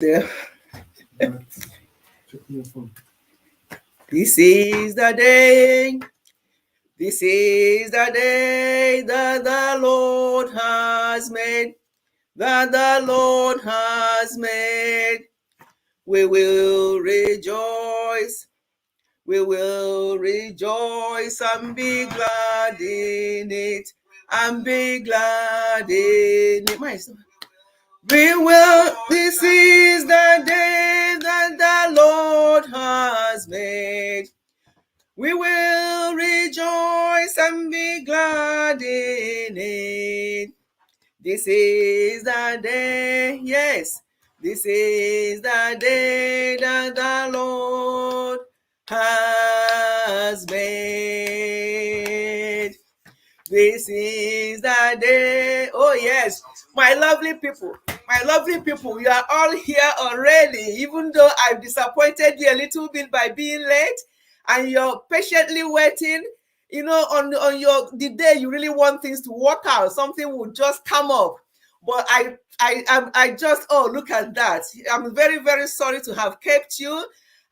there. This is the day. This is the day that the Lord has made. That the Lord has made. We will rejoice. We will rejoice and be glad in it. And be glad in it. We will. This is the day that the Lord has made. We will rejoice and be glad in it. This is the day, yes, this is the day that the Lord has made. This is the day. Oh, yes, my lovely people, you are all here already, even though I've disappointed you a little bit by being late, and you're patiently waiting. You know, on the day you really want things to work out, something will just come up. But I just, oh, look at that. I'm very, very sorry to have kept you.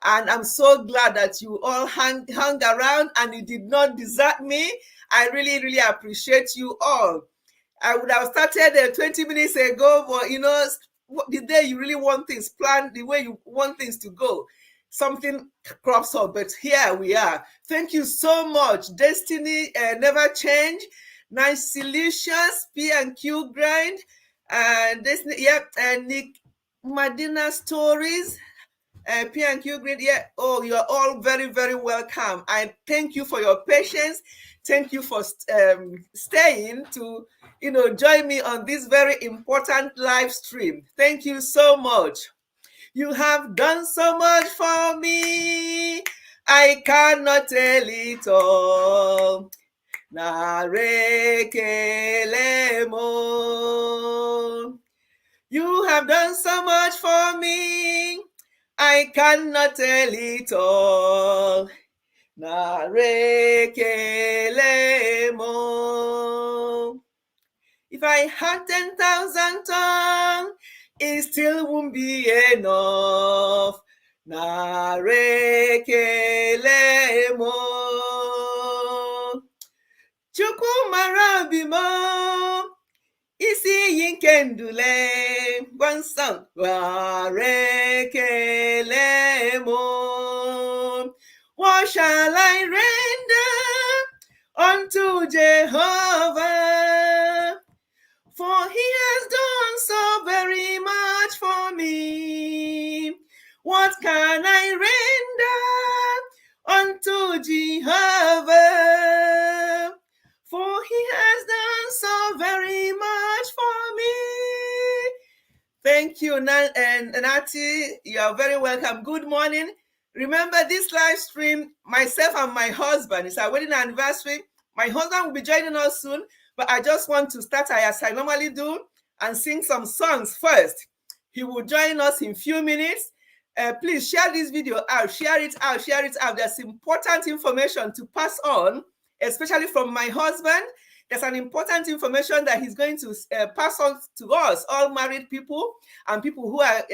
And I'm so glad that you all hung around and you did not desert me. I really, really appreciate you all. I would have started 20 minutes ago, but you know, the day you really want things planned, the way you want things to go, something crops up. But here we are. Thank you so much. Destiny Never Change, Nice Solutions, P&Q Grind, and Destiny, yep, and Nick Madina Stories. P&Q Grid, yeah. Oh, you're all very, very welcome. I thank you for your patience. Thank you for staying to, you know, join me on this very important live stream. Thank you so much. You have done so much for me. I cannot tell it all. Narekelemo. You have done so much for me. I cannot tell it all. Narekelemo. If I had 10,000 tongues, it still won't be enough. Narekelemo. Chukwu mara bimo. Isi iyi nke ndule, one song, Warekelemo. What shall I render unto Jehovah? For he has done so very much for me. What can I render unto Jehovah? For he has done so very much for me. Thank you, Nati. You are very welcome. Good morning. Remember this live stream, myself and my husband, it's our wedding anniversary. My husband will be joining us soon, but I just want to start as I normally do and sing some songs first. He will join us in a few minutes. Please share this video out, share it out. There's important information to pass on, especially from my husband. There's an important information that he's going to pass on to us, all married people and people who are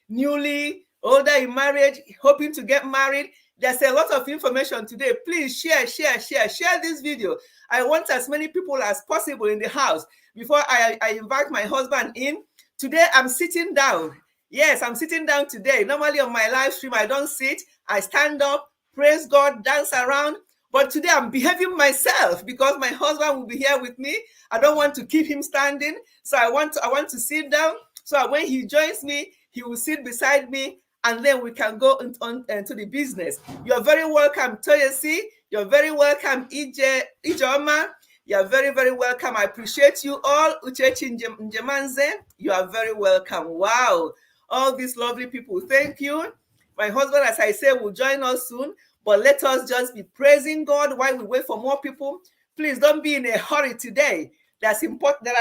newly older in marriage, hoping to get married. There's a lot of information today. Please share this video. I want as many people as possible in the house before I invite my husband in. Today, I'm sitting down. Yes, I'm sitting down today. Normally on my live stream, I don't sit. I stand up, praise God, dance around. But today I'm behaving myself because my husband will be here with me. I don't want to keep him standing. So I want to sit down. So when he joins me, he will sit beside me and then we can go into the business. You're very welcome, Toyosi. You're very welcome, Ijoma. You're very, very welcome. I appreciate you all. Uchechi Njemanze, you are very welcome. Wow. All these lovely people. Thank you. My husband, as I say, will join us soon. But let us just be praising God while we wait for more people. Please don't be in a hurry today. There are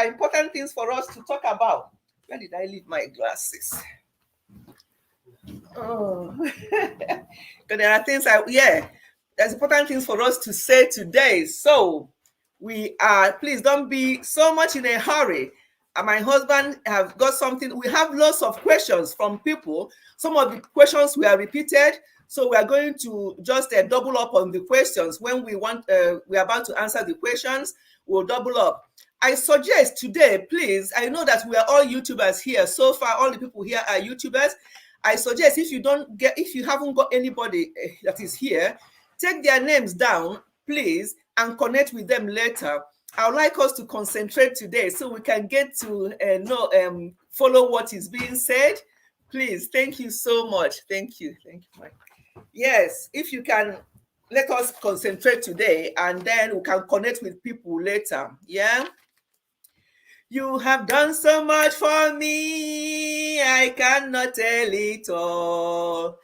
important things for us to talk about. Where did I leave my glasses? Oh, because there are things there's important things for us to say today. So please don't be so much in a hurry. my husband have got something. We have lots of questions from people. Some of the questions were repeated, so we are going to just double up on the questions. When we are about to answer the questions, we'll double up. I suggest today, please, I know that we are all YouTubers here. So far, all the people here are YouTubers. I suggest if you haven't got anybody that is here, take their names down, please, and connect with them later. I would like us to concentrate today so we can get to follow what is being said. Please, thank you so much. Thank you, Mike. Yes, if you can, let us concentrate today, and then we can connect with people later. Yeah. You have done so much for me, I cannot tell it all.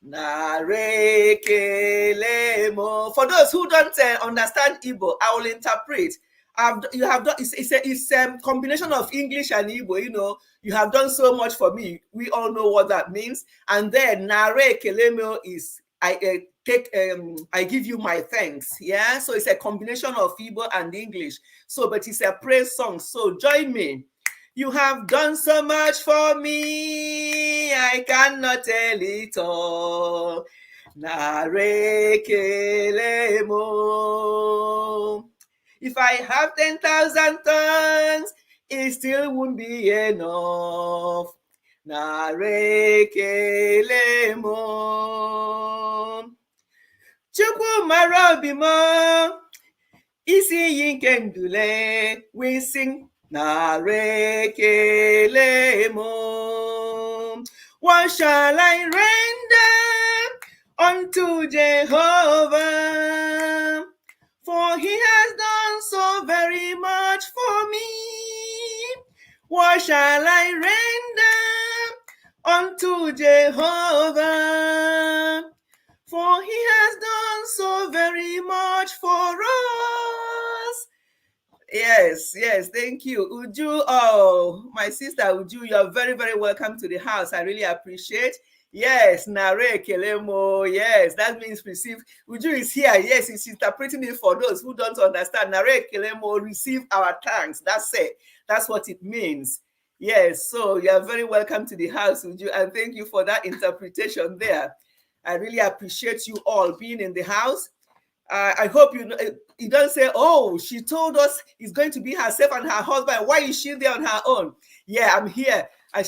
Narekelemo. For those who don't understand Igbo, I will interpret. You have done. It's a combination of English and Igbo. You know, you have done so much for me. We all know what that means. And then narekelemo is I give you my thanks. Yeah. So it's a combination of Igbo and English. So, but it's a praise song. So join me. You have done so much for me, I cannot tell it all. Narekelemo. If I have 10,000 tongues, it still won't be enough. Narekelemo. Chukwu mara obi m, isi iyi nke ndule, we sing. Narekelemo. What shall I render unto Jehovah? For he has done so very much for me. What shall I render unto Jehovah? For he has done so very much for us. Yes, thank you. Uju, oh, my sister Uju, you are very, very welcome to the house. I really appreciate. Yes, Nare Kelemo. Yes, that means receive. Uju is here. Yes, it's interpreting it for those who don't understand. Nare Kelemo, receive our thanks. That's it. That's what it means. Yes, so you are very welcome to the house, Uju, and thank you for that interpretation there. I really appreciate you all being in the house. I hope you don't say, oh, she told us it's going to be herself and her husband. Why is she there on her own? Yeah, I'm here. And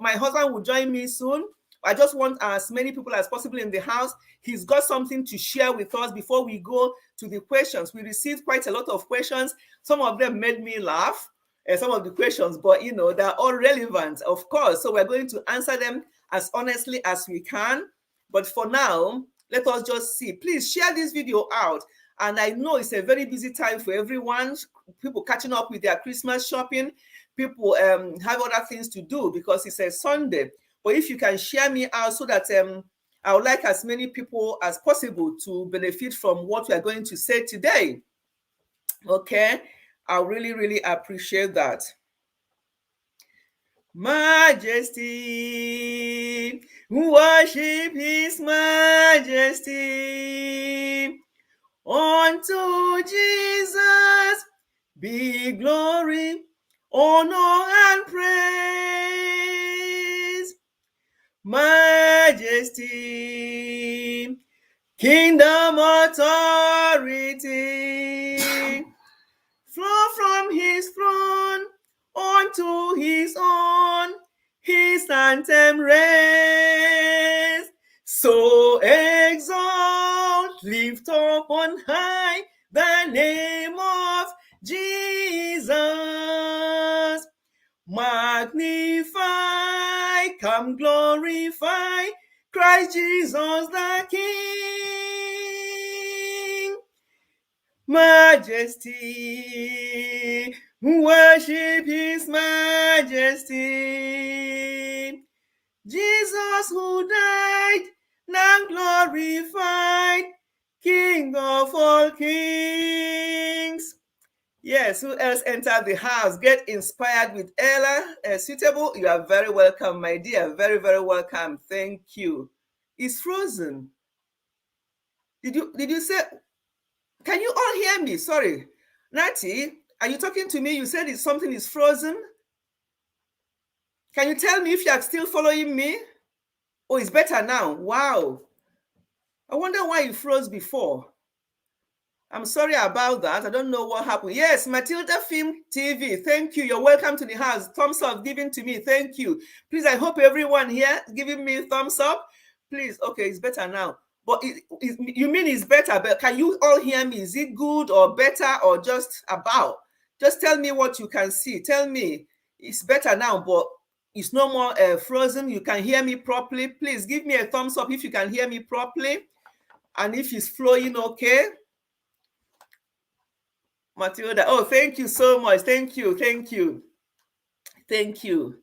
my husband will join me soon. I just want as many people as possible in the house. He's got something to share with us before we go to the questions. We received quite a lot of questions. Some of them made me laugh, some of the questions, but they're all relevant, of course. So we're going to answer them as honestly as we can. But for now, let us just see. Please share this video out. And I know it's a very busy time for everyone. People catching up with their Christmas shopping. People have other things to do because it's a Sunday. But if you can share me out so that I would like as many people as possible to benefit from what we are going to say today. Okay? I really, really appreciate that. Majesty, worship his majesty. Unto Jesus be glory, honor, and praise. Majesty, kingdom, authority, flow from his throne unto his own, his anthem raise. So exalt, lift up on high the name of Jesus. Magnify, come glorify Christ Jesus the King. Majesty, worship his majesty. Jesus who died, now glorified, King of all kings. Yes, who else entered the house? Get inspired with Ella. Suitable, you are very welcome, my dear. Very, very welcome. Thank you. It's frozen. Did you say? Can you all hear me? Sorry. Nati, Are you talking to me? You said something is frozen. Can you tell me if you are still following me? Oh, it's better now. Wow. I wonder why you froze before. I'm sorry about that. I don't know what happened. Yes, Matilda Film TV. Thank you. You're welcome to the house. Thumbs up given to me. Thank you. Please, I hope everyone here giving me thumbs up. Please. Okay, it's better now. But you mean it's better, but can you all hear me? Is it good or better or just about? Just tell me what you can see. Tell me it's better now, but it's no more frozen. You can hear me properly. Please give me a thumbs up if you can hear me properly. And if it's flowing okay. Matilda, oh, thank you so much. Thank you. Thank you. Thank you.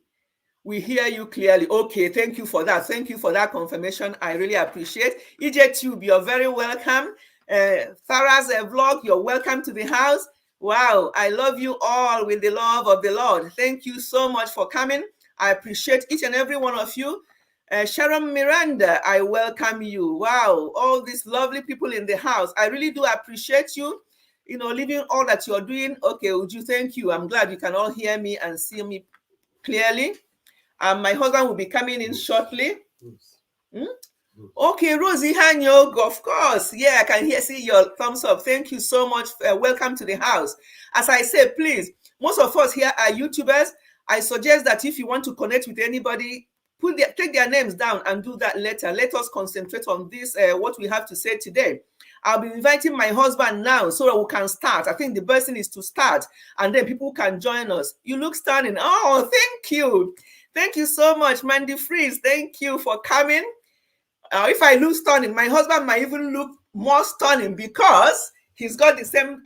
We hear you clearly. Okay, thank you for that. Thank you for that confirmation. I really appreciate. EJTube, you're very welcome. Farah's vlog, you're welcome to the house. Wow, I love you all with the love of the Lord. Thank you so much for coming. I appreciate each and every one of you. Sharon Miranda, I welcome you. Wow, all these lovely people in the house. I really do appreciate you. You know, leaving all that you're doing. Okay, would you thank you? I'm glad you can all hear me and see me clearly. My husband will be coming in shortly. Okay, Rosie Hanyog, of course. Yeah, I can see your thumbs up. Thank you so much. Welcome to the house. As I say, please, most of us here are YouTubers. I suggest that if you want to connect with anybody, take their names down and do that later. Let us concentrate on this, what we have to say today. I'll be inviting my husband now so that we can start. I think the best thing is to start and then people can join us. You look stunning. Oh, thank you. Thank you so much, Mandy Freeze. Thank you for coming. If I look stunning, my husband might even look more stunning because he's got the same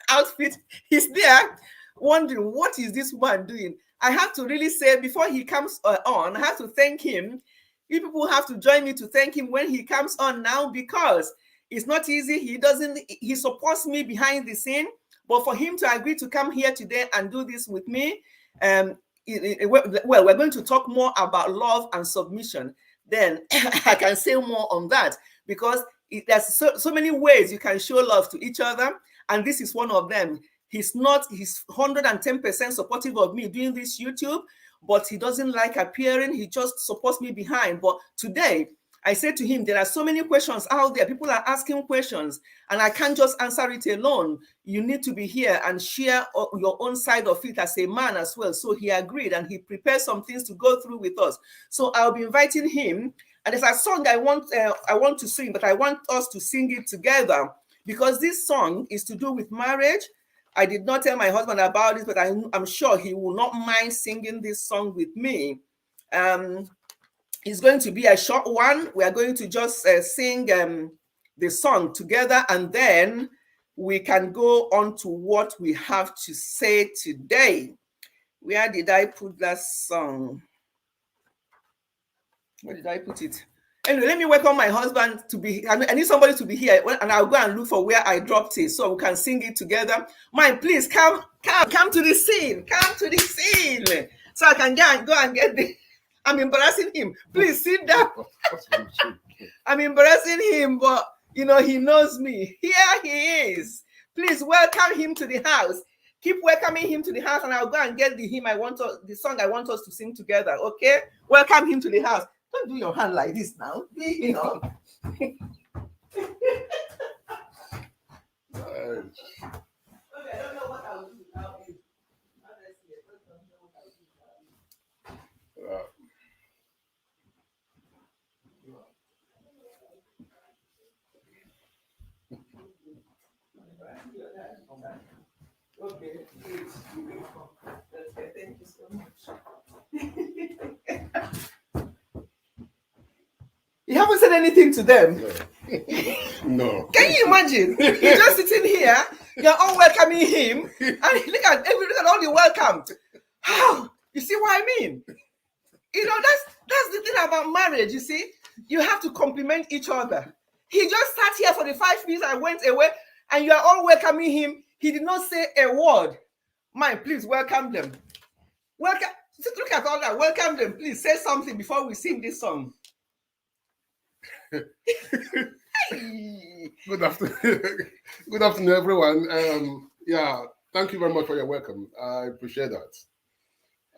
outfit. He's there wondering, what is this woman doing? I have to really say, before he comes on, I have to thank him. You people have to join me to thank him when he comes on now, because it's not easy. He supports me behind the scene, but for him to agree to come here today and do this with me, well, we're going to talk more about love and submission. Then I can say more on that, because there's so many ways you can show love to each other, and this is one of them. He's 110% supportive of me doing this YouTube, but he doesn't like appearing. He just supports me behind. But today, I said to him, there are so many questions out there. People are asking questions, and I can't just answer it alone. You need to be here and share your own side of it as a man as well. So he agreed, and he prepared some things to go through with us. So I'll be inviting him. And there's a song I want to sing, but I want us to sing it together, because this song is to do with marriage. I did not tell my husband about this, but I'm sure he will not mind singing this song with me. It's going to be a short one. We are going to just sing the song together, and then we can go on to what we have to say today. Where did I put that song? Where did I put it? Anyway, let me welcome my husband to be. I need somebody to be here, and I'll go and look for where I dropped it so we can sing it together. Mine, please come to the scene. Come to the scene, so I can go and get the. I'm embarrassing him. Please sit down. I'm embarrassing him, but you know he knows me. Here he is. Please welcome him to the house. Keep welcoming him to the house, and I'll go and get the song I want us to sing together. Okay? Welcome him to the house. Don't do your hand like this now. You know. Okay, I don't know what I'll do without you. Okay, please. Okay, thank you so much. You haven't said anything to them? No. Can you imagine? You're just sitting here, you're all welcoming him, and look at all the welcome. How? You see what I mean? You know, that's the thing about marriage, you see? You have to compliment each other. He just sat here for the 5 minutes I went away, and you are all welcoming him. He did not say a word. Mine, please welcome them. Welcome. Just look at all that. Welcome them. Please say something before we sing this song. Good afternoon. Good afternoon, everyone. Thank you very much for your welcome. I appreciate that.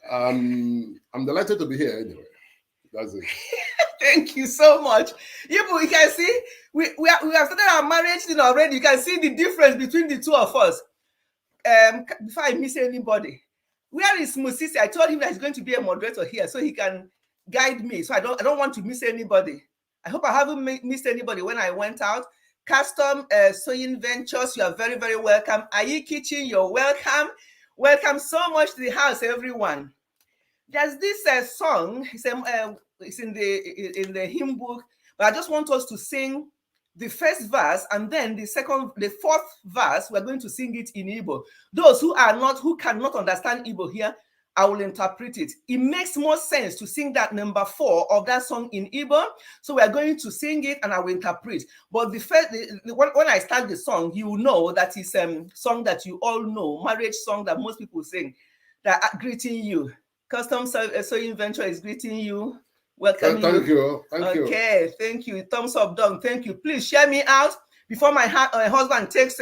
I'm delighted to be here anyway. That's it. Thank you so much. You can see we have started our marriage thing already. You can see the difference between the two of us. Before I miss anybody, where is Musisi? I told him that he's going to be a moderator here so he can guide me. So I don't want to miss anybody. I hope I haven't missed anybody when I went out. Custom Sewing Ventures, you are very, very welcome. Ayi Kitchen, you're welcome. Welcome so much to the house, everyone. There's this song. It's in the hymn book, but I just want us to sing the first verse, and then the fourth verse. We're going to sing it in Igbo. Those who cannot understand Igbo here, I will interpret it. It makes more sense to sing that number 4 of that song in Igbo. So we are going to sing it, and I will interpret. But when I start the song, you will know that it's a song that you all know, marriage song that most people sing. That greeting you. Custom Sewing Venture is greeting you. Welcome. Thank you. Okay, thank you. Thumbs up, done. Thank you. Please share me out before my husband takes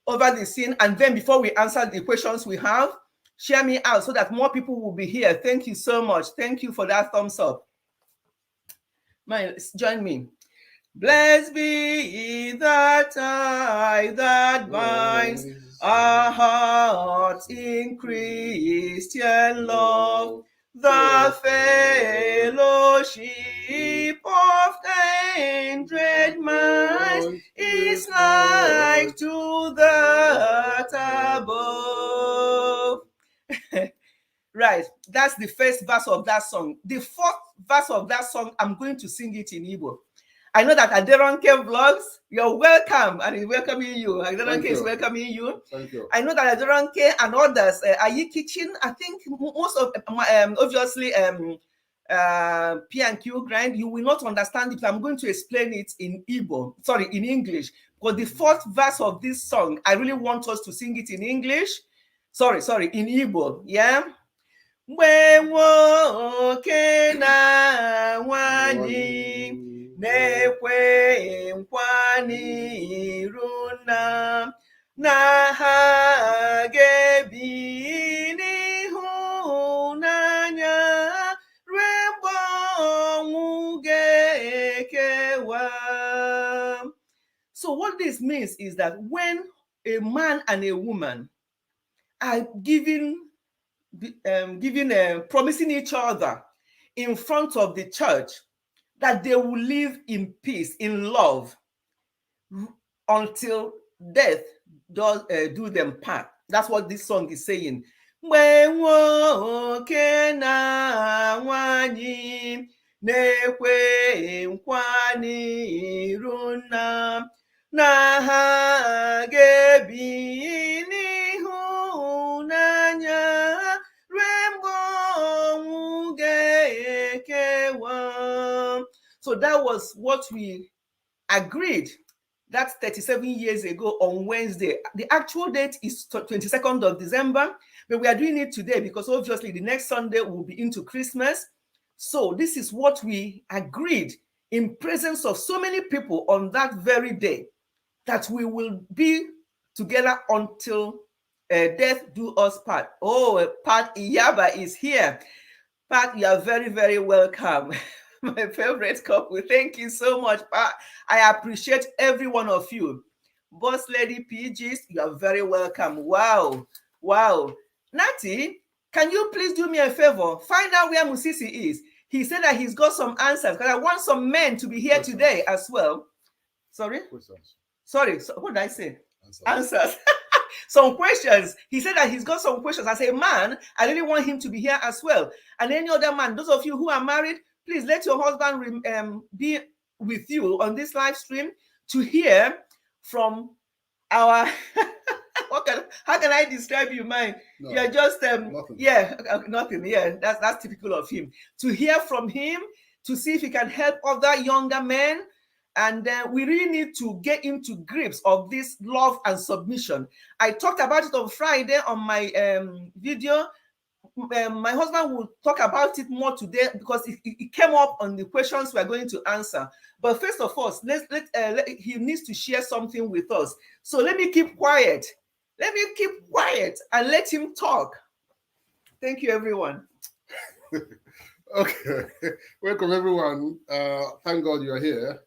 over the scene, and then before we answer the questions we have, share me out so that more people will be here. Thank you so much. Thank you for that thumbs up. Join me. Blessed be the tie that binds our hearts in Christian love, the fellowship of kindred minds is like to that above. Right, that's the first verse of that song. The fourth verse of that song, I'm going to sing it in Igbo. I know that Aderonke Vlogs, you're welcome, and he's welcoming you. Aderonke is welcoming you. Thank you. I know that Aderonke and others, Ayi Kitchen, I think most of, obviously, P&Q Grind, you will not understand it. I'm going to explain it in English. But the fourth verse of this song, I really want us to sing it in English. In Igbo, yeah? Mgbe nwoke na nwanyị na-ekwe nkwa n'iru na ha ga-ebi n'ịhụnanya ruo mgbe ọnwụ ga-ekewa. So what this means is that when a man and a woman are promising each other in front of the church that they will live in peace, in love, until death does do them part. That's what this song is saying. Mgbe nwoke na nwanyị na-ekwe nkwa n'iru na ha ga-ebi n'ịhụnanya ruo mgbe ọnwụ ga-ekewa. So that was what we agreed. That's 37 years ago on Wednesday. The actual date is 22nd of December, but we are doing it today because obviously the next Sunday will be into Christmas. So this is what we agreed in presence of so many people on that very day, that we will be together until death do us part. Oh, Pat Iyaba is here. Pat, you are very, very welcome. My favorite couple. Thank you so much, Pat. I appreciate every one of you. Boss Lady PGs, you are very welcome. Wow. Nati, can you please do me a favor? Find out where Musisi is. He said that he's got some answers, because I want some men to be here today as well. Sorry? Questions. Sorry, so what did I say? Answers. Some questions. He said that he's got some questions. As a man, I really want him to be here as well. And any other man, those of you who are married, please let your husband be with you on this live stream to hear from our... How can I describe you, man? No, you're just nothing. Nothing. Yeah, that's typical of him. To hear from him, to see if he can help other younger men. And we really need to get into grips of this love and submission. I talked about it on Friday on my video. My husband will talk about it more today because it came up on the questions we're going to answer. But first of all, he needs to share something with us. So let me keep quiet. Let me keep quiet and let him talk. Thank you, everyone. Okay, welcome everyone. Thank God you're here.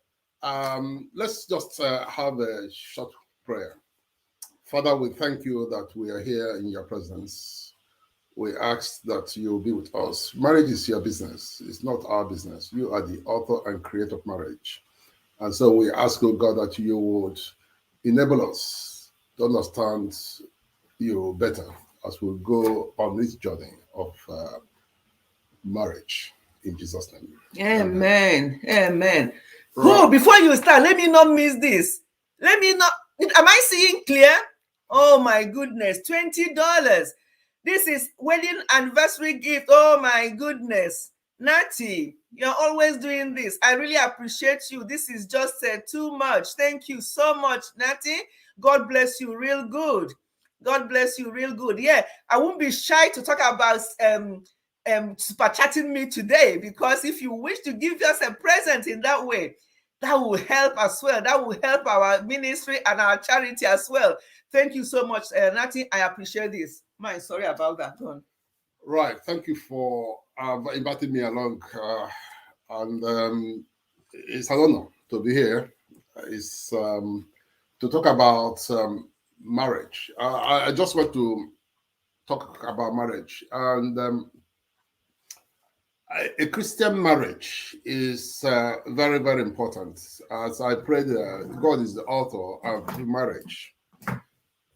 Let's just have a short prayer. Father, we thank you that we are here in your presence. We ask that you'll be with us. Marriage is your business. It's not our business. You are the author and creator of marriage. And so we ask, oh God, that you would enable us to understand you better as we go on this journey of marriage. In Jesus' name. Amen. Amen. Right. Oh, before you start, let me not miss this. Let me not. Am I seeing clear? Oh my goodness, $20. This is wedding anniversary gift. Oh my goodness. Natty, you're always doing this. I really appreciate you. This is just too much. Thank you so much, Natty. God bless you real good. God bless you real good. Yeah, I won't be shy to talk about super chatting me today, because if you wish to give us a present in that way, that will help as well. That will help our ministry and our charity as well. Thank you so much, Natty. I appreciate this. Sorry about that. Go on. Right. Thank you for inviting me along. And it's an honor to be here. It's to talk about marriage. I just want to talk about marriage. And a Christian marriage is very, very important. As I prayed, God is the author of marriage.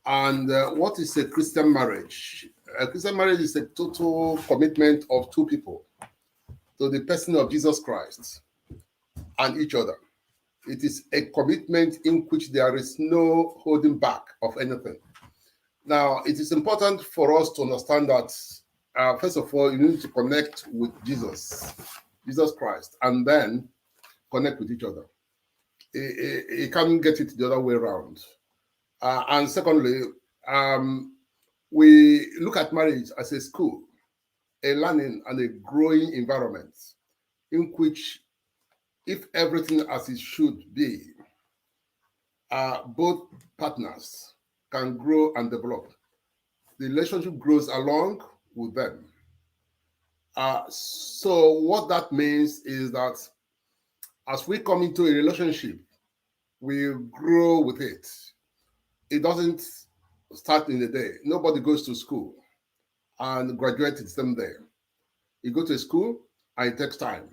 And what is a Christian marriage? A Christian marriage is a total commitment of two people to the person of Jesus Christ and each other. It is a commitment in which there is no holding back of anything. Now, it is important for us to understand that, first of all, you need to connect with Jesus Christ, and then connect with each other. You can't get it the other way around. And secondly, we look at marriage as a school, a learning and a growing environment in which, if everything as it should be, both partners can grow and develop. The relationship grows along with them. So what that means is that as we come into a relationship, we grow with it. It doesn't start in a day. Nobody goes to school and graduates the same day. You go to school and it takes time.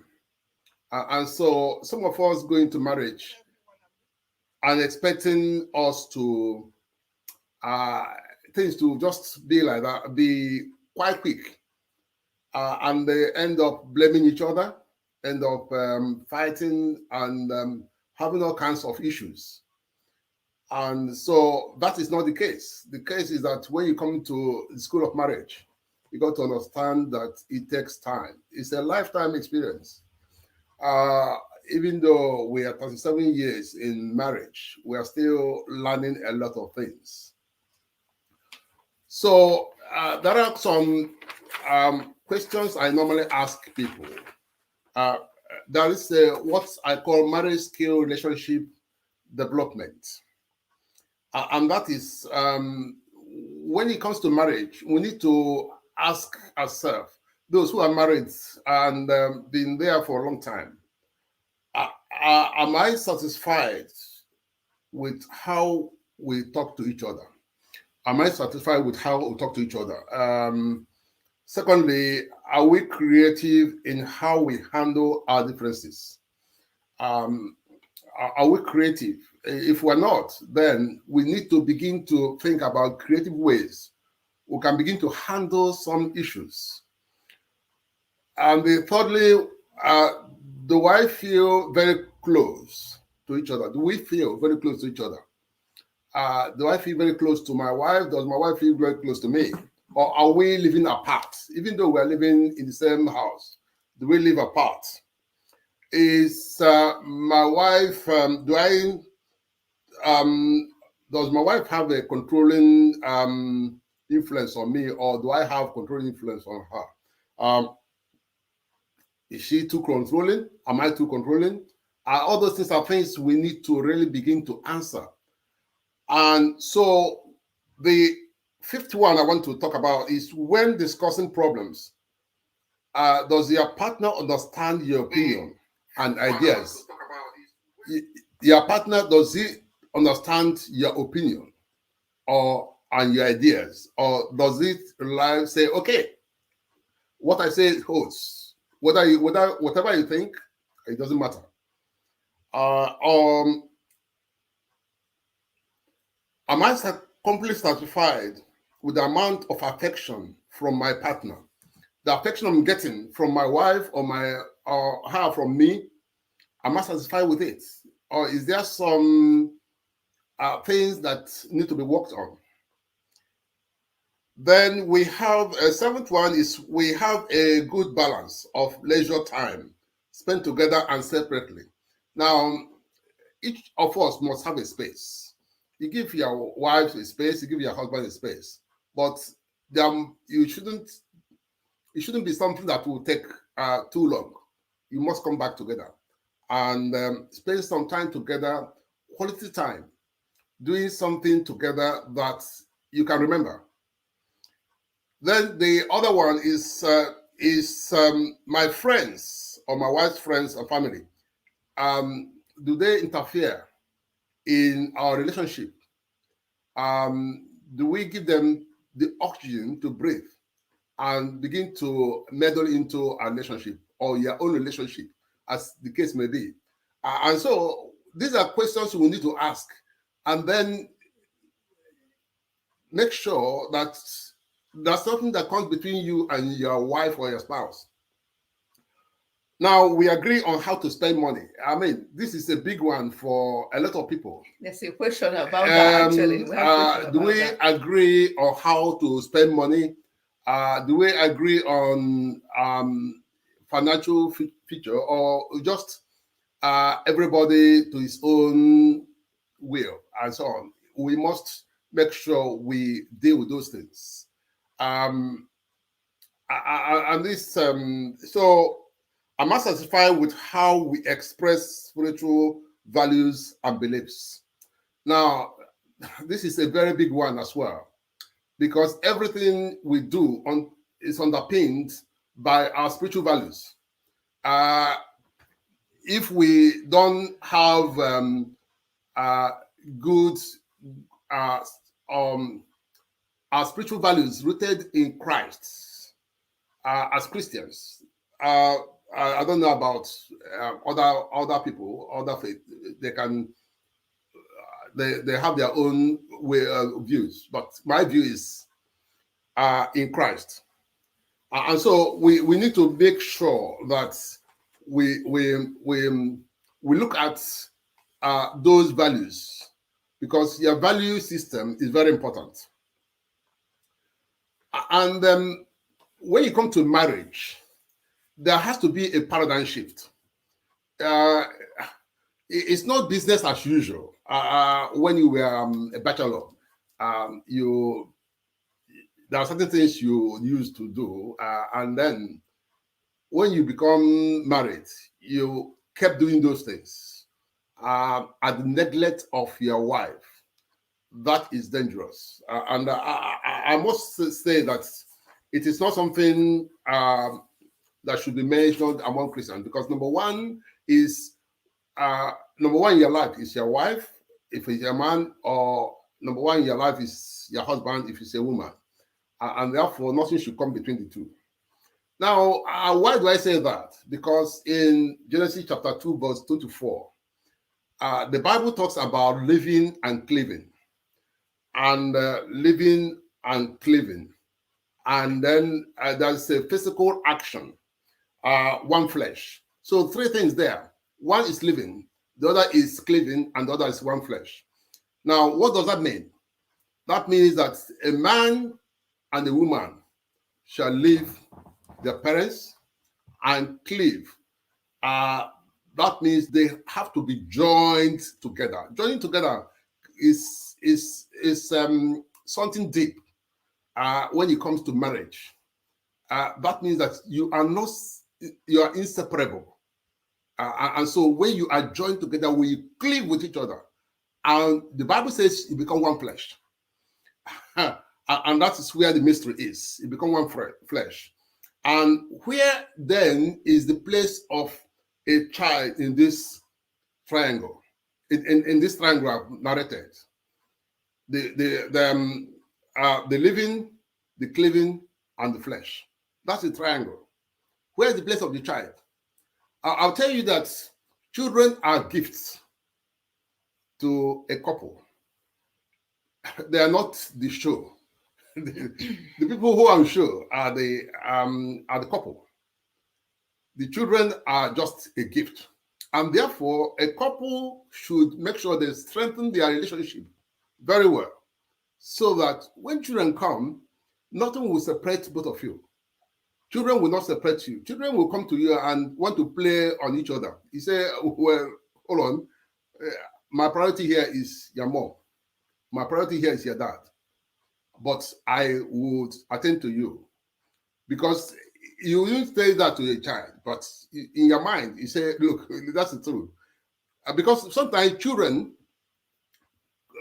And so some of us go into marriage and expecting us to things to just be like that, be quite quick. And they end up blaming each other, end up fighting and having all kinds of issues. And so that is not the case. The case is that when you come to the school of marriage, you got to understand that it takes time. It's a lifetime experience. Even though we are 37 years in marriage, we are still learning a lot of things. So there are some questions I normally ask people. There is what I call marriage skill relationship development. And that is, when it comes to marriage, we need to ask ourselves, those who are married and been there for a long time, am I satisfied with how we talk to each other? Am I satisfied with how we talk to each other? Secondly, are we creative in how we handle our differences? Are we creative? If we're not, then we need to begin to think about creative ways we can begin to handle some issues. And thirdly, do I feel very close to each other? Do we feel very close to each other? Do I feel very close to my wife? Does my wife feel very close to me? Or are we living apart? Even though we're living in the same house, do we live apart? Is my wife, does my wife have a controlling influence on me, or do I have controlling influence on her? Is she too controlling? Am I too controlling? All those things are things we need to really begin to answer. And so The fifth one I want to talk about is when discussing problems, does your partner understand your opinion and ideas? Your partner, does he understand your opinion and your ideas? Or does it say, okay, what I say holds. Whatever you think, it doesn't matter. Am I completely satisfied with the amount of affection from my partner? The affection I'm getting from my wife or her from me, am I satisfied with it? Or is there some things that need to be worked on? Then we have a seventh one is we have a good balance of leisure time spent together and separately. Now, each of us must have a space. You give your wife a space, you give your husband a space, but it shouldn't be something that will take too long. You must come back together and spend some time together, quality time, doing something together that you can remember. Then the other one is my friends or my wife's friends and family. Do they interfere in our relationship? Do we give them the oxygen to breathe and begin to meddle into our relationship or your own relationship, as the case may be? And so these are questions we need to ask, and then make sure that there's something that comes between you and your wife or your spouse. Now, we agree on how to spend money. I mean, this is a big one for a lot of people. There's a question about that, actually. Do we agree on how to spend money? Do we agree on financial feature, or just everybody to his own will and so on? We must make sure we deal with those things. And this, so am I satisfied with how we express spiritual values and beliefs? Now, this is a very big one as well, because everything we do is underpinned by our spiritual values. If we don't have good our spiritual values rooted in Christ as Christians, I don't know about other people, other faith. They can they have their own way views, but my view is in Christ, and so we need to make sure that we look at those values, because your value system is very important. And when you come to marriage, there has to be a paradigm shift. It's not business as usual. When you were a bachelor, there are certain things you used to do, and then when you become married, you kept doing those things at the neglect of your wife. That is dangerous, and I must say that it is not something that should be mentioned among Christians, because number one in your life is your wife, if it's a man, or number one in your life is your husband, if it's a woman, and therefore nothing should come between the two. Now, why do I say that? Because in Genesis chapter 2, verse 2 to 4, the Bible talks about living and cleaving, and living and cleaving, and then there's a physical action, one flesh. So three things there. One is living, the other is cleaving, and the other is one flesh. Now, what does that mean? That means that a man and a woman shall leave their parents and cleave. That means they have to be joined together. Joining together is something deep when it comes to marriage. That means that you are inseparable. And so when you are joined together, when you cleave with each other, and the Bible says you become one flesh. And that is where the mystery is. It becomes one flesh. And where then is the place of a child in this triangle? In this triangle I've narrated. The living, the cleaving, and the flesh. That's the triangle. Where is the place of the child? I'll tell you that children are gifts to a couple. They are not the show. The people who are show are the couple. The children are just a gift. And therefore, a couple should make sure they strengthen their relationship very well, so that when children come, nothing will separate both of you. Children will not separate you. Children will come to you and want to play on each other. You say, well, hold on. My priority here is your mom. My priority here is your dad. But I would attend to you. Because you wouldn't say that to a child, but in your mind, you say, look, that's the truth. Because sometimes children,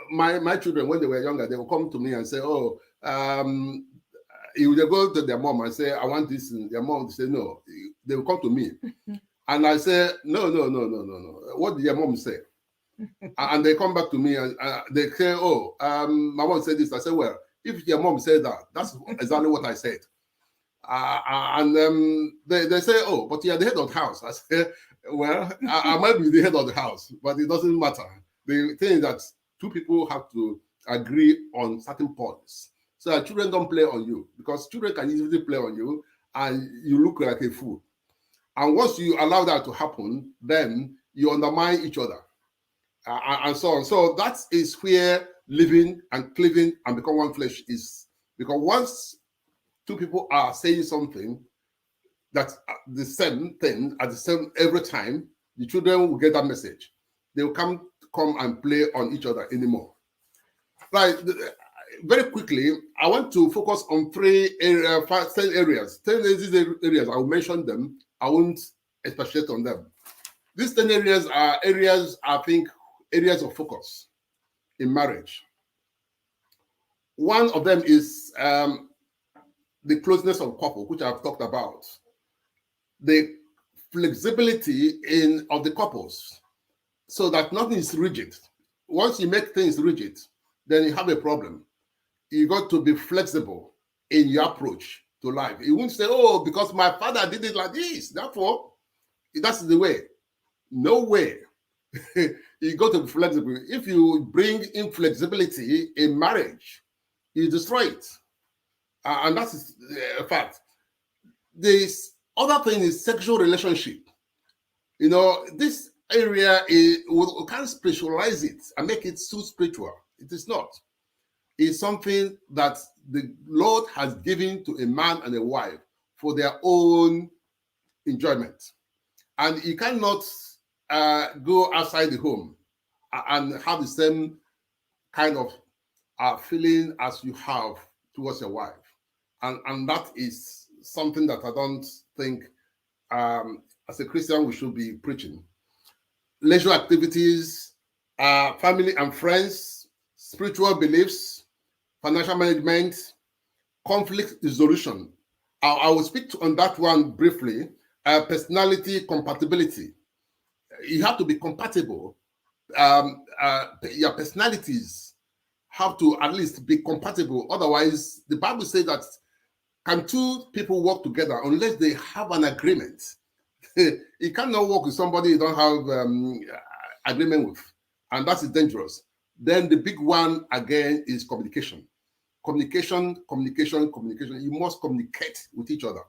my children, when they were younger, they will come to me and say, oh, you will go to their mom and say, I want this. And their mom will say, no. They will come to me. And I say, no. What did your mom say? And they come back to me and they say, oh, my mom said this. I say, well, if your mom said that, that's exactly what I said. They say, oh, but you're the head of the house. I say, well, I might be the head of the house, but it doesn't matter. The thing is that two people have to agree on certain points so that children don't play on you, because children can easily play on you and you look like a fool. And once you allow that to happen, then you undermine each other and so on. So that is where living and cleaving and become one flesh is. Because once two people are saying something that's the same thing at the same every time, the children will get that message. They will come and play on each other anymore. Right. Very quickly, I want to focus on 10 areas. 10 areas, I will mention them. I won't expatiate on them. These 10 areas are areas, I think, areas of focus in marriage. One of them is the closeness of couple, which I've talked about. The flexibility of the couples, so that nothing is rigid. Once you make things rigid, then you have a problem. You got to be flexible in your approach to life. You won't say, oh, because my father did it like this, therefore, that's the way. No way. You got to be flexible. If you bring inflexibility in marriage, you destroy it. And that is a fact. This other thing is sexual relationship. You know, this area we can't spiritualize it and make it so spiritual. It is not. It's something that the Lord has given to a man and a wife for their own enjoyment. And you cannot go outside the home and have the same kind of feeling as you have towards your wife. And that is something that I don't think, as a Christian, we should be preaching. Leisure activities, family and friends, spiritual beliefs, financial management, conflict resolution. I will speak on that one briefly. Personality compatibility. You have to be compatible. Your personalities have to at least be compatible. Otherwise, the Bible says that can two people work together unless they have an agreement? You cannot work with somebody you don't have agreement with, and that is dangerous. Then the big one again is communication. Communication. You must communicate with each other.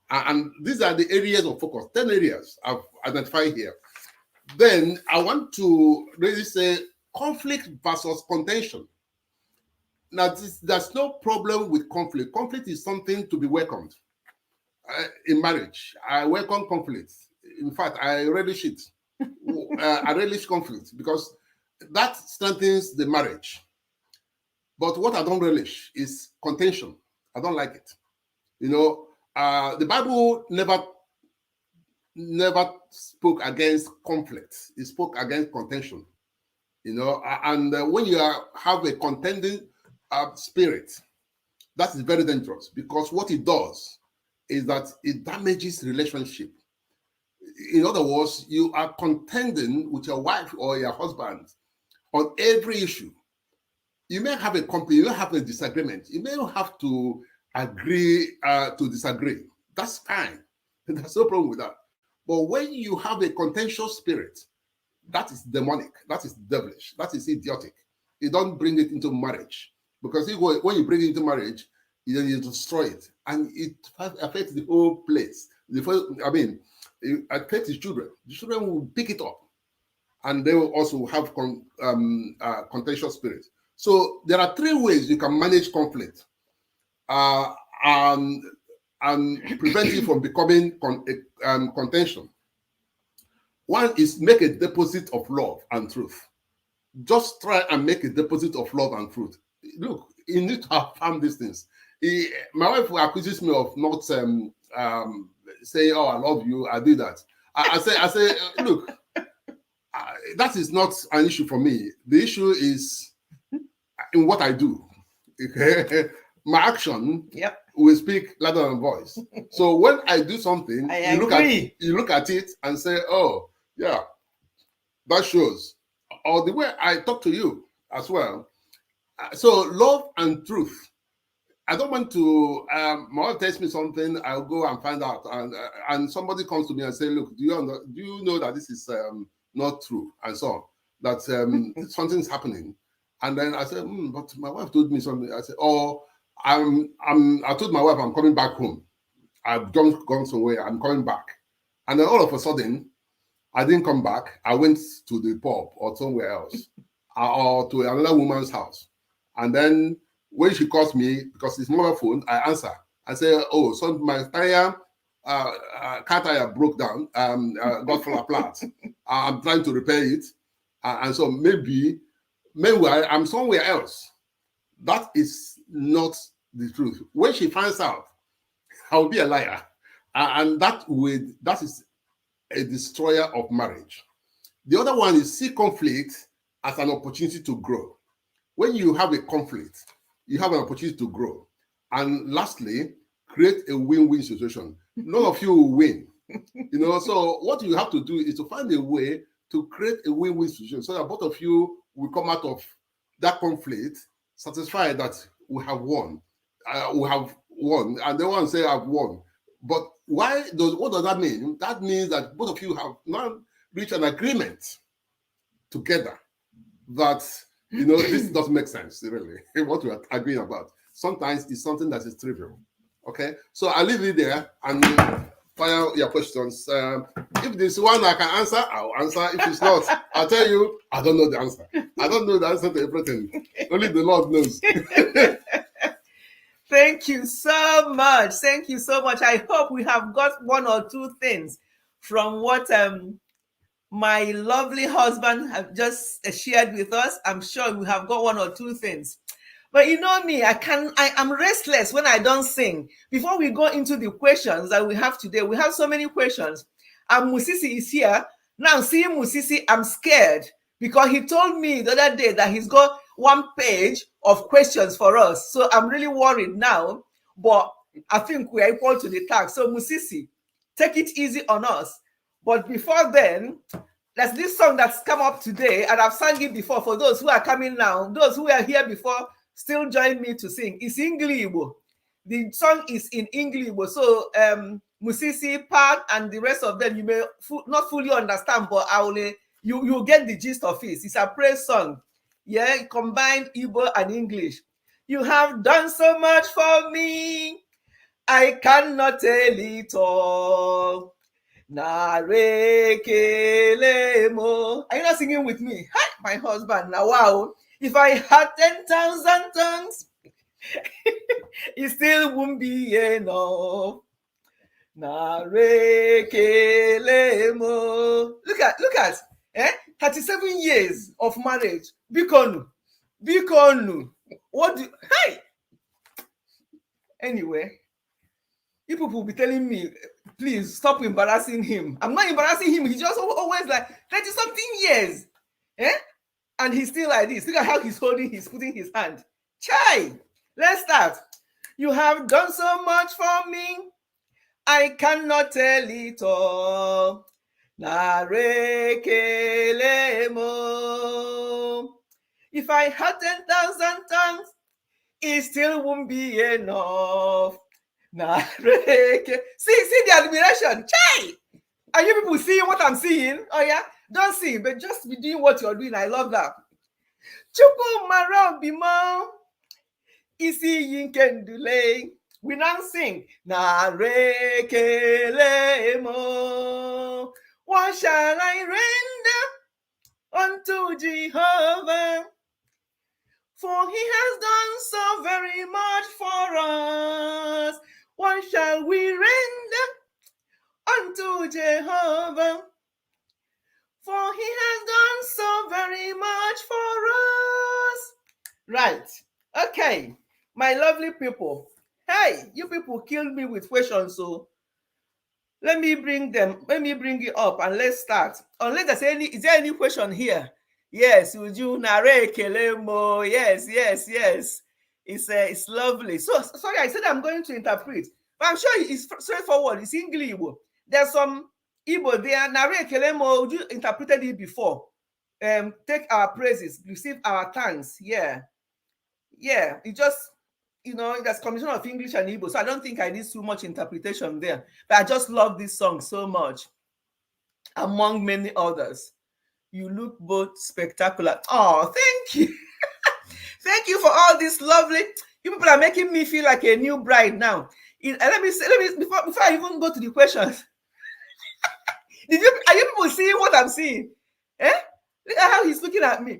And these are the areas of focus, 10 areas I've identified here. Then I want to really say conflict versus contention. Now, there's no problem with conflict. Conflict is something to be welcomed in marriage. I welcome conflict. In fact, I relish it. I relish conflict because that strengthens the marriage. But what I don't relish is contention. I don't like it. You know, the Bible never spoke against conflict. It spoke against contention. You know, and when you have a contending spirit, that is very dangerous, because what it does is that it damages relationship. In other words, you are contending with your wife or your husband on every issue. You may have a conflict, you may have a disagreement, you may have to agree to disagree. That's fine. There's no problem with that. But when you have a contentious spirit, that is demonic, that is devilish, that is idiotic. You don't bring it into marriage, because when you bring it into marriage, you destroy it, and it affects the whole place. It affects the children. The children will pick it up, and they will also have contentious spirit. So there are 3 ways you can manage conflict and prevent it from becoming contention. One is make a deposit of love and truth. Just try and make a deposit of love and truth. Look, you need to affirm these things. My wife accuses me of not saying, "Oh, I love you," I do that. I say, look, that is not an issue for me. The issue is in what I do. My action will speak louder than voice. So when I do something, you look at it and say, "Oh, yeah, that shows." Or the way I talk to you as well. So love and truth. I don't want to. My wife tells me something, I'll go and find out, and somebody comes to me and say, "Look, do you know that this is not true?" and so on. That something's happening, and then I said, "But my wife told me something." I said, "Oh, I told my wife I'm coming back home. I've gone somewhere. I'm coming back," and then all of a sudden, I didn't come back. I went to the pub or somewhere else, or to another woman's house, and then when she calls me, because it's mobile phone, I answer. I say, "Oh, so my car tire broke down, got fall apart. I'm trying to repair it, and so meanwhile, I'm somewhere else." That is not the truth. When she finds out, I'll be a liar, and that is a destroyer of marriage. The other one is see conflict as an opportunity to grow. When you have a conflict, you have an opportunity to grow. And lastly, create a win-win situation. None of you will win. So what you have to do is to find a way to create a win-win situation, so that both of you will come out of that conflict satisfied that we have won. And the one say I've won. But what does that mean? That means that both of you have now reached an agreement together that this doesn't make sense, really, what we are agreeing about. Sometimes it's something that is trivial. Okay, so I'll leave it there and fire your questions. If there's one I can answer, I'll answer. If it's not, I'll tell you I don't know the answer. I don't know the answer to everything. Only the Lord knows. Thank you so much. Thank you so much. I hope we have got 1 or 2 things from what my lovely husband have just shared with us. I'm sure we have got 1 or 2 things. But you know me, I am restless when I don't sing. Before we go into the questions that we have today, we have so many questions. And Musisi is here. Now, seeing Musisi, I'm scared, because he told me the other day that he's got 1 page of questions for us. So I'm really worried now, but I think we are equal to the task. So Musisi, take it easy on us. But before then, there's this song that's come up today, and I've sung it before. For those who are coming now, those who are here before, still join me to sing. It's English. The song is in English. So Musisi, Pat, and the rest of them, you may not fully understand, but you'll get the gist of it. It's a praise song. Yeah, combined Igbo and English. You have done so much for me, I cannot tell it all. Narekelemo. Are you not singing with me? Hi, my husband. Now, wow. If I had 10,000 tongues, it still won't be enough. Narekelemo. Look at 37 years of marriage. Bikonu. What do hey? Anyway, people will be telling me, please stop embarrassing him. I'm not embarrassing him. He's just always like 30-something years. And he's still like this. Look at how he's putting his hand. Chai, let's start. You have done so much for me, I cannot tell it all. Narekele mo. If I had 10,000 tongues, it still won't be enough. Nareke. See the admiration. Chai! Are you people seeing what I'm seeing? Oh yeah? Don't see, but just be doing what you're doing. I love that. Chuku mara bimo. Isi yinkendule. We now sing. Narekele mo. What shall I render unto Jehovah? For he has done so very much for us. What shall we render unto Jehovah? For he has done so very much for us. Right. Okay. My lovely people. Hey, you people killed me with questions, so let me bring it up and let's start. Unless is there any question here? Yes, would you narrate Kelemo? Yes. It's lovely. So sorry, I said I'm going to interpret, but I'm sure it's straightforward. It's English. There's some Igbo there. Narrate Kelemo, would you interpreted it before? Take our praises, receive our thanks. Yeah. It just there's combination of English and Igbo, so I don't think I need too much interpretation there. But I just love this song so much, among many others. You look both spectacular. Oh, thank you. Thank you for all this lovely. You people are making me feel like a new bride now. Let me before I even go to the questions. Are you people seeing what I'm seeing? Look at how he's looking at me.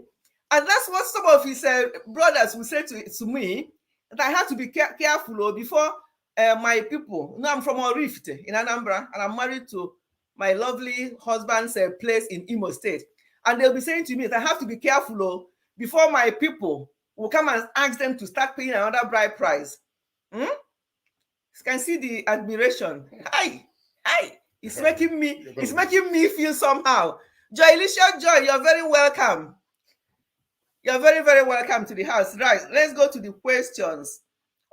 And that's what some of his brothers will say to me, that I have to be careful before my people. I'm from Orifite in Anambra, and I'm married to my lovely husband's place in Imo State. And they'll be saying to me that I have to be careful before my people will come and ask them to start paying another bride price. You can see the admiration. Hi. It's making me feel somehow. Joy, Alicia Joy, you're very welcome. You're very, very welcome to the house. Right, let's go to the questions.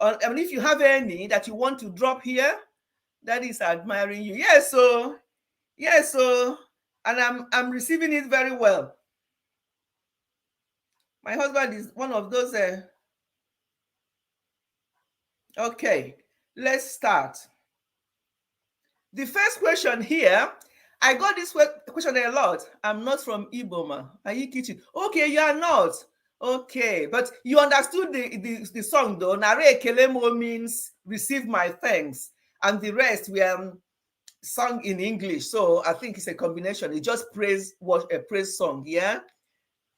And if you have any that you want to drop here, that is admiring you. Yes, so and I'm receiving it very well. My husband is one of those. Okay, let's start. The first question here, I got this question a lot. I'm not from Iboma. Are you kidding? Okay, you are not. Okay, but you understood the song though. Nare Kelemo means receive my thanks, and the rest were sung in English. So I think it's a combination. It's just a praise song, yeah.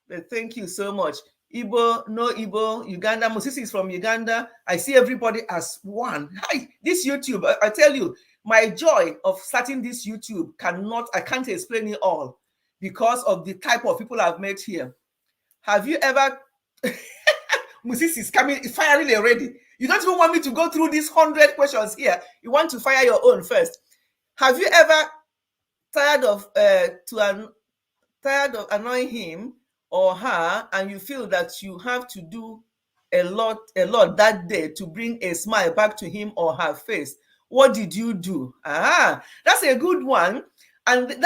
But thank you so much. Igbo, no Igbo, Uganda. Moses is from Uganda. I see everybody as one. Hi, this YouTube, I tell you, my joy of starting this YouTube I can't explain it all because of the type of people I've met here. Have you ever Moses is firing already. You don't even want me to go through these 100 questions here. You want to fire your own first. Have you ever tired of annoying him or her, and you feel that you have to do a lot that day to bring a smile back to him or her face? What did you do? That's a good one. And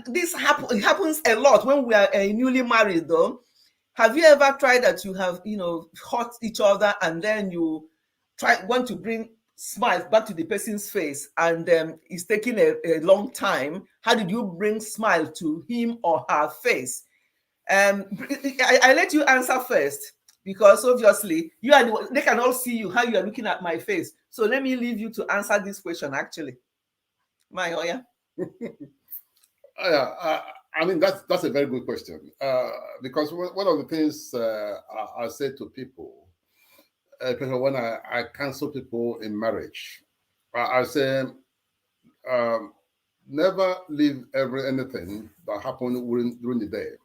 this happens a lot when we are newly married though. Have you ever tried that you have hurt each other and then you want to bring smile back to the person's face, and it's taking a long time? How did you bring smile to him or her face? I let you answer first because obviously they can all see you, how you are looking at my face. So let me leave you to answer this question actually. My Oya. I mean, that's a very good question because one of the things I say to people, when I counsel people in marriage, I say, never leave anything that happened during the day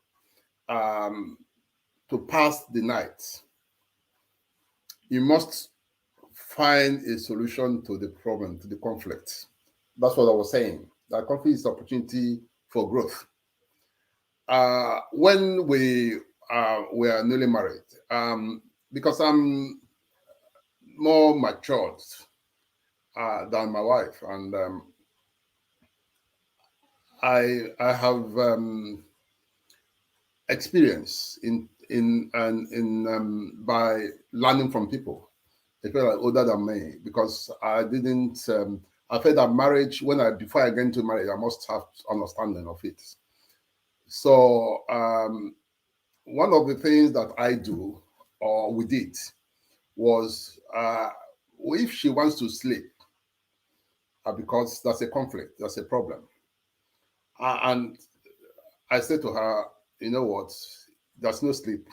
to pass the night. You must find a solution to the problem, to the conflict. That's what I was saying. That conflict is opportunity for growth. When we were newly married, because I'm more matured than my wife, and I have experience in by learning from people. They feel like older than me because I didn't. I felt that marriage, before I get into marriage, I must have understanding of it. So one of the things that I do or we did was if she wants to sleep, because that's a conflict, that's a problem, and I said to her, you know what, there's no sleep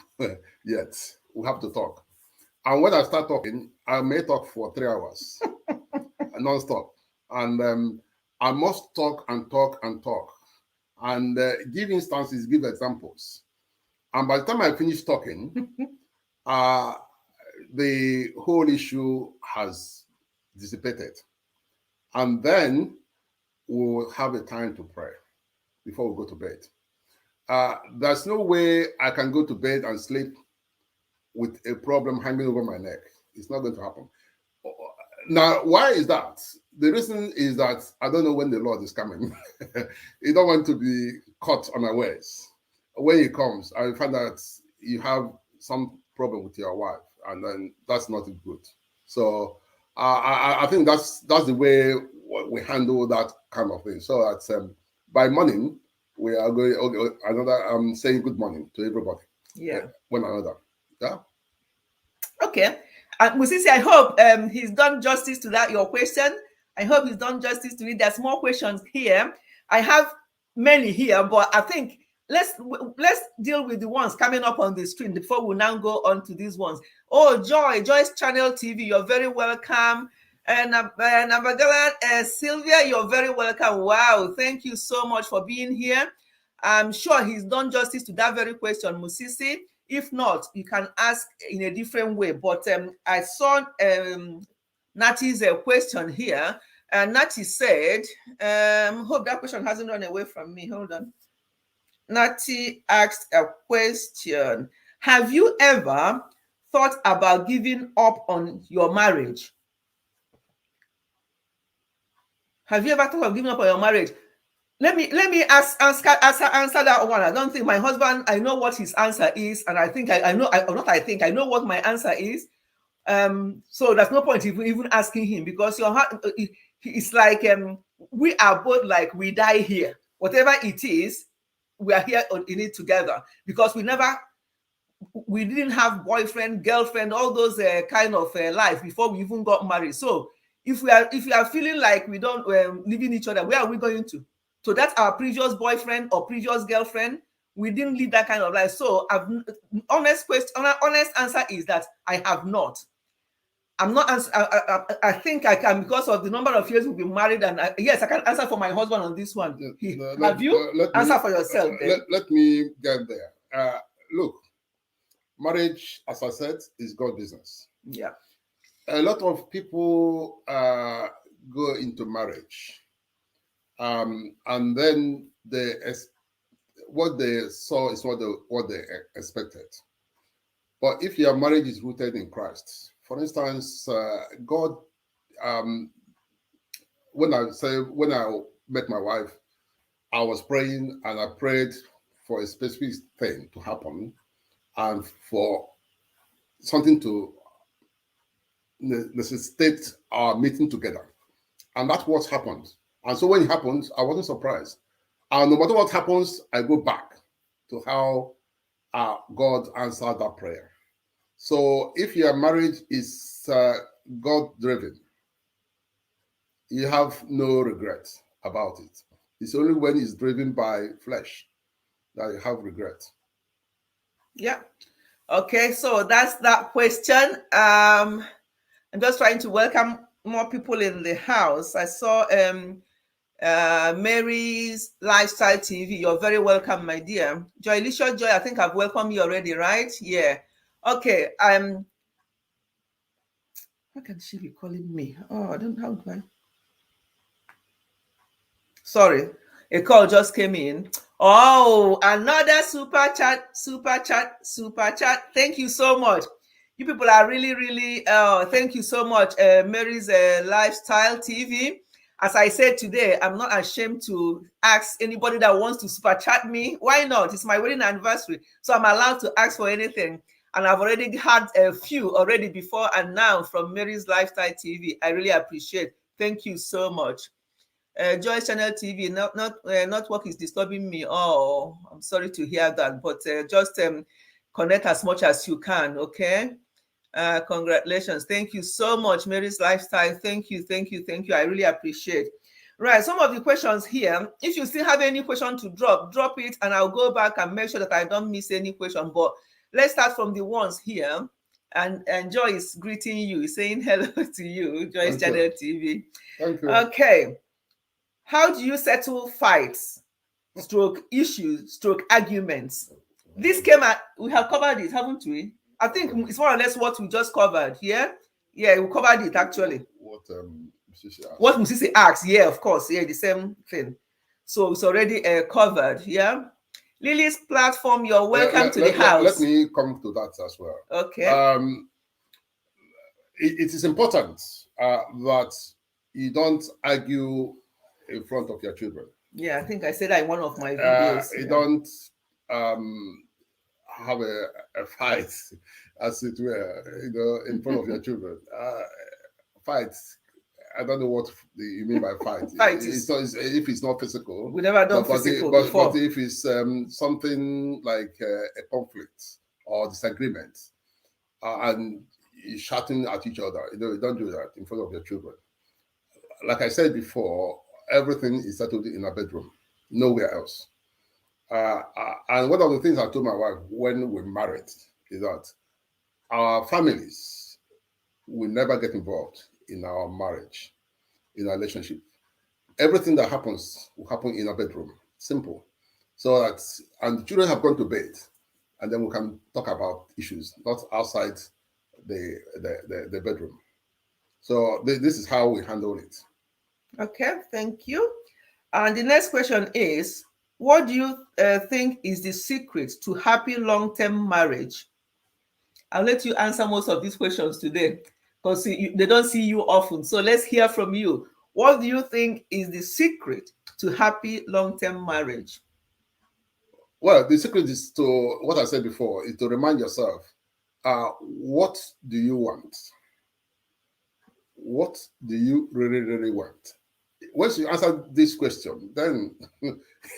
yet. We have to talk. And when I start talking, I may talk for 3 hours, non-stop. And I must talk and talk and talk, and give instances, give examples. And by the time I finish talking, the whole issue has dissipated. And then we'll have a time to pray before we go to bed. There's no way I can go to bed and sleep with a problem hanging over my neck. It's not going to happen. Now, why is that? The reason is that I don't know when the Lord is coming. You don't want to be caught unawares. When he comes, I find that you have some problem with your wife, and then that's not good. So I think that's the way we handle that kind of thing. So that by morning, we are going another saying good morning to everybody. Yeah. One another. Yeah. Okay. Musisi, I hope he's done justice to that, your question. I hope he's done justice to it. There's more questions here. I have many here, but I think let's deal with the ones coming up on the screen before we now go on to these ones. Oh, Joyce Channel TV, you're very welcome. And Sylvia, you're very welcome. Wow, thank you so much for being here. I'm sure he's done justice to that very question, Musisi. If not, you can ask in a different way. But I saw Nati's question here. And Nati said, hope that question hasn't run away from me. Hold on. Nati asked a question. Have you ever thought about giving up on your marriage? Have you ever thought of giving up on your marriage? Let me answer that one. I don't think my husband, I know what his answer is, and I think I know what my answer is. So there's no point even asking him, because it's like we are both like, we die here. Whatever it is, we are here in it together, because we didn't have boyfriend, girlfriend, all those kind of life before we even got married. So if we are feeling like we don't leaving each other, where are we going to? So that's our previous boyfriend or previous girlfriend. We didn't live that kind of life. So honest answer is that I have not. I'm not. I think I can, because of the number of years we've been married, and yes, I can answer for my husband on this one. Have you? Answer for yourself. Let me get there. Look, marriage, as I said, is God's business. Yeah. A lot of people go into marriage, and then what they saw is what they expected. But if your marriage is rooted in Christ, for instance, God, when I met my wife, I was praying, and I prayed for a specific thing to happen, and for something to necessitate our meeting together. And that's what happened. And so when it happened, I wasn't surprised. And no matter what happens, I go back to how God answered that prayer. So if your marriage is God-driven, you have no regret about it. It's only when it's driven by flesh that you have regret. Yeah. Okay, so that's that question. I'm just trying to welcome more people in the house. I saw Mary's Lifestyle TV. You're very welcome, my dear. Joy, I think I've welcomed you already, right? Yeah. Okay. How can she be calling me? Oh, I don't know how do I. Sorry, a call just came in. Oh, another super chat. Thank you so much. You people are really, really, thank you so much, Mary's Lifestyle TV. As I said today, I'm not ashamed to ask anybody that wants to super chat me. Why not? It's my wedding anniversary, so I'm allowed to ask for anything. And I've already had a few already before and now from Mary's Lifestyle TV. I really appreciate. Thank you so much. Joyce Channel TV, network is disturbing me. Oh, I'm sorry to hear that, but just connect as much as you can, okay? Congratulations. Thank you so much, Mary's Lifestyle. Thank you, thank you, thank you. I really appreciate. Right, some of the questions here, if you still have any question to drop it, and I'll go back and make sure that I don't miss any question. But let's start from the ones here. And Joy is greeting you, saying hello to you, Joyce Channel TV. Thank you. Okay. How do you settle fights, stroke issues, stroke arguments? This came at, we have covered it, haven't we? I think it's more or less what we just covered. Yeah, we covered it actually. What Musisi asked, yeah, of course, yeah, the same thing. So it's already covered. Yeah. Lily's platform, you're welcome to the house. Let me come to that as well. Okay. It is important that you don't argue in front of your children. Yeah, I think I said that in one of my videos. You don't have a fight, as it were, in front of your children. Fights. I don't know what you mean by fight. If it's not physical. We never done physical before. But if it's something like a conflict or disagreement, and you're shouting at each other, you don't do that in front of your children. Like I said before, everything is settled in a bedroom, nowhere else. And one of the things I told my wife when we married is that our families will never get involved in our marriage, in our relationship. Everything that happens will happen in a bedroom. Simple. So that, and the children have gone to bed, and then we can talk about issues, not outside the bedroom. So this is how we handle it. Okay, thank you. And the next question is, what do you think is the secret to happy long-term marriage? I'll let you answer most of these questions today because they don't see you often. So let's hear from you. What do you think is the secret to happy long-term marriage? Well, the secret is to, what I said before, is to remind yourself, what do you want? What do you really, really want? Once you answer this question, then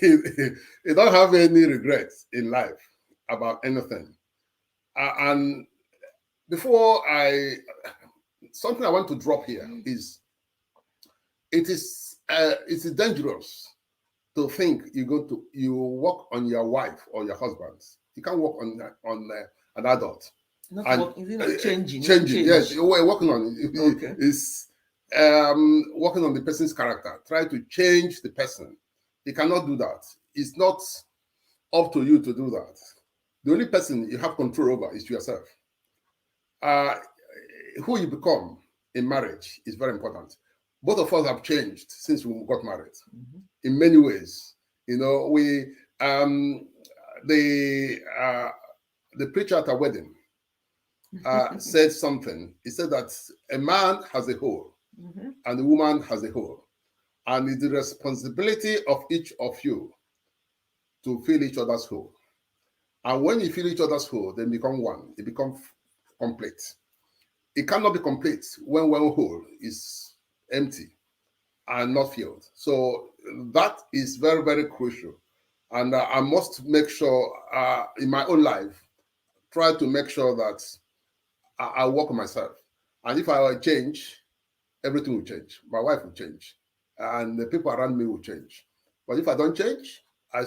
you don't have any regrets in life about anything. And before something I want to drop here is, it is dangerous to think you work on your wife or your husband. You can't work on an adult. Changing. Yes, we're working on it. Okay. It's working on the person's character. Try to change the person. You cannot do that. It's not up to you to do that. The only person you have control over is yourself. Who you become in marriage is very important. Both of us have changed since we got married, in many ways. We the preacher at a wedding said something. He said that a man has a hole and a woman has a hole, and it's the responsibility of each of you to fill each other's hole. And when you fill each other's hole, they become one. It becomes complete. It cannot be complete when one hole is empty and not filled. So that is very, very crucial. And I must make sure in my own life, try to make sure that I work on myself. And if I change, everything will change. My wife will change. And the people around me will change. But if I don't change, I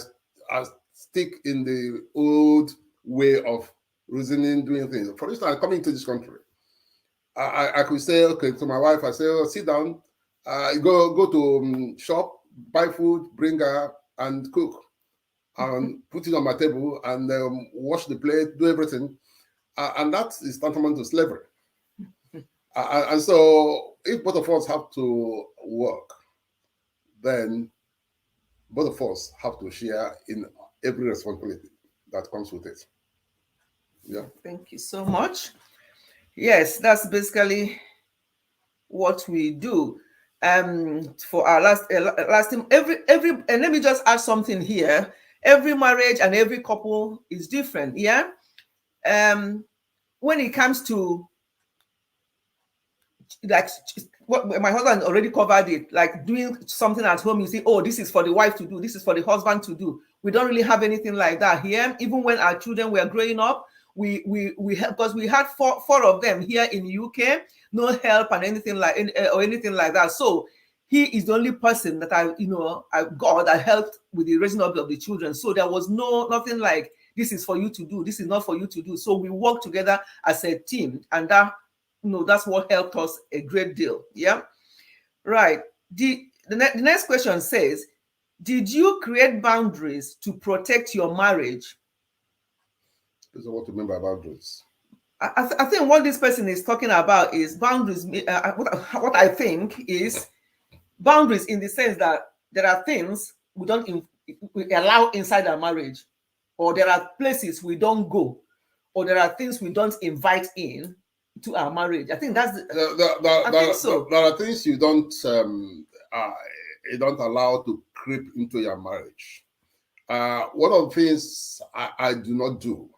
stick in the old way of reasoning, doing things. For instance, coming to this country, I could say, okay, to my wife, I say, oh, sit down, go to shop, buy food, bring her, and cook, and put it on my table, and wash the plate, do everything. And that is tantamount to slavery. And so if both of us have to work, then both of us have to share in every responsibility that comes with it. Yeah. Thank you so much. Yes, that's basically what we do. For our last thing, every and let me just add something here. Every marriage and every couple is different. Yeah. When it comes to like what my husband already covered it, like doing something at home, you see, oh, this is for the wife to do, this is for the husband to do. We don't really have anything like that here. Even when our children were growing up, we have, because we had four of them here in UK, no help and anything like or anything like that. So he is the only person that I got that helped with the raising up of the children. So there was nothing like this is for you to do, this is not for you to do. So we work together as a team, and that's what helped us a great deal. Yeah, right. The next question says, did you create boundaries to protect your marriage? This is what to remember about boundaries. I think what this person is talking about is boundaries. What I think is boundaries in the sense that there are things we allow inside our marriage, or there are places we don't go, or there are things we don't invite in to our marriage. I think that's I think so. There are things you don't allow to creep into your marriage. One of the things I do not do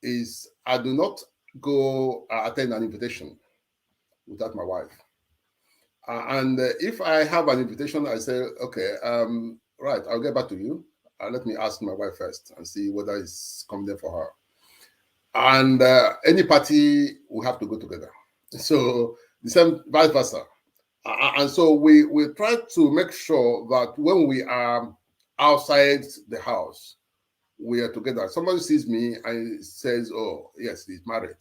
is I do not go attend an invitation without my wife. And if I have an invitation, I say, okay, right, I'll get back to you. Let me ask my wife first and see whether it's convenient for her. And any party, we have to go together. So the same vice versa. And so we try to make sure that when we are outside the house, we are together. Somebody sees me and says, oh, yes, he's married.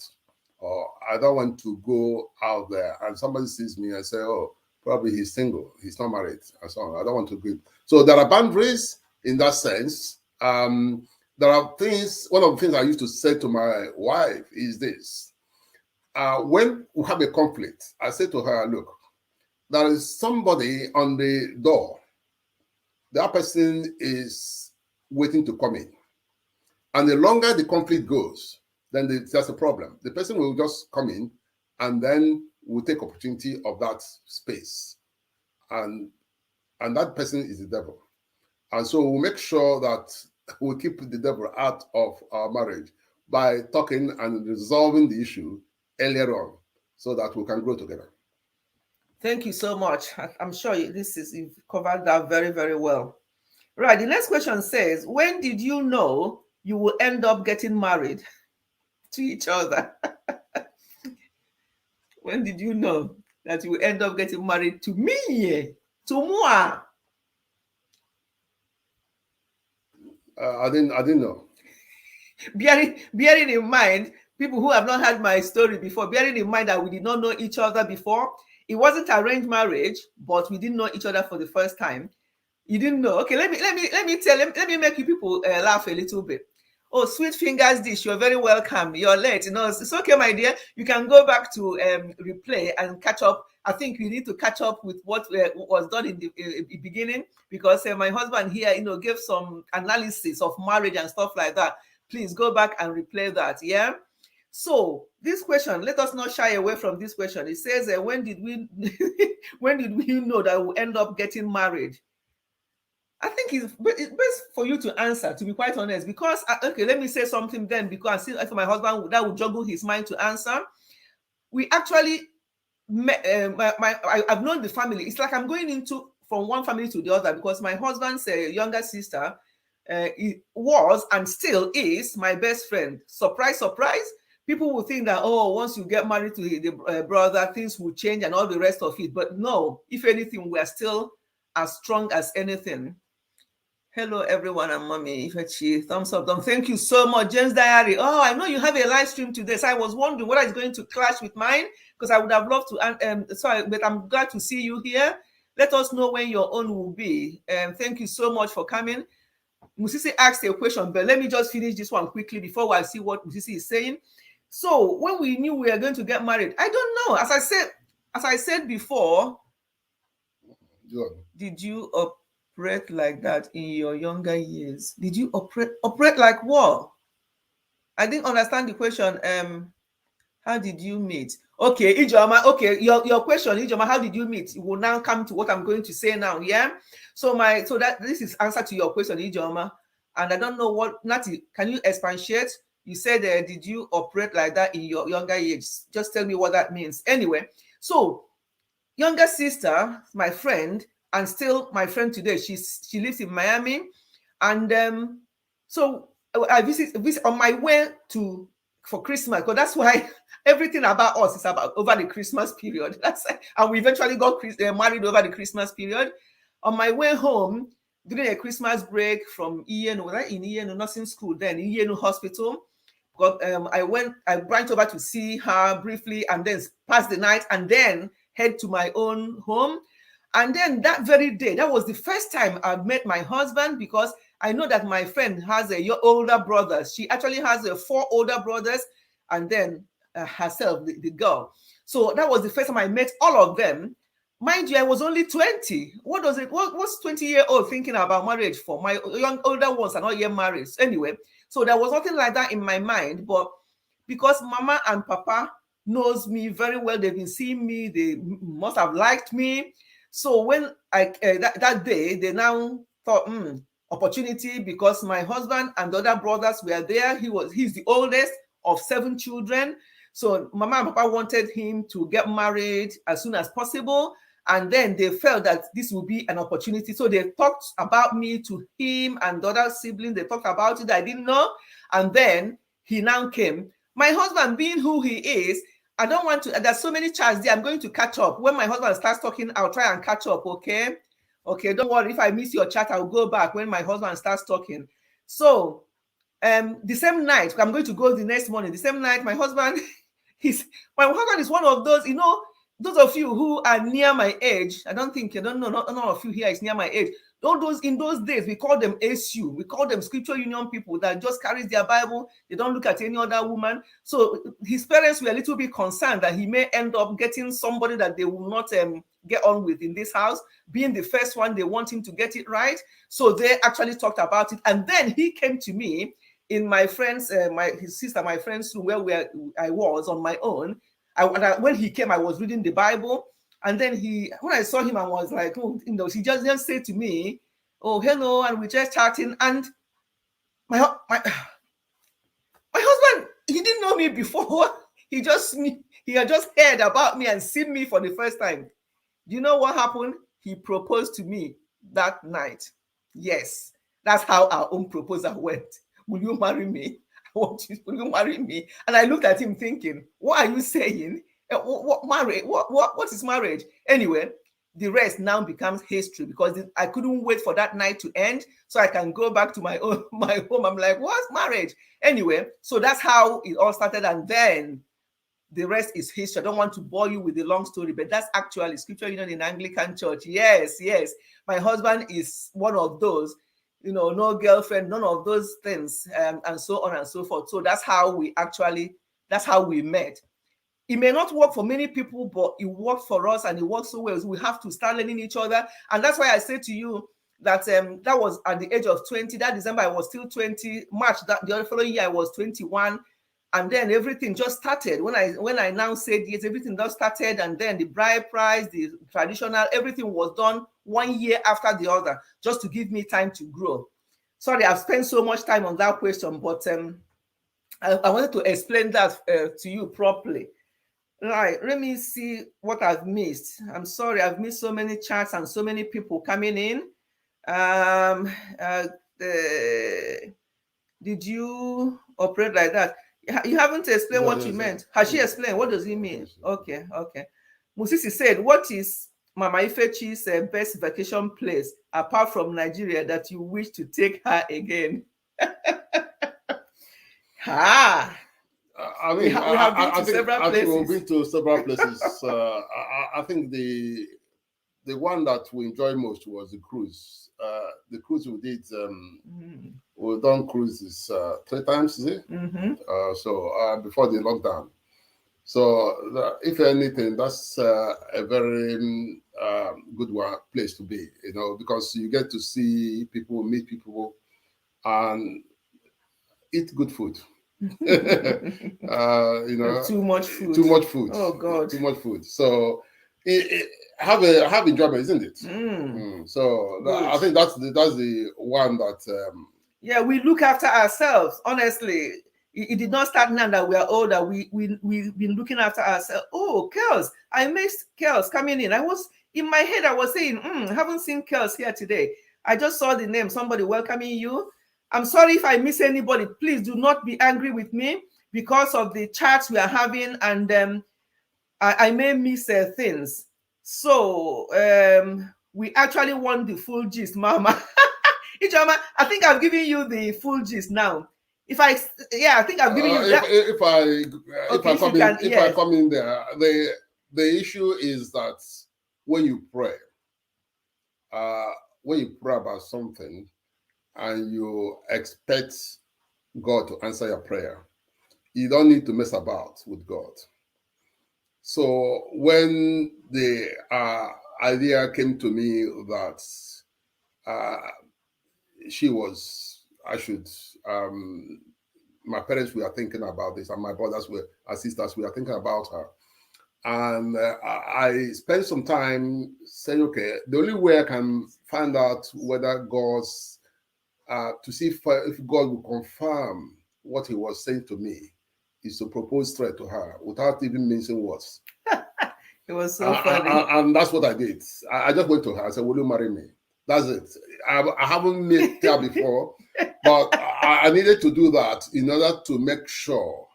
Or I don't want to go out there. And somebody sees me and say, oh, probably he's single, he's not married, and so on. I don't want to go. So there are boundaries in that sense. There are things, one of the things I used to say to my wife is this. When we have a conflict, I say to her, look, there is somebody on the door. That person is waiting to come in. And the longer the conflict goes, then there's a problem. The person will just come in and then we'll take opportunity of that space. And that person is the devil. And so we'll make sure that we keep the devil out of our marriage by talking and resolving the issue earlier on so that we can grow together. Thank you so much. I'm sure you've covered that very, very well. Right. The next question says, when did you know you will end up getting married to each other? When did you know that you will end up getting married to me? To moi? I didn't know. Bearing in mind, people who have not heard my story before, bearing in mind that we did not know each other before, it wasn't arranged marriage, but we didn't know each other for the first time. You didn't know? Okay, let me make you people laugh a little bit. Oh, Sweet Fingers Dish, you're very welcome. You're late. It's okay, my dear. You can go back to replay and catch up. I think you need to catch up with what was done in the beginning, because my husband here, gave some analysis of marriage and stuff like that. Please go back and replay that. Yeah. So this question, let us not shy away from this question. It says, when did we know that we'll end up getting married? I think it's best for you to answer, to be quite honest, because okay, let me say something then, because if my husband that would juggle his mind to answer. We actually met, I've known the family. It's like I'm going from one family to the other, because my husband's younger sister was and still is my best friend. Surprise, surprise. People will think that, oh, once you get married to the brother, things will change and all the rest of it. But no, if anything, we are still as strong as anything. Hello, everyone. I'm Mommy Ifechi. Thumbs up. Thank you so much. James Diary. Oh, I know you have a live stream today. So I was wondering whether it's going to clash with mine, because I would have loved to. Sorry, but I'm glad to see you here. Let us know when your own will be. Thank you so much for coming. Musisi asked a question, but let me just finish this one quickly before I see what Musisi is saying. So when we knew we were going to get married, I don't know. As I said before, did you operate like that in your younger years? Did you operate like what? I didn't understand the question. How did you meet? Okay, Ijoma. Okay, your question, Ijoma, how did you meet? It will now come to what I'm going to say now. Yeah. So that this is answer to your question, Ijoma. And I don't know what Nati, can you expatiate? You said did you operate like that in your younger age? Just tell me what that means. Anyway, so younger sister, my friend, and still my friend today. She lives in Miami, and so I visit on my way to for Christmas, because that's why everything about us is about over the Christmas period. And we eventually got married over the Christmas period. On my way home during a Christmas break from ENU, was I in ENU nursing school then, ENU hospital. But I branched over to see her briefly and then passed the night and then head to my own home. And then that very day, that was the first time I met my husband, because I know that my friend has older brothers. She actually has 4 older brothers, and then herself, the girl. So that was the first time I met all of them. Mind you, I was only 20. What's 20-year-old thinking about marriage for? My older ones are not yet married. Anyway, so there was nothing like that in my mind. But because Mama and Papa knows me very well, they've been seeing me, they must have liked me. So when that day, they now thought, opportunity, because my husband and the other brothers were there. He's the oldest of 7 children. So Mama and Papa wanted him to get married as soon as possible. And then they felt that this would be an opportunity. So they talked about me to him and the other siblings. They talked about it. I didn't know. And then he now came. My husband, being who he is, I don't want to, there's so many chats there. I'm going to catch up. When my husband starts talking, I'll try and catch up, okay? Okay, don't worry. If I miss your chat, I'll go back when my husband starts talking. So the same night, I'm going to go the next morning. The same night, my husband is one of those, those of you who are near my age. I don't know, not all of you here is near my age. In those days, we call them SU. We call them Scripture Union people that just carries their Bible. They don't look at any other woman. So his parents were a little bit concerned that he may end up getting somebody that they will not get on with in this house. Being the first one, they want him to get it right. So they actually talked about it. And then he came to me in my friend's, his sister, my friend's room, where I was on my own. When he came, I was reading the Bible. And then when I saw him, I was like, he just said to me, "Oh, hello," and we just chatting. And my husband, he didn't know me before. He had just heard about me and seen me for the first time. Do you know what happened? He proposed to me that night. Yes, that's how our own proposal went. Will you marry me? Will you marry me? And I looked at him thinking, what are you saying? What marriage? What is marriage? Anyway, the rest now becomes history, because I couldn't wait for that night to end so I can go back to my home. I'm like, what's marriage? Anyway, so that's how it all started, and then the rest is history. I don't want to bore you with the long story, but that's actually Scripture Union in Anglican Church. Yes. My husband is one of those, no girlfriend, none of those things, and so on and so forth. So that's how we met. It may not work for many people, but it worked for us, and it works so well. So we have to start learning each other. And that's why I say to you that that was at the age of 20. That December, I was still 20. March, the other following year, I was 21. And then everything just started. When I now said yes, everything just started. And then the bride price, the traditional, everything was done 1 year after the other, just to give me time to grow. Sorry, I've spent so much time on that question, but I wanted to explain that to you properly. Right, let me see what I've missed. I'm sorry, I've missed so many chats and so many people coming in. Did you operate like that? You haven't explained what you meant. Has she explained? What does it mean? Okay. Musisi said, what is Mama Ifechi's best vacation place apart from Nigeria that you wish to take her again? I mean, we have been to several places. We've been to several places. I think the one that we enjoyed most was the cruise. The cruise we did, we've done cruises 3 times, is it? So before the lockdown. So if anything, that's a very good place to be, because you get to see people, meet people, and eat good food. You know, too much food. Too much food. Oh God. Too much food. So have enjoyment, isn't it? So I think that's the one that. Yeah, we look after ourselves. Honestly, it did not start now that we are older. We've been looking after ourselves. Oh, Kels, I missed Kels coming in. I was in my head. I was saying, haven't seen Kels here today. I just saw the name. Somebody welcoming you. I'm sorry if I miss anybody. Please do not be angry with me because of the chats we are having, and I may miss things. So we actually want the full gist, Mama. Ijoma, I think I've given you the full gist now. I think I've given you that. If I come in there, the issue is that when you pray about something and you expect God to answer your prayer, you don't need to mess about with God. So when the idea came to me that my parents were thinking about this, and my brothers and sisters were thinking about her. And I spent some time saying, okay, the only way I can find out whether to see if God will confirm what he was saying to me is to propose straight to her without even mentioning words. It was so funny. And that's what I did. I just went to her. I said, will you marry me? That's it. I haven't met her before, but I needed to do that in order to make sure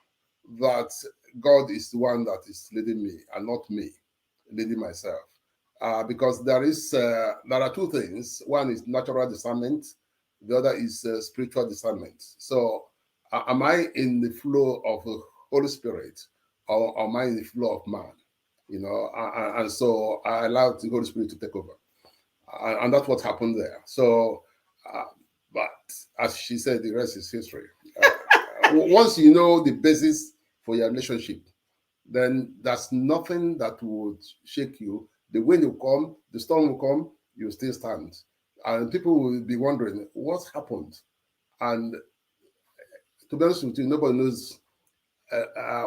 that God is the one that is leading me and not me leading myself. Because there are two things. One is natural discernment. The other is spiritual discernment. So am I in the flow of the Holy Spirit, or am I in the flow of man? You know, and so I allowed the Holy Spirit to take over. And that's what happened there. So, but as she said, the rest is history. Once you know the basis for your relationship, then there's nothing that would shake you. The wind will come, the storm will come, you still stand. And people will be wondering, what's happened? And to be honest with you, nobody knows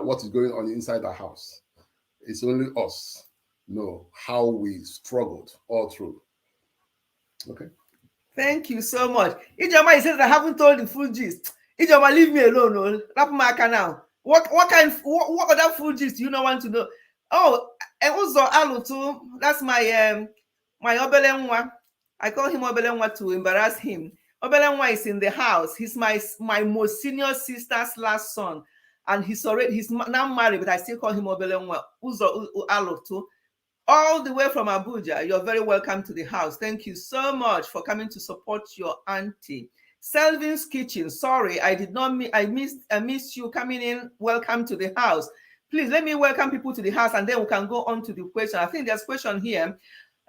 what is going on inside the house. It's only us know how we struggled all through. Okay. Thank you so much. Ijoma, he says I haven't told the full gist. Ijoma, leave me alone. No. Wrap my account now. What other full gist do you not want to know? Oh, and also Alutu, that's my Obelenwa. I call him Obelenwa to embarrass him. Obelenwa is in the house. He's my most senior sister's last son, and he's now married, but I still call him Obelenwa. Uzo Alutu. All the way from Abuja. You're very welcome to the house. Thank you so much for coming to support your auntie. Selvin's Kitchen. Sorry, I did not I missed you coming in. Welcome to the house. Please let me welcome people to the house, and then we can go on to the question. I think there's a question here.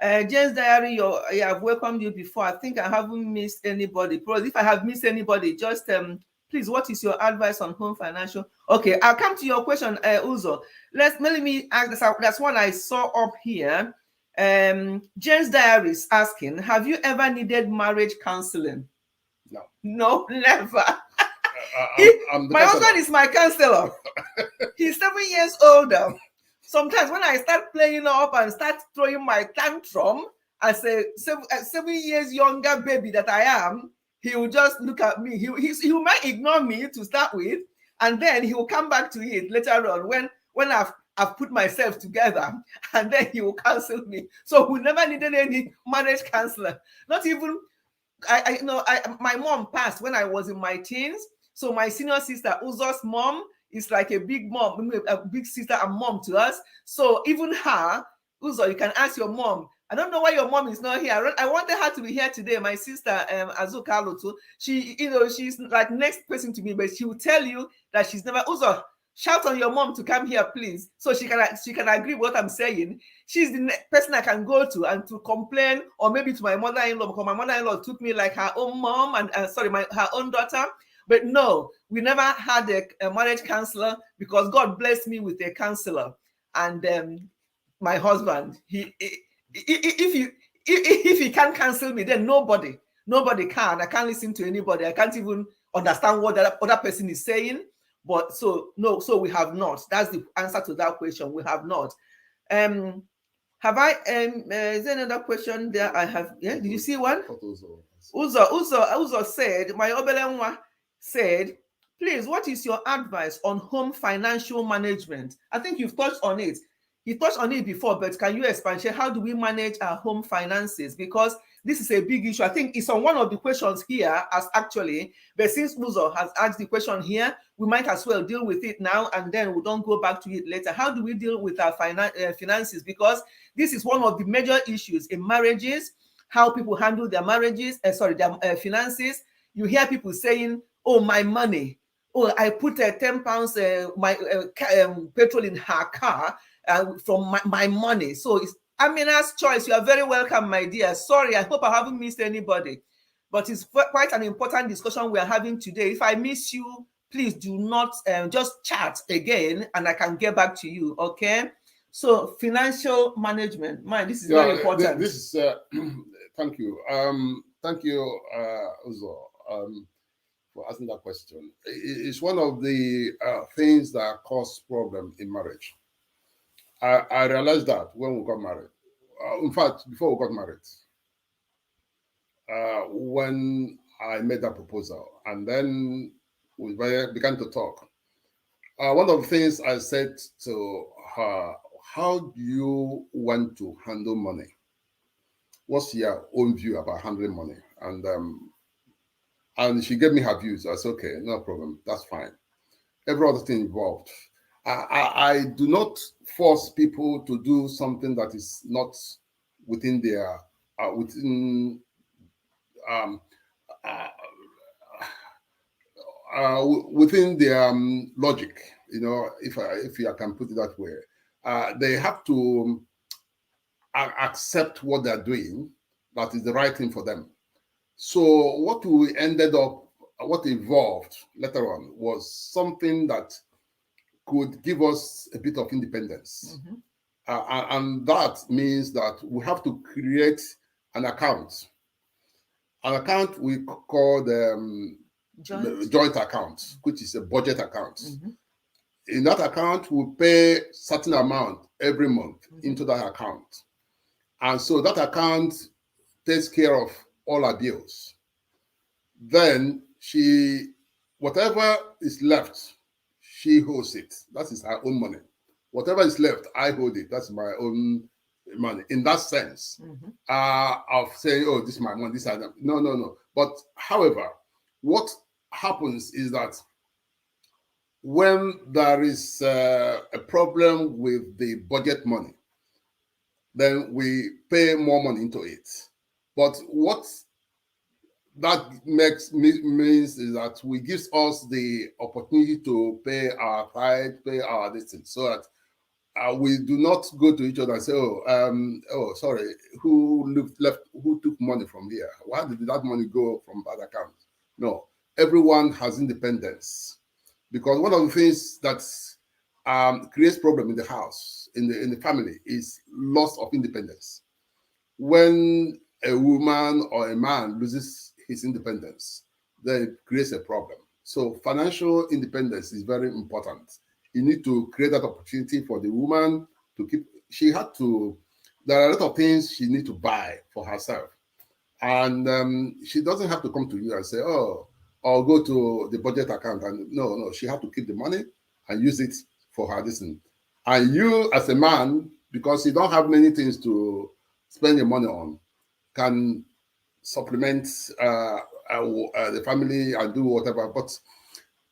Jane's Diary, I've welcomed you before. I think I haven't missed anybody. If I have missed anybody, just please, what is your advice on home financial? Okay, I'll come to your question, Uzo. Let me ask this. That's one I saw up here. Jane's Diary is asking, have you ever needed marriage counseling? No. No, never. My husband is my counselor. He's 7 years older. Sometimes when I start playing up and start throwing my tantrum as a 7 years younger baby that I am, he will just look at me. He might ignore me to start with, and then he will come back to it later on when I've put myself together, and then he will counsel me. So we never needed any marriage counselor. Not even my mom passed when I was in my teens. So my senior sister, Uzo's mom, is like a big mom, a big sister and mom to us. So even her, Uzo, you can ask your mom. I don't know why your mom is not here. I wanted her to be here today. My sister, Azuka Lotu, she's like next person to me, but she will tell you that she's never. Uzo, shout on your mom to come here, please, so she can agree with what I'm saying. She's the person I can go to and to complain, or maybe to my mother-in-law, because my mother-in-law took me like her own mom and her own daughter. But no, we never had a marriage counselor, because God blessed me with a counselor. And my husband, if he can't counsel me, then nobody can. I can't listen to anybody. I can't even understand what that other person is saying. But so no, so we have not. That's the answer to that question. We have not. Have I? Is there another question there? I have. Yeah. Did you see one? Uzo said, my Obelenwa said, please, what is your advice on home financial management? I think you've touched on it. You touched on it before, but can you expand? How do we manage our home finances? Because this is a big issue. I think it's on one of the questions here, as actually, but since Uzo has asked the question here, we might as well deal with it now, and then we don't go back to it later. How do we deal with our finances? Because this is one of the major issues in marriages, how people handle their marriages, their finances. You hear people saying, oh, my money. Oh, I put 10 pounds petrol in her car from my money. So it's Amina's choice. You are very welcome, my dear. Sorry, I hope I haven't missed anybody. But it's quite an important discussion we are having today. If I miss you, please do not just chat again and I can get back to you, okay? So financial management, this is very important. This is thank you. Thank you, Uzo, for asking that question. It's one of the things that cause problem in marriage. I realized that when we got married. In fact, before we got married, when I made that proposal, and then we began to talk. One of the things I said to her, how do you want to handle money? What's your own view about handling money? And she gave me her views. I said, okay, no problem, that's fine. Every other thing involved. I do not force people to do something that is not within their within their logic. You know, if I can put it that way, they have to accept what they're doing. That is the right thing for them. So what evolved later on was something that could give us a bit of independence. Mm-hmm. And that means that we have to create an account. An account we call the joint account, which is a budget account. Mm-hmm. In that account, we pay certain amount every month into that account. And so that account takes care of all our bills. Then whatever is left, she holds it. That is her own money. Whatever is left, I hold it. That's my own money. In that sense, of saying, oh, this is my money, this is that. No. But however, what happens is that when there is a problem with the budget money, then we pay more money into it. But what that means is that we gives us the opportunity to pay our tithe, pay our distance, so that we do not go to each other and say, oh, sorry, who took money from here? Why did that money go from that account? No, everyone has independence, because one of the things that creates problem in the house, in the family, is loss of independence. When a woman or a man loses his independence, then it creates a problem. So financial independence is very important. You need to create that opportunity for the woman to keep. There are a lot of things she needs to buy for herself. And she doesn't have to come to you and say, oh, I'll go to the budget account. And no, she has to keep the money and use it for her listening. And you, as a man, because you don't have many things to spend your money on, can supplement the family and do whatever. But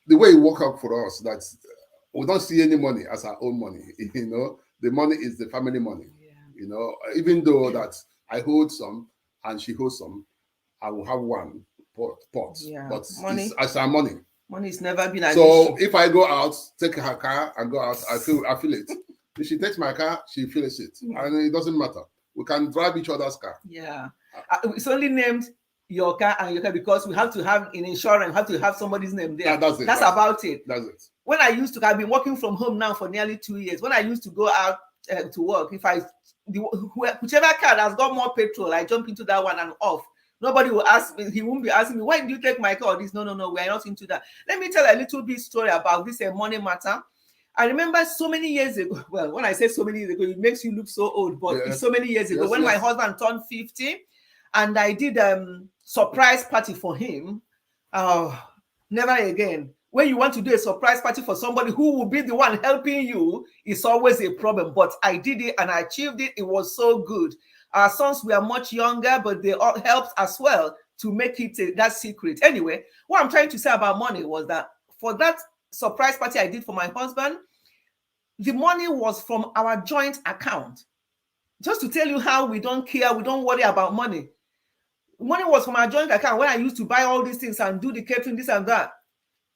the way it works out for us, that we don't see any money as our own money. You know, the money is the family money. Yeah. You know, even though that I hold some and she holds some, I will have one pot. Yeah. But money, it's as our money. Money's never been an so issue. If I go out, take her car and go out, I feel it. If she takes my car, she feels it. And it doesn't matter. We can drive each other's car. Yeah. It's only named your car and your car because we have to have an insurance, have to have somebody's name there. Yeah, that's it. That's about it. That's it. When I used to, I've been working from home now for nearly 2 years. When I used to go out to work, whichever car has got more petrol, I jump into that one and off. Nobody will ask me, he won't be asking me, why did you take my car? This, no, we are not into that. Let me tell a little bit story about this money matter. I remember so many years ago, well, when I say so many years ago, it makes you look so old, but it's so many years ago when my husband turned 50 and I did surprise party for him. Never again. When you want to do a surprise party for somebody who will be the one helping you, it's always a problem. But I did it and I achieved it. It was so good. Our sons were much younger, but they all helped as well to make it that secret. Anyway, what I'm trying to say about money was that for that surprise party I did for my husband, the money was from our joint account. Just to tell you how we don't care, we don't worry about money. Money was from our joint account when I used to buy all these things and do the catering, this and that.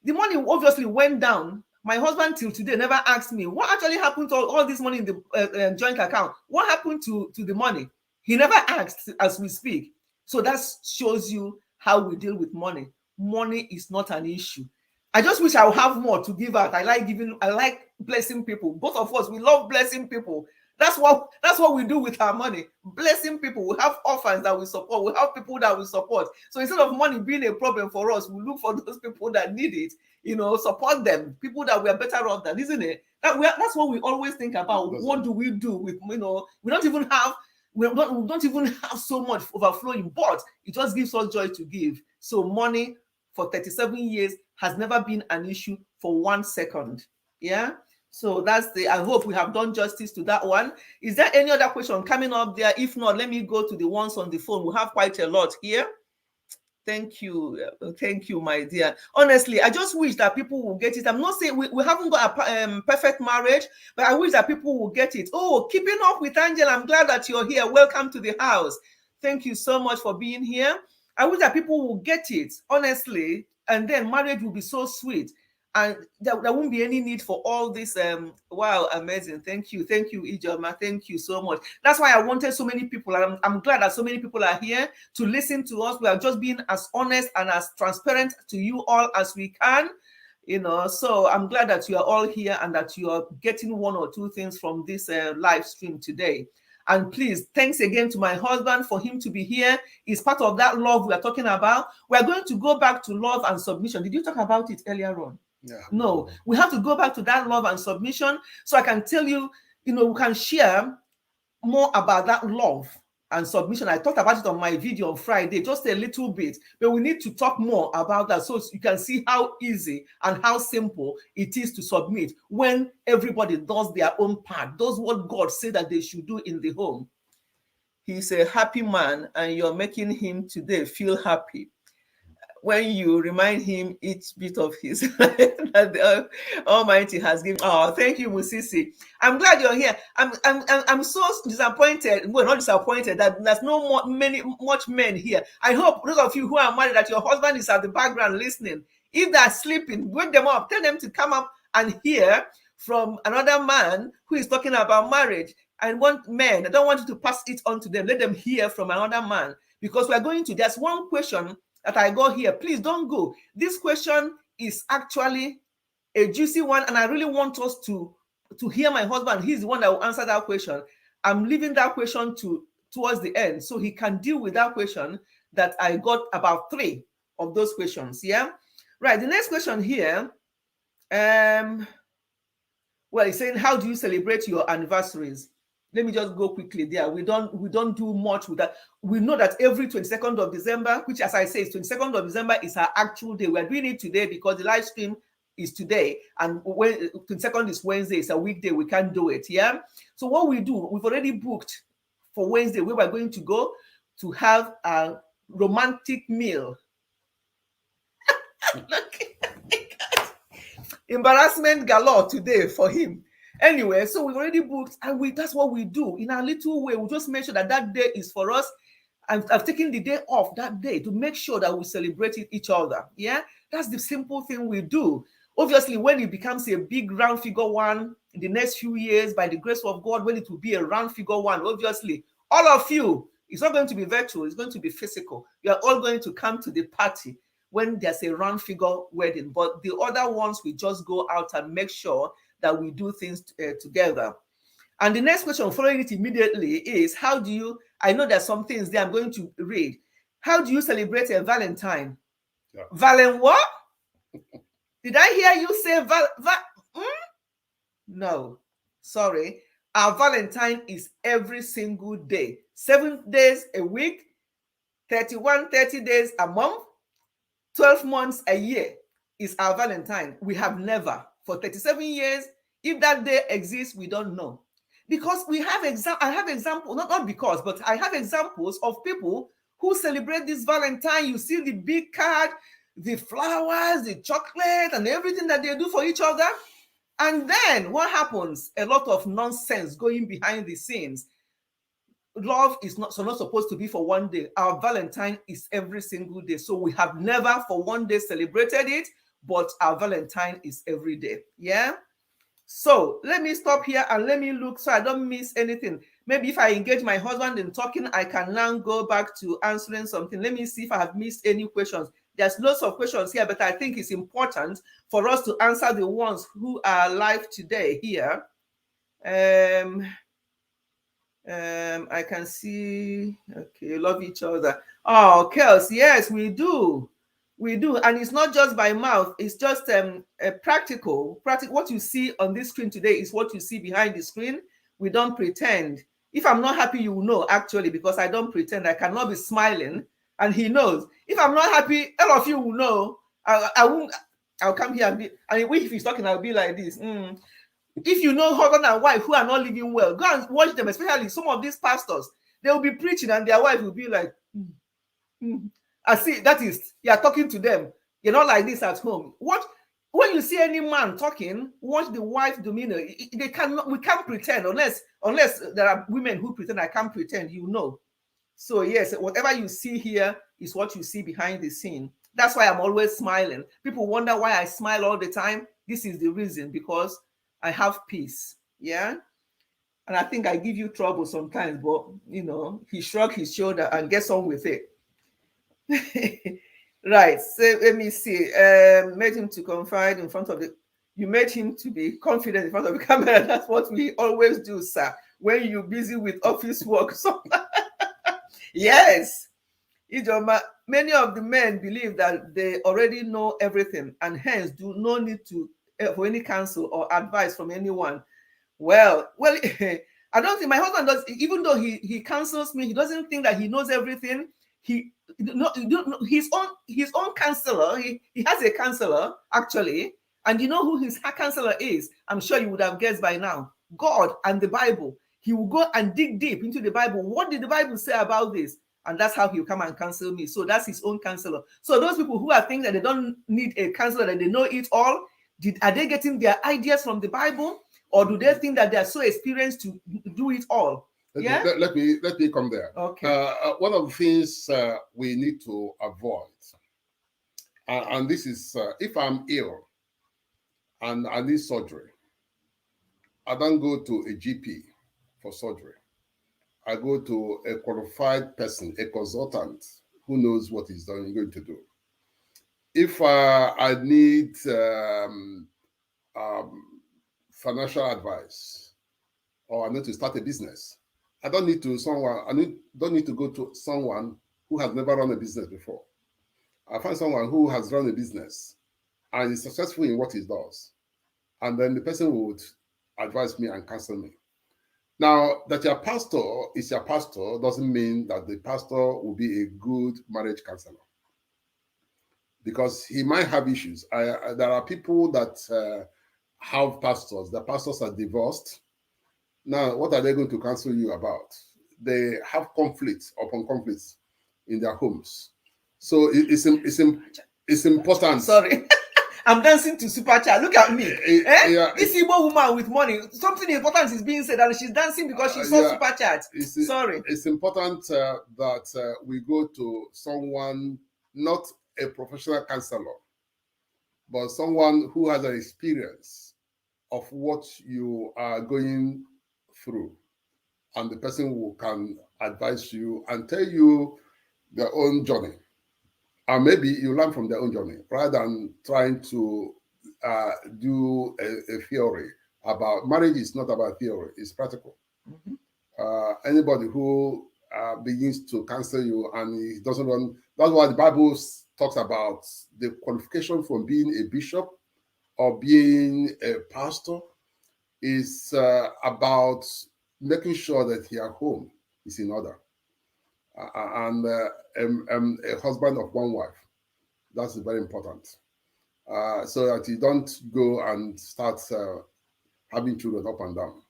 The money obviously went down. My husband till today never asked me what actually happened to all this money in the joint account. What happened to the money? He never asked as we speak. So that shows you how we deal with money. Money is not an issue. I just wish I would have more to give out. I like giving, I like blessing people. Both of us, we love blessing people. That's what we do with our money. Blessing people. We have orphans that we support. We have people that we support. So instead of money being a problem for us, we look for those people that need it, support them. People that we are better off than, isn't it? That's what we always think about. What do we do with, we don't even have so much overflowing, but it just gives us joy to give. So money for 37 years has never been an issue for 1 second. Yeah. So I hope we have done justice to that one. Is there any other question coming up there? If not, let me go to the ones on the phone. We have quite a lot here. Thank you, my dear. Honestly, I just wish that people will get it. I'm not saying we haven't got a perfect marriage, but I wish that people will get it. Oh, keeping up with Angela, I'm glad that you're here. Welcome to the house. Thank you so much for being here. I wish that people will get it, honestly, and then marriage will be so sweet. And there won't be any need for all this. Wow, amazing. Thank you, Ijoma. Thank you so much. That's why I wanted so many people. And I'm glad that so many people are here to listen to us. We are just being as honest and as transparent to you all as we can. So I'm glad that you are all here and that you are getting one or two things from this live stream today. And please, thanks again to my husband for him to be here. It's part of that love we are talking about. We are going to go back to love and submission. Did you talk about it earlier on? Yeah. No, we have to go back to that love and submission so I can tell you, we can share more about that love and submission. I talked about it on my video on Friday, just a little bit, but we need to talk more about that so you can see how easy and how simple it is to submit when everybody does their own part, does what God said that they should do in the home. He's a happy man and you're making him today feel happy when you remind him each bit of his life that the Almighty has given. Oh, thank you, Musisi. I'm glad you're here. I'm so disappointed. Well, not disappointed that there's much men here. I hope those of you who are married that your husband is at the background listening. If they're sleeping, wake them up. Tell them to come up and hear from another man who is talking about marriage. I want men. I don't want you to pass it on to them. Let them hear from another man, because we're going to. There's one question that I got here. Please don't go. This question is actually a juicy one, and I really want us to hear my husband. He's the one that will answer that question. I'm leaving that question towards the end so he can deal with that question that I got about 3 of those questions. Yeah, right. The next question here. Well, he's saying, how do you celebrate your anniversaries? Let me just go quickly there. We don't do much with that. We know that every 22nd of December, which, as I say, 22nd of December is our actual day. We're doing it today because the live stream is today, and when 22nd is Wednesday, it's a weekday. We can't do it. Yeah. So what we do, we've already booked for Wednesday where we're going to go to have a romantic meal. Embarrassment galore today for him. Anyway, so we've already booked, and that's what we do in our little way. We just make sure that day is for us. I've taken the day off that day to make sure that we celebrate each other. Yeah, that's the simple thing we do. Obviously, when it becomes a big round figure one in the next few years, by the grace of God, when it will be a round figure one, obviously, all of you, it's not going to be virtual, it's going to be physical. You are all going to come to the party when there's a round figure wedding. But the other ones, we just go out and make sure that we do things together. And the next question following it immediately is, how do you, I know there's some things there I'm going to read. How do you celebrate a Valentine? Yeah. Valen what? Did I hear you say No, sorry. Our Valentine is every single day, 7 days a week, 30 days a month, 12 months a year is our Valentine. We have never, for 37 years, if that day exists, we don't know. Because we have I have examples, not because, but I have examples of people who celebrate this Valentine. You see the big card, the flowers, the chocolate, and everything that they do for each other. And then what happens? A lot of nonsense going behind the scenes. Love is not supposed to be for one day. Our Valentine is every single day. So we have never for one day celebrated it, but our Valentine is every day. Yeah. So let me stop here and let me look so I don't miss anything. Maybe if I engage my husband in talking, I can now go back to answering something. Let me see if I have missed any questions. There's lots of questions here, but I think it's important for us to answer the ones who are live today here. I can see, okay, love each other. Oh, Kels, yes, we do. We do. And it's not just by mouth, it's just a practical. What you see on this screen today is what you see behind the screen. We don't pretend. If I'm not happy, you will know, actually, because I don't pretend. I cannot be smiling. And he knows. If I'm not happy, all of you will know. I won't. I'll come here and be, and if he's talking, I'll be like this. If you know husband and wife who are not living well, go and watch them, especially some of these pastors. They will be preaching and their wife will be like, I see, that is, you are talking to them. You're not like this at home. What when you see any man talking, watch the wife demeanor. We can't pretend unless there are women who pretend. I can't pretend, you know. So yes, whatever you see here is what you see behind the scene. That's why I'm always smiling. People wonder why I smile all the time. This is the reason, because I have peace. Yeah. And I think I give you trouble sometimes, but you know, he shrugged his shoulder and gets on with it. Right. So let me see. Made him to confide in front of the you made him to be confident in front of the camera. That's what we always do, sir. When you're busy with office work. So yes. Ijoma, many of the men believe that they already know everything and hence do no need to for any counsel or advice from anyone. Well, I don't think my husband does. Even though he counsels me, he doesn't think that he knows everything. He his own counselor. He has a counselor actually, and you know who his counselor is. I'm sure you would have guessed by now. God and the Bible. He will go and dig deep into the Bible. What did the Bible say about this? And that's how he'll come and counsel me. So that's his own counselor. So those people who are thinking that they don't need a counselor, that they know it all, are they getting their ideas from the Bible? Or do they think that they are so experienced to do it all? Yeah. Let me come there. Okay. One of the things we need to avoid, and this is if I'm ill and I need surgery, I don't go to a GP for surgery. I go to a qualified person, a consultant who knows what he's going to do. If I need financial advice, or I need to start a business, I don't need to go to someone who has never run a business before. I find someone who has run a business and is successful in what he does, and then the person would advise me and counsel me. Now, that your pastor is your pastor doesn't mean that the pastor will be a good marriage counselor, because he might have issues. There are people that have pastors. The pastors are divorced. Now, what are they going to counsel you about? They have conflicts upon conflicts in their homes. So it's important. Sorry. I'm dancing to Super Chat. Look at me. Yeah, this Igbo woman with money. Something important is being said and she's dancing because she saw Super Chat. Sorry. It's important that we go to someone, not a professional counselor, but someone who has an experience of what you are going through. And the person who can advise you and tell you their own journey. And maybe you learn from their own journey rather than trying to do a theory about marriage. Is not about theory, it's practical. Anybody who begins to cancel you and he doesn't run. That's why the Bible talks about the qualification from being a bishop or being a pastor is about making sure that your home is in order. And a husband of one wife. That's very important. So that you don't go and start having children up and down.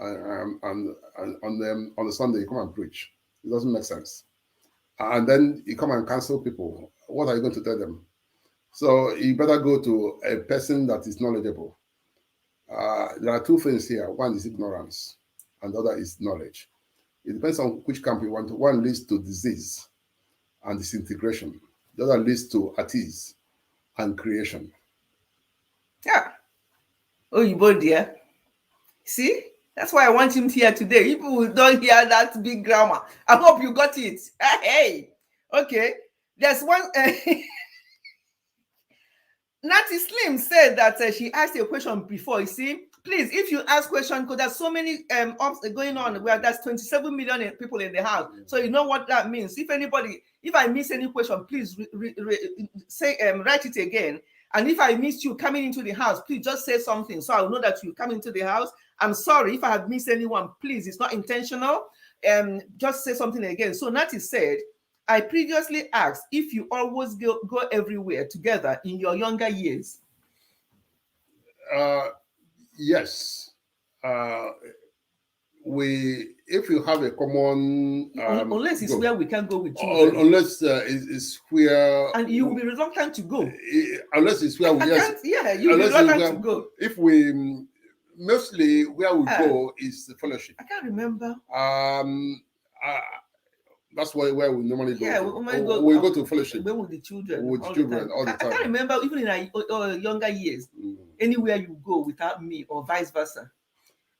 And on the Sunday, you come and preach. It doesn't make sense. And then you come and cancel people. What are you going to tell them? So you better go to a person that is knowledgeable. There are two things here. One is ignorance, and the other is knowledge. It depends on which camp you want to. One leads to disease and disintegration. The other leads to at ease and creation. Yeah. Oh, you both dear. See? That's why I want him here today. People don't hear that big grammar. I hope you got it. Hey. Okay. There's one. Natty Slim said that she asked a question before. You see, please, if you ask question, because there's so many ops going on where there's 27 million people in the house. So you know what that means. If I miss any question, please write it again. And if I missed you coming into the house, please just say something so I'll know that you come into the house. I'm sorry if I have missed anyone. Please, it's not intentional. Just say something again. So Natty said, I previously asked if you always go everywhere together in your younger years. Yes. If you have a common unless it's where we can go with children. Unless it's where and you will be reluctant to go. Unless it's where we you'll be reluctant to go. If we mostly where we go is the fellowship. I can't remember. That's where we normally go. Yeah, we go to fellowship. When with the children. With children all the time. I can't remember even in our younger years, anywhere you go without me or vice versa.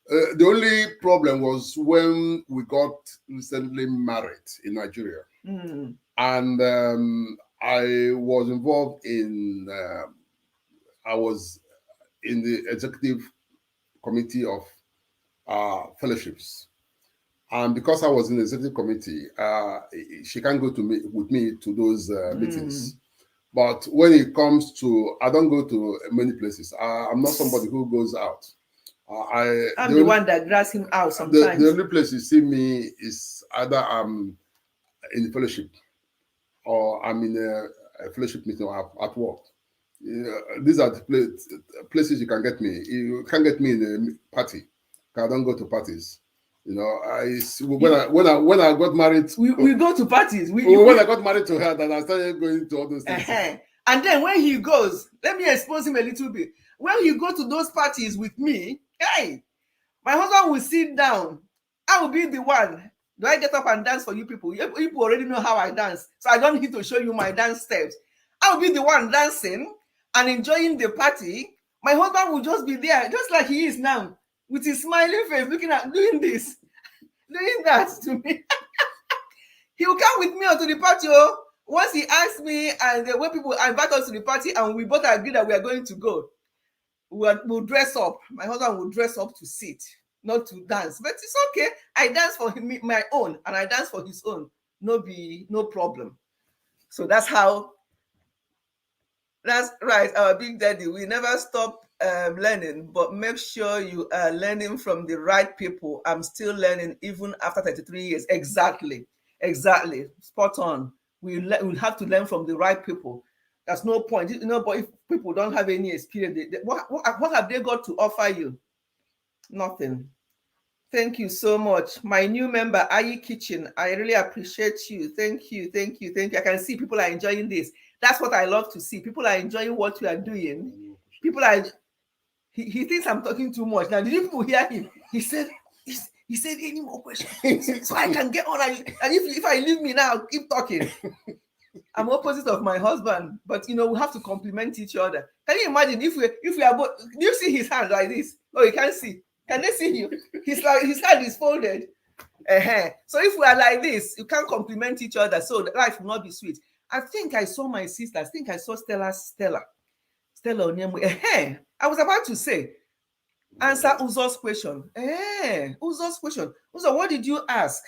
The only problem was when we got recently married in Nigeria. And I was involved in, I was in the executive committee of fellowships. And because I was in the executive committee, she can't go with me to those meetings. But when it comes to, I don't go to many places. I'm not somebody who goes out. I'm the one that drags him out sometimes. The only place you see me is either I'm in the fellowship or I'm in a fellowship meeting at work. These are the places you can get me. You can't get me in a party. I don't go to parties. You know, when I got married, we go to parties. When I got married to her, then I started going to all those things. And then when he goes, let me expose him a little bit. When you go to those parties with me, hey, my husband will sit down. I will be the one. Do I get up and dance for you people? You people already know how I dance, so I don't need to show you my dance steps. I will be the one dancing and enjoying the party. My husband will just be there, just like he is now, with his smiling face, looking at doing this, doing that to me. He will come with me onto the party. Once he asks me, and when people invite us to the party, and we both agree that we are going to go, we'll dress up. My husband will dress up to sit, not to dance. But it's okay. I dance for him, my own, and I dance for his own. No problem. So that's how. That's right, our big daddy. We never stop learning, but make sure you are learning from the right people. I'm still learning even after 33 years. Exactly. Spot on. We'll have to learn from the right people. There's no point, but if people don't have any experience, what have they got to offer you? Nothing. Thank you so much. My new member, Ayi Kitchen, I really appreciate you. Thank you. I can see people are enjoying this. That's what I love to see. People are enjoying what you are doing. He thinks I'm talking too much. Now, did you people hear him? He said any more questions so I can get on. And if I leave me now, I'll keep talking. I'm opposite of my husband, but we have to complement each other. Can you imagine if we are both? Do you see his hand like this? Oh, you can't see. Can they see you? His hand is folded. So if we are like this, you can't complement each other. So life will not be sweet. I think I saw my sister. I think I saw Stella Onyemu. I was about to say, answer Uzo's question. Uzo's question. Uzo, what did you ask?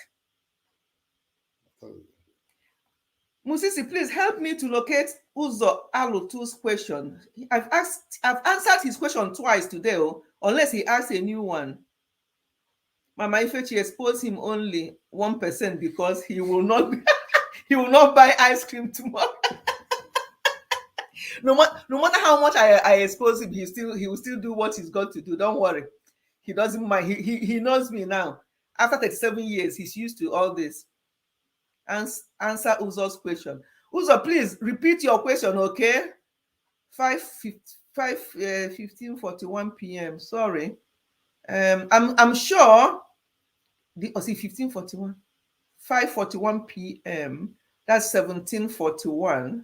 Musisi, please help me to locate Uzo Alutu's question. I've answered his question twice today, unless he asks a new one. Mama Ifechi exposed him only 1% because he will not he will not buy ice cream tomorrow. no matter how much I expose him, he will still do what he's got to do. Don't worry. He doesn't mind. He knows me now. After 37 years, he's used to all this. Answer Uzo's question. Uzo, please repeat your question, okay? 15:41 p.m. Sorry. I'm sure the 15:41. 5:41 p.m. That's 17:41.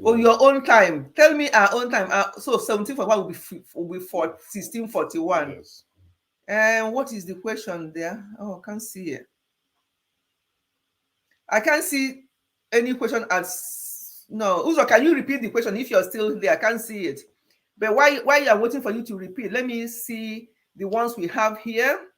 Oh, your own time. Tell me our own time. So 17:41 will be 16:41. Yes. And what is the question there? Oh, I can't see it. I can't see any question as no. Uzo, can you repeat the question if you're still there? I can't see it. But while you're waiting for you to repeat, let me see the ones we have here.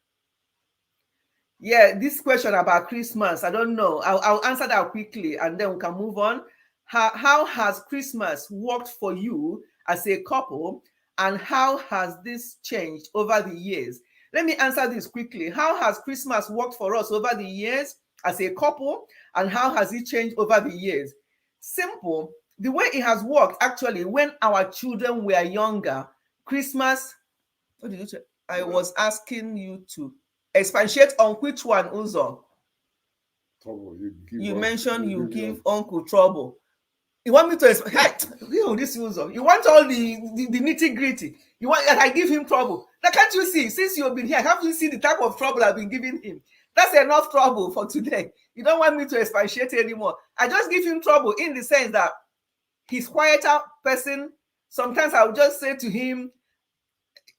Yeah, this question about Christmas, I don't know. I'll answer that quickly and then we can move on. How has Christmas worked for you as a couple, and how has this changed over the years? Let me answer this quickly. How has Christmas worked for us over the years as a couple, and how has it changed over the years? Simple. The way it has worked, actually, when our children were younger, Christmas, what did you say? I was asking you to expatiate on which one, Uzo? Trouble. You mentioned you give uncle trouble. You want me to this Uzo? You want all the nitty gritty? You want that I give him trouble? Now can't you see? Since you've been here, haven't you seen the type of trouble I've been giving him? That's enough trouble for today. You don't want me to expatiate anymore. I just give him trouble in the sense that he's quieter person. Sometimes I'll just say to him,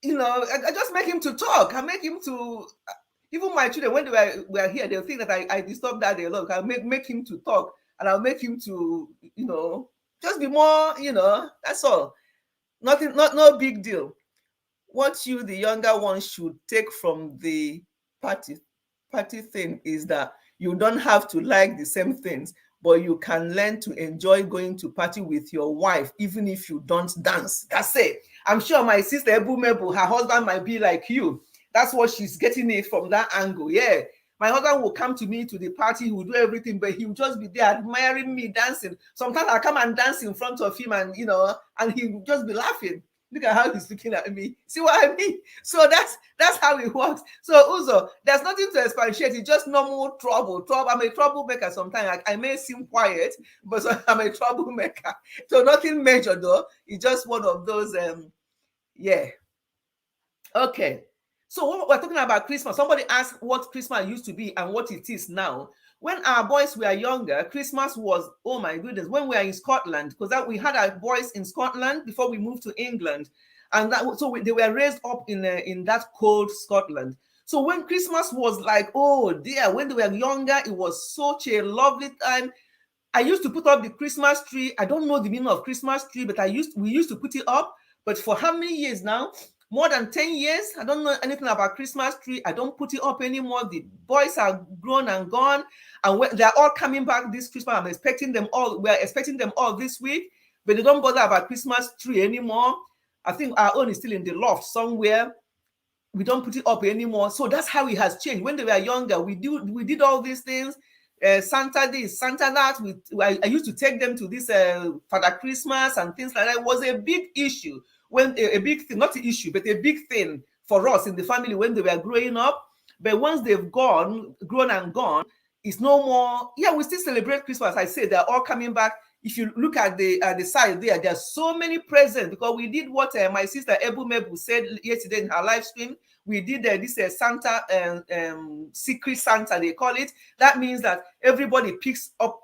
I just make him to talk. I make him to. Even my children, when they were here, they'll think that I disturb that a lot. I'll make him to talk, and I'll make him to, just be more, that's all. No big deal. What you, the younger ones, should take from the party thing is that you don't have to like the same things, but you can learn to enjoy going to party with your wife, even if you don't dance. That's it. I'm sure my sister Ebu Mebu, her husband might be like you. That's what she's getting it from that angle. Yeah. My husband will come to me to the party, he will do everything, but he will just be there admiring me dancing. Sometimes I come and dance in front of him and, and he will just be laughing. Look at how he's looking at me. See what I mean? So that's how it works. So Uzo, there's nothing to expatiate. It's just normal trouble. I'm a troublemaker sometimes. I may seem quiet, but I'm a troublemaker. So nothing major though. It's just one of those, yeah. Okay. So we're talking about Christmas. Somebody asked what Christmas used to be and what it is now. When our boys were younger, Christmas was, oh my goodness, when we were in Scotland, because we had our boys in Scotland before we moved to England. And they were raised up in that cold Scotland. So when Christmas was like, oh dear, when they were younger, it was such a lovely time. I used to put up the Christmas tree. I don't know the meaning of Christmas tree, but we used to put it up. But for how many years now? More than 10 years. I don't know anything about Christmas tree. I don't put it up anymore. The boys are grown and gone. And they're all coming back this Christmas. I'm expecting them all. We're expecting them all this week. But they don't bother about Christmas tree anymore. I think our own is still in the loft somewhere. We don't put it up anymore. So that's how it has changed. When they were younger, we did all these things. Santa this, Santa that. I used to take them to this Father Christmas and things like that. It was a big issue. When a big thing, not an issue, but a big thing for us in the family when they were growing up. But once they've grown and gone, it's no more. Yeah, we still celebrate Christmas. I say they're all coming back. If you look at the side there's so many presents because we did what my sister Ebu Mebu said yesterday in her live stream. We did this Santa secret Santa, they call it. That means that everybody picks up.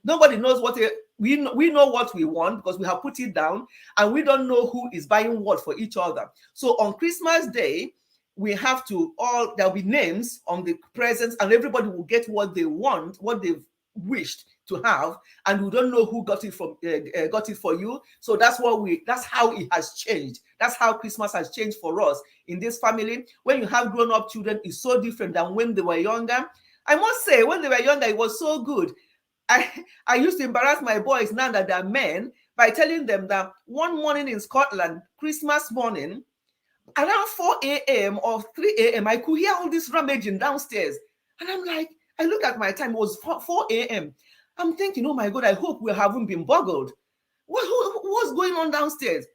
Nobody knows what we know what we want because we have put it down, and we don't know who is buying what for each other. So on Christmas Day, we have to there'll be names on the presents, and everybody will get what they want, what they've wished to have, and we don't know who got it for you. So that's how it has changed. That's how Christmas has changed for us in this family. When you have grown up children, it's so different than when they were younger. I must say, when they were younger, it was so good. I used to embarrass my boys now that they're men by telling them that one morning in Scotland, Christmas morning, around 4 a.m. or 3 a.m., I could hear all this rummaging downstairs. And I'm like, I look at my time, it was 4 a.m. I'm thinking, oh my God, I hope we haven't been boggled. What's going on downstairs?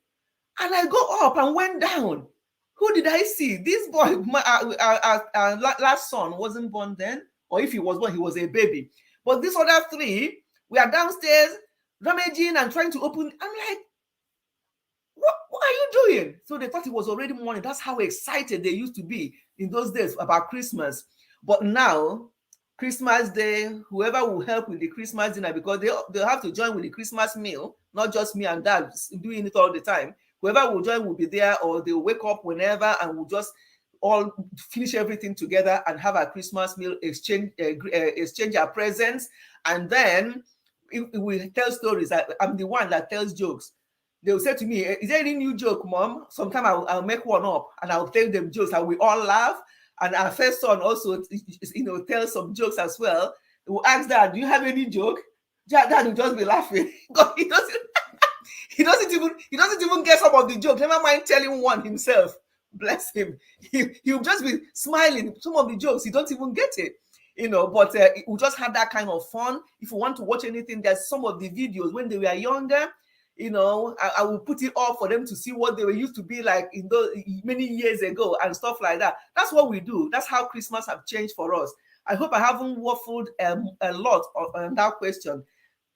And I go up and went down. Who did I see? This boy, our last son wasn't born then, or if he was born, he was a baby. But these other three, we are downstairs rummaging and trying to open. I'm like, what are you doing? So they thought it was already morning. That's how excited they used to be in those days about Christmas. But now, Christmas Day, whoever will help with the Christmas dinner, because they'll have to join with the Christmas meal, not just me and dad doing it all the time. Whoever will join will be there, or they'll wake up whenever and we'll just all finish everything together and have a Christmas meal, exchange our presents, and then we tell stories. I'm the one that tells jokes. They'll say to me, is there any new joke, Mom? Sometimes I'll make one up and I'll tell them jokes and we all laugh. And our first son also, tells some jokes as well. We'll ask Dad, do you have any joke? Dad will just be laughing. he doesn't even get some of the jokes. Never mind telling one himself. Bless him. He'll just be smiling. Some of the jokes, he don't even get it. But we just have that kind of fun. If you want to watch anything, there's some of the videos when they were younger. I will put it up for them to see what they were used to be like in those many years ago and stuff like that. That's what we do. That's how Christmas have changed for us. I hope I haven't waffled a lot on that question.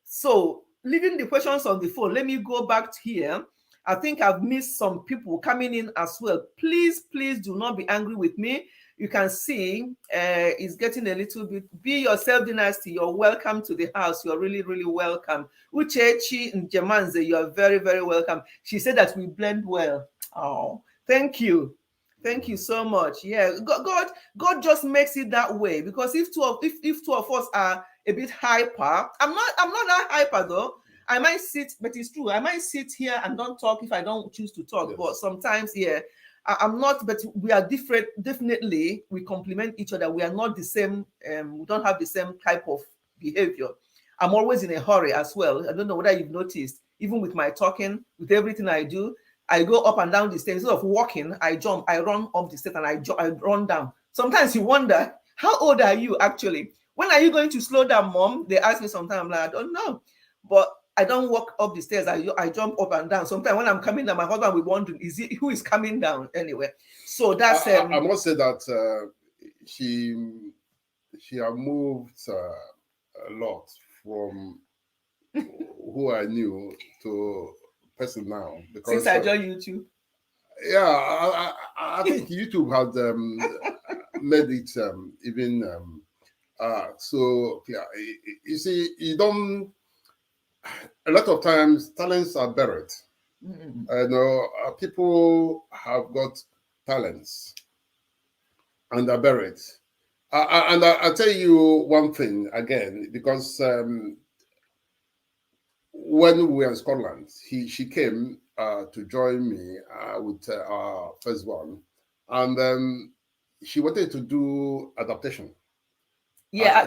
So, leaving the questions on the phone, let me go back here. I think I've missed some people coming in as well. Please do not be angry with me. You can see it's getting a little bit. Be yourself, Dynasty. You're welcome to the house. You're really, really welcome. Uchechi Njemanze, you are very, very welcome. She said that we blend well. Oh, thank you. Thank you so much. Yeah, God just makes it that way, because if two of us are a bit hyper, I'm not that hyper though. I might sit, but it's true. I might sit here and don't talk if I don't choose to talk. Yes. But sometimes, yeah, I'm not, but we are different. Definitely, we complement each other. We are not the same. We don't have the same type of behavior. I'm always in a hurry as well. I don't know whether you've noticed, even with my talking, with everything I do, I go up and down the stairs. Instead of walking, I jump, I run up the stairs, and I run down. Sometimes you wonder, how old are you actually? When are you going to slow down, Mom? They ask me sometimes. I'm like, I don't know. But I don't walk up the stairs. I jump up and down. Sometimes when I'm coming down, my husband will be wondering, who is coming down anyway? So that's I must say that she have moved a lot from who I knew to person now. Because since I joined YouTube. Yeah, I think YouTube had made it even so. Yeah, you see, you don't. A lot of times, talents are buried. Mm-hmm. People have got talents, and are buried. And I'll tell you one thing again, because when we were in Scotland, she came to join me with our first one, and she wanted to do adaptation. Yeah,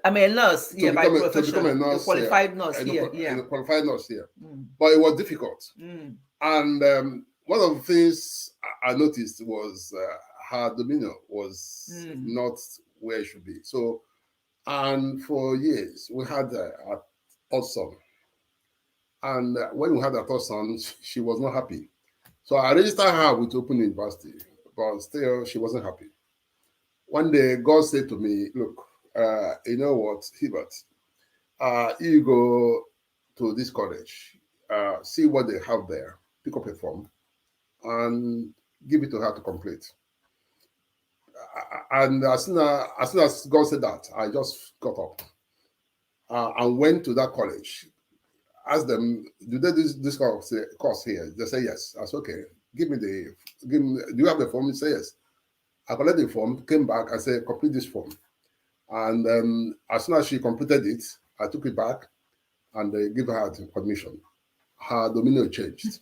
I'm a nurse here by profession. To become a nurse, a qualified nurse here. Yeah, a qualified nurse here. But it was difficult. And one of the things I noticed was her demeanor was not where it should be. So, and for years we had a third son. And when we had a third son, she was not happy. So I registered her with Open University, but still she wasn't happy. One day, God said to me, look, you know what, Hubert, you go to this college, see what they have there, pick up a form, and give it to her to complete. And as soon as God said that, I just got up and went to that college. Asked them, do they do this course here? They say yes. I said, okay, do you have the form? They say yes. I collected the form, came back, I said, complete this form. And as soon as she completed it, I took it back and they gave her admission. Her demeanor changed.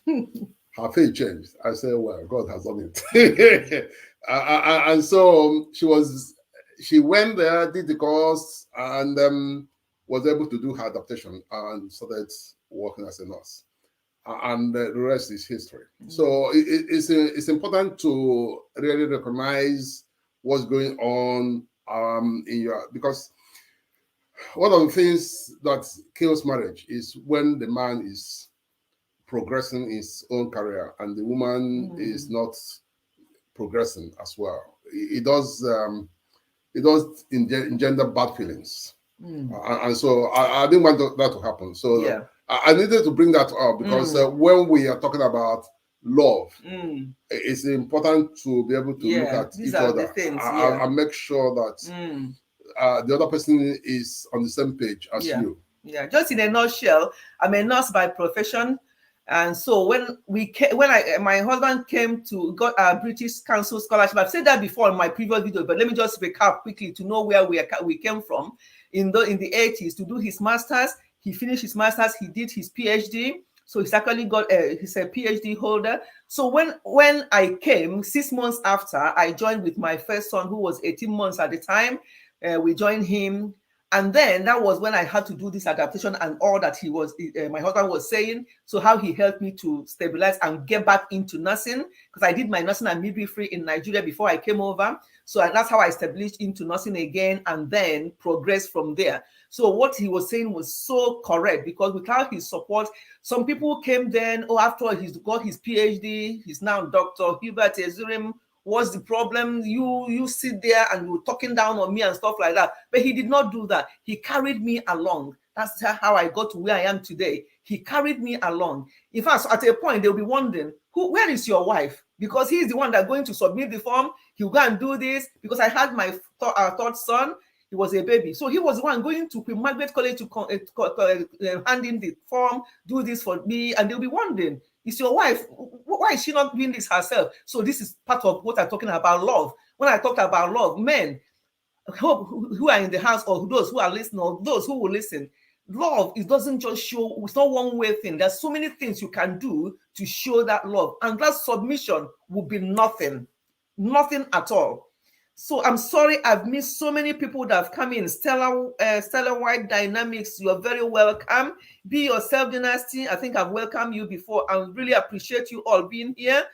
Her face changed. I said, well, God has done it. And so she went there, did the course, and was able to do her adaptation and started working as a nurse. And the rest is history. So it's important to really recognize what's going on in your, because one of the things that kills marriage is when the man is progressing his own career and the woman is not progressing as well. It does engender bad feelings. And so I didn't want that to happen. So I needed to bring that up because when we are talking about love, it's important to be able to look at each other and make sure that the other person is on the same page as you. Yeah, just in a nutshell, I'm a nurse by profession. And so when my husband came to got a British Council scholarship, I've said that before in my previous video, but let me just recap quickly to know where we came from. In the 80s, to do his master's, he finished his master's, he did his PhD, so he's actually got he's a PhD holder. So when I came 6 months after, I joined with my first son, who was 18 months at the time. We joined him. And then that was when I had to do this adaptation and all that my husband was saying. So how he helped me to stabilize and get back into nursing, because I did my nursing and midwifery in Nigeria before I came over. So that's how I established into nursing again and then progressed from there. So what he was saying was so correct, because without his support, some people came then, after all, he's got his PhD, he's now Dr. Hubert Ezurim. What's the problem? You sit there and you're talking down on me and stuff like that. But he did not do that. He carried me along. That's how I got to where I am today. He carried me along. In fact, at a point, they'll be wondering, where is your wife? Because he's the one that's going to submit the form. He'll go and do this. Because I had my third son. He was a baby. So he was the one going to Queen Margaret College to hand in the form, do this for me. And they'll be wondering, is your wife, why is she not doing this herself? So this is part of what I'm talking about, love. When I talk about love, men who are in the house, or those who are listening, or those who will listen, love, it doesn't just show, it's not one way thing. There's so many things you can do to show that love. And that submission will be nothing at all. So I'm sorry I've missed so many people that have come in. Stella White Dynamics, you're very welcome. Be Yourself Dynasty, I think I've welcomed you before. I really appreciate you all being here.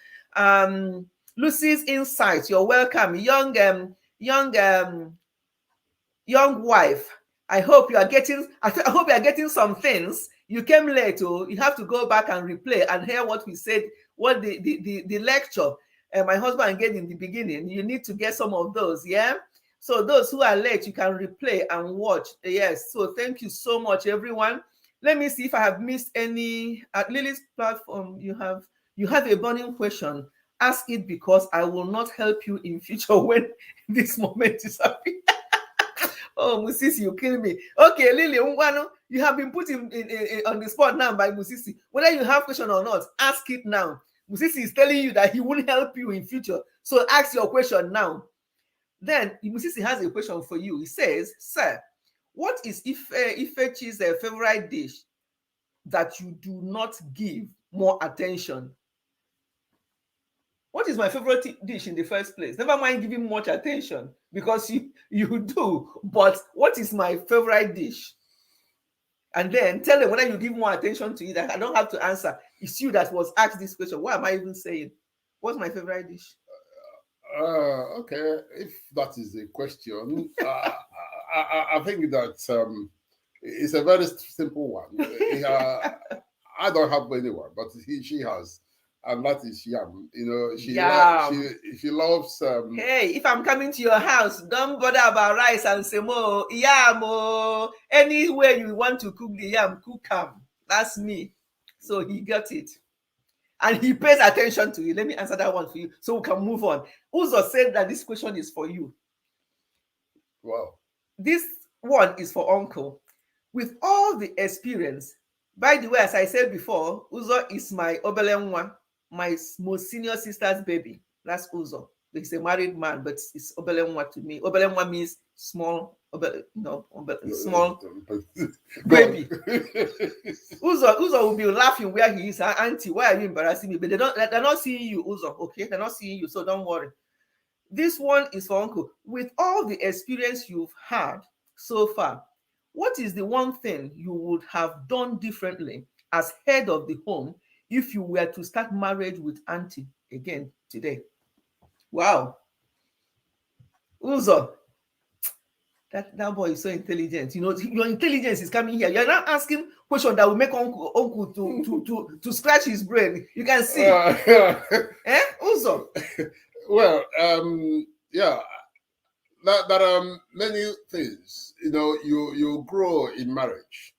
Lucy's Insights, you're welcome. Young wife, I hope you are getting some things. You came late, you have to go back and replay and hear what we said, what the lecture my husband gave in the beginning. You need to get some of those, yeah? So those who are late, you can replay and watch. Yes, so thank you so much, everyone. Let me see if I have missed any. At Lily's platform, you have a burning question. Ask it, because I will not help you in future when this moment is happening. Oh, Musisi, you kill me. Okay, Lily, you have been put in on the spot now by Musisi. Whether you have question or not, ask it now. Musisi is telling you that he won't help you in future. So ask your question now. Then Musisi has a question for you. He says, sir, what is Ifechi's favorite dish that you do not give more attention? What is my favorite dish in the first place? Never mind giving much attention, because you do. But what is my favorite dish? And then tell them whether you give more attention to it. I don't have to answer. It's you that was asked this question. What am I even saying? What's my favorite dish? Okay, if that is the question, I think that it's a very simple one. I don't have anyone, but she has, and that is yam. You know, she loves. Hey, if I'm coming to your house, don't bother about rice and semo, yam. Anywhere you want to cook the yam, cook ham. That's me. So he got it. And he pays attention to it. Let me answer that one for you so we can move on. Uzo said that this question is for you. Wow. This one is for Uncle. With all the experience, by the way, as I said before, Uzo is my Obelenwa, my most senior sister's baby. That's Uzo. He's a married man, but it's Obelenwa to me. Obelenwa means small, small baby. Uzo will be laughing where he is. Auntie, why are you embarrassing me? But they're not seeing you, Uzo. Okay, they're not seeing you, so don't worry. This one is for Uncle. With all the experience you've had so far, What is the one thing you would have done differently as head of the home if you were to start marriage with Auntie again today? Wow. Uzo, that boy is so intelligent. You know, your intelligence is coming here. You're not asking question that will make uncle to scratch his brain. You can see. Eh? Uzo. Well, yeah, there are many things. You know, you grow in marriage.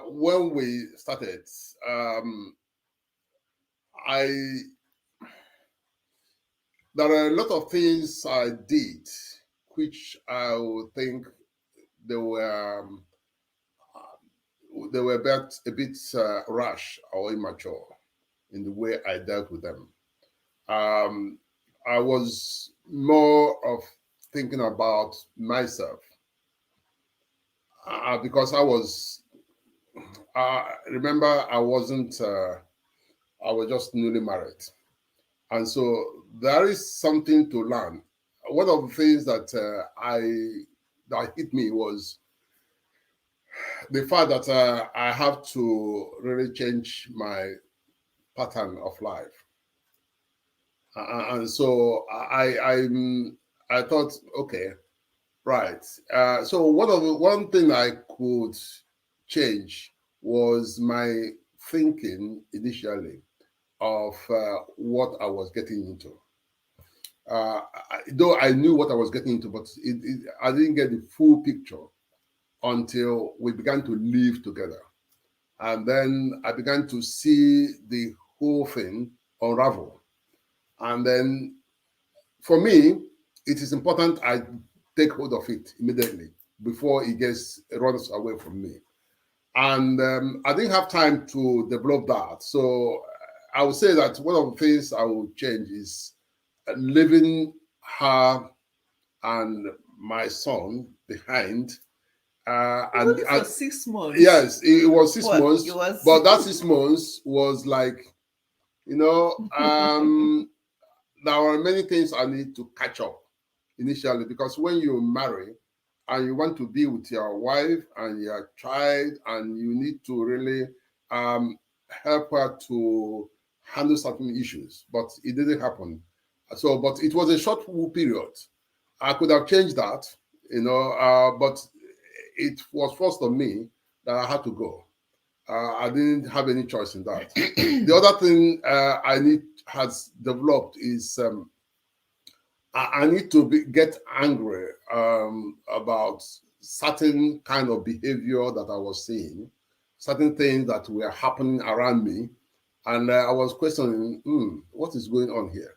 When we started, I there are a lot of things I did which I would think they were a bit rash or immature in the way I dealt with them. Um, I was more of thinking about myself because remember, I wasn't, I was just newly married. And so there is something to learn. One of the things that that hit me was the fact that I have to really change my pattern of life. And so I thought, okay, right. So one thing I could change was my thinking initially of what I was getting into. Though I knew what I was getting into, but I didn't get the full picture until we began to live together. And then I began to see the whole thing unravel. And then for me, it is important I take hold of it immediately before it runs away from me. And I didn't have time to develop that. So I would say that one of the things I would change is leaving her and my son behind. Only for 6 months. Yes, it was 6 But months. But that 6 months was like, you know, there are many things I need to catch up initially, because when you marry and you want to be with your wife and your child, and you need to really help her to handle certain issues, but it didn't happen. So, but it was a short period. I could have changed that, you know, but it was forced on me that I had to go. I didn't have any choice in that. The other thing has developed is I need to get angry about certain kind of behavior that I was seeing, certain things that were happening around me, and I was questioning, what is going on here?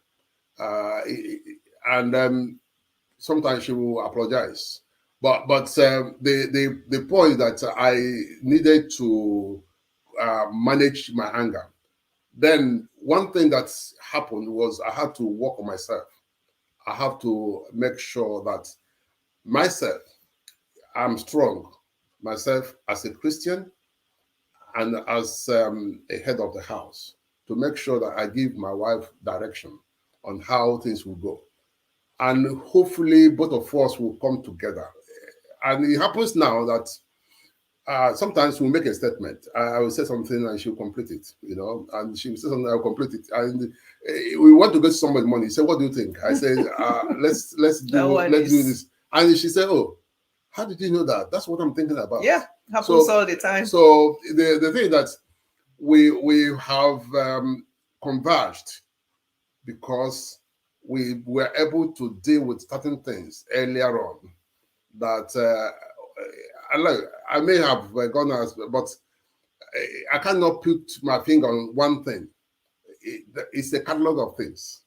And sometimes she will apologize, but the point that I needed to manage my anger. Then one thing that happened was I had to work on myself. I have to make sure that myself, I'm strong, myself as a Christian and as a head of the house, to make sure that I give my wife direction on how things will go. And hopefully both of us will come together. And it happens now that sometimes we'll make a statement. I will say something and she'll complete it, you know, and she will say something, I'll complete it. And we want to get somebody money. Say, what do you think? I said, let's do this. And she said, oh, how did you know that? That's what I'm thinking about. Yeah, happens all the time. So the thing that we have converged because we were able to deal with certain things earlier on that I may have gone as, but I cannot put my finger on one thing. It's a catalog of things,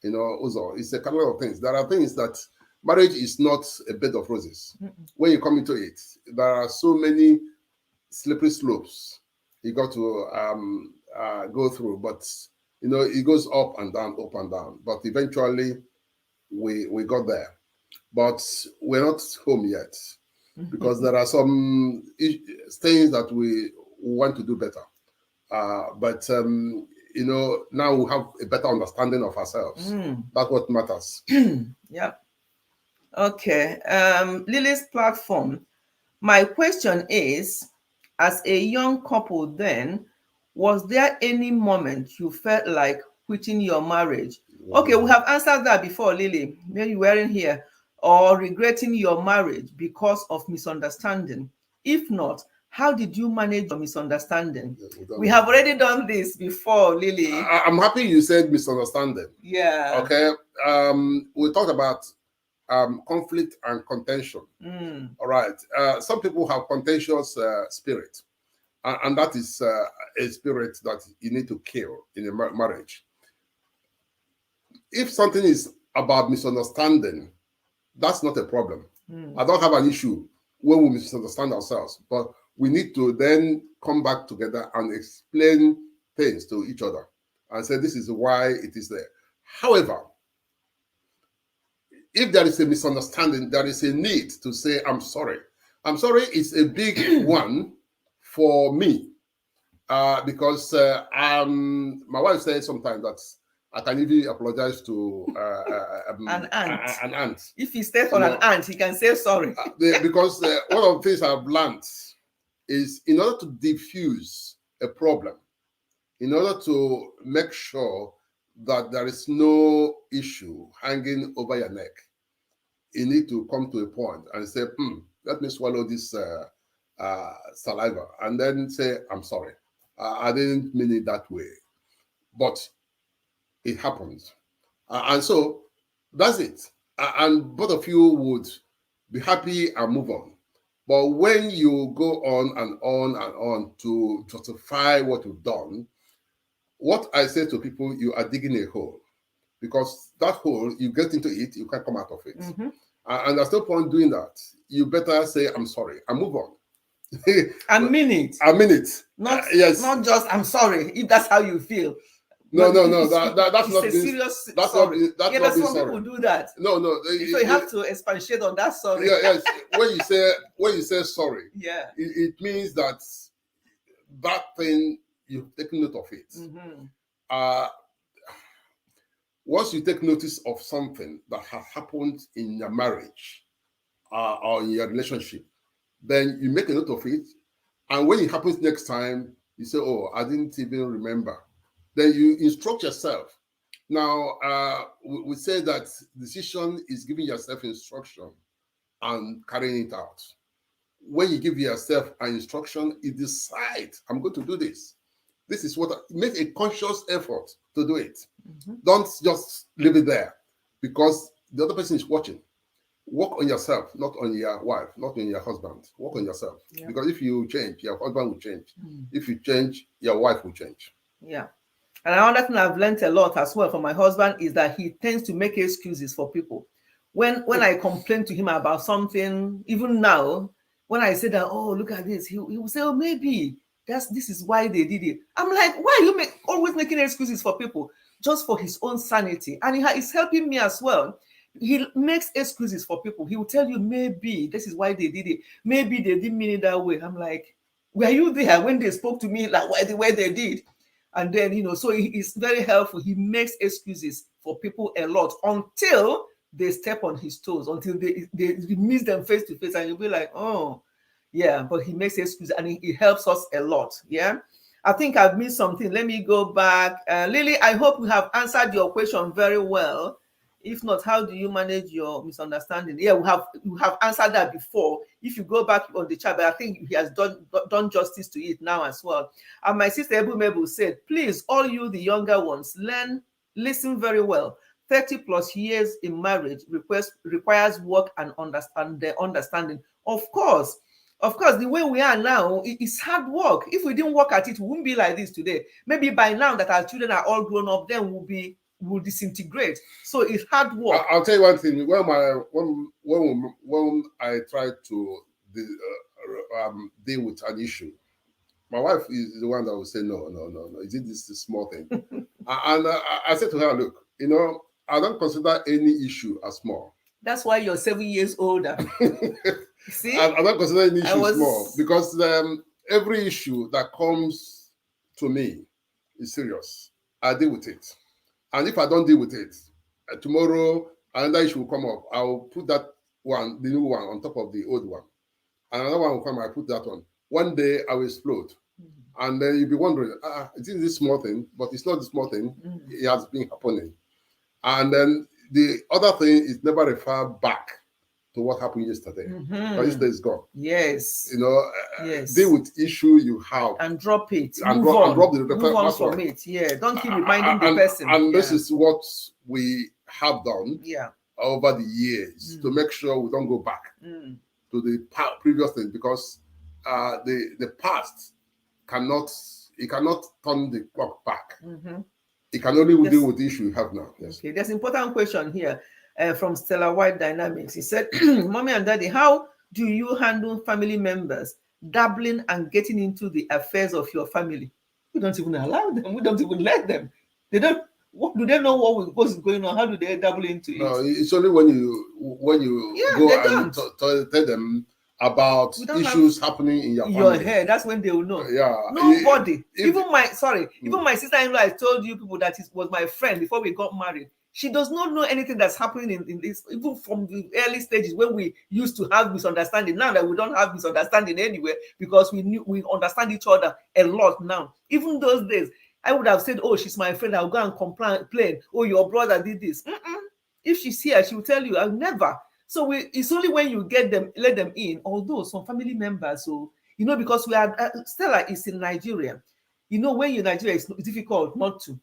you know. Also, it's a catalog of things. There are things that marriage is not a bed of roses. When you come into it, there are so many slippery slopes you got to go through. But you know, it goes up and down, up and down. But eventually, we got there. But we're not home yet, because there are some things that we want to do better. But you know, now we have a better understanding of ourselves. That's what matters. Yeah. Okay. Lily's platform. My question is, as a young couple then, was there any moment you felt like quitting your marriage? Okay, we have answered that before, Lily. Maybe you weren't here. Or regretting your marriage because of misunderstanding. If not, how did you manage your misunderstanding? We have already done this before, Lily. I'm happy you said misunderstanding. Yeah. Okay. We talked about conflict and contention. All right. Some people have contentious spirit, and that is a spirit that you need to kill in a marriage. If something is about misunderstanding, that's not a problem. I don't have an issue when we misunderstand ourselves, but we need to then come back together and explain things to each other and say this is why it is there. However, if there is a misunderstanding, there is a need to say, I'm sorry. I'm sorry is a big one for me because my wife says sometimes that I can even apologize to An aunt. An aunt. If he steps on an aunt, he can say sorry. Because one of the things I've learned is in order to diffuse a problem, in order to make sure that there is no issue hanging over your neck, you need to come to a point and say, let me swallow this saliva, and then say, I'm sorry. I didn't mean it that way. But it happens. And so that's it. And both of you would be happy and move on. But when you go on and on and on to justify what you've done, what I say to people, you are digging a hole. Because that hole, you get into it, you can't come out of it. And there's no point doing that. You better say, I'm sorry, and move on. I mean it. I mean it. Not, yes. Not just, I'm sorry, if that's how you feel. No. That's not a serious that's sorry. Not, that's some sorry. People do that. No. So you have to expatiate on that sorry. Yes. when you say sorry, yeah, it means that thing you've taken note of it. Once you take notice of something that has happened in your marriage or in your relationship, then you make a note of it. And when it happens next time, you say, oh, I didn't even remember. Then you instruct yourself. Now, we say that decision is giving yourself instruction and carrying it out. When you give yourself an instruction, you decide, I'm going to do this. This is what make a conscious effort to do it. Don't just leave it there because the other person is watching. Work on yourself, not on your wife, not on your husband. Work on yourself. Yeah. Because if you change, your husband will change. If you change, your wife will change. Yeah. And another thing I've learned a lot as well from my husband is that he tends to make excuses for people. When I complain to him about something, even now, when I say that, oh, look at this, he will say, oh, maybe this is why they did it. I'm like, why are you always making excuses for people? Just for his own sanity. And it's helping me as well. He makes excuses for people. He will tell you, maybe this is why they did it. Maybe they didn't mean it that way. I'm like, were you there when they spoke to me like the way they did? And then, so he's very helpful. He makes excuses for people a lot until they step on his toes, until they meet them face to face, and you'll be like, oh, yeah, but he makes excuses and he helps us a lot. Yeah. I think I've missed something. Let me go back. Lily, I hope we have answered your question very well. If not, how do you manage your misunderstanding? Yeah, we have answered that before. If you go back on the chat, but I think he has done justice to it now as well. And my sister Ebu said, please, all you, the younger ones, listen very well. 30 plus years in marriage requires work and understanding. Of course, the way we are now, it's hard work. If we didn't work at it, we wouldn't be like this today. Maybe by now that our children are all grown up, then will disintegrate. So it's hard work. I'll tell you one thing. When I try to deal with an issue, my wife is the one that will say, no. Is it this small thing? And I said to her, look, I don't consider any issue as small. That's why you're 7 years older. See? I don't consider any issue small because every issue that comes to me is serious. I deal with it. And if I don't deal with it, tomorrow another issue will come up. I'll put that one, the new one, on top of the old one. Another one will come, I put that on. One day I will explode. And then you'll be wondering, it is this small thing, but it's not the small thing. It has been happening. And then the other thing is never refer back to what happened yesterday. Because yesterday is gone. Yes. Yes. Deal with issue you have. And drop it. And move on. Move on from it. Yeah. Don't keep reminding the person. And this is what we have done over the years to make sure we don't go back to the previous thing, because the past cannot turn the clock back. It can only deal with the issue you have now. Yes. Okay, there's an important question here from Stella White Dynamics. He said, Mommy and Daddy, how do you handle family members dabbling and getting into the affairs of your family? We don't even allow them. We don't even let them. They don't. What do they know what's going on? How do they dabble into it? No, it's only when you go and tell them about issues happening in your family. Your head. That's when they will know. Yeah. Nobody. Even my sister-in-law, I told you people that it was my friend before we got married. She does not know anything that's happening in this, even from the early stages when we used to have misunderstanding. Now that we don't have misunderstanding anywhere, because we understand each other a lot now. Even those days, I would have said, "Oh, she's my friend. I'll go and complain. Oh, your brother did this." If she's here, she will tell you. I'll never. So it's only when you let them in. Although some family members, because we are Stella is in Nigeria. When you're in Nigeria, it's difficult not to.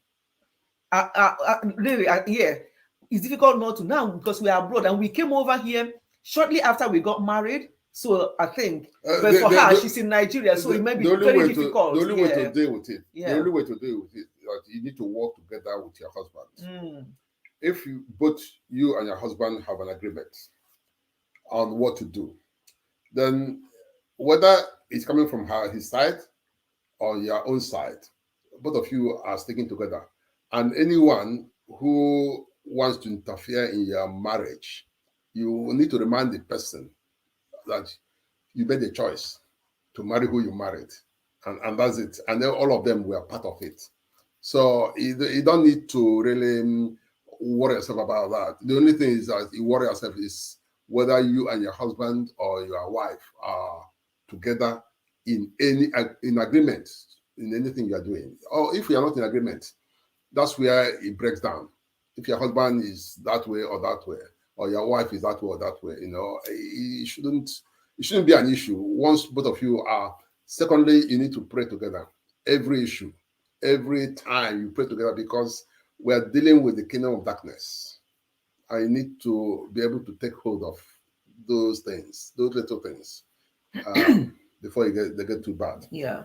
It's difficult not to now because we are abroad, and we came over here shortly after we got married. So I think, but for her, she's in Nigeria, so it may be very difficult. The only way to deal with it, the only way to deal with it, you need to work together with your husband. If both you and your husband have an agreement on what to do, then whether it's coming from his side or your own side, both of you are sticking together. And anyone who wants to interfere in your marriage, you need to remind the person that you made a choice to marry who you married, and that's it. And then all of them were part of it. So you don't need to really worry yourself about that. The only thing is that you worry yourself is whether you and your husband or your wife are together in agreement in anything you are doing. Or if you are not in agreement, that's where it breaks down. If your husband is that way or that way, or your wife is that way or that way, it shouldn't be an issue once both of you are. Secondly, you need to pray together. Every issue, every time you pray together, because we are dealing with the kingdom of darkness. I need to be able to take hold of those things, those little things, before they get too bad. Yeah.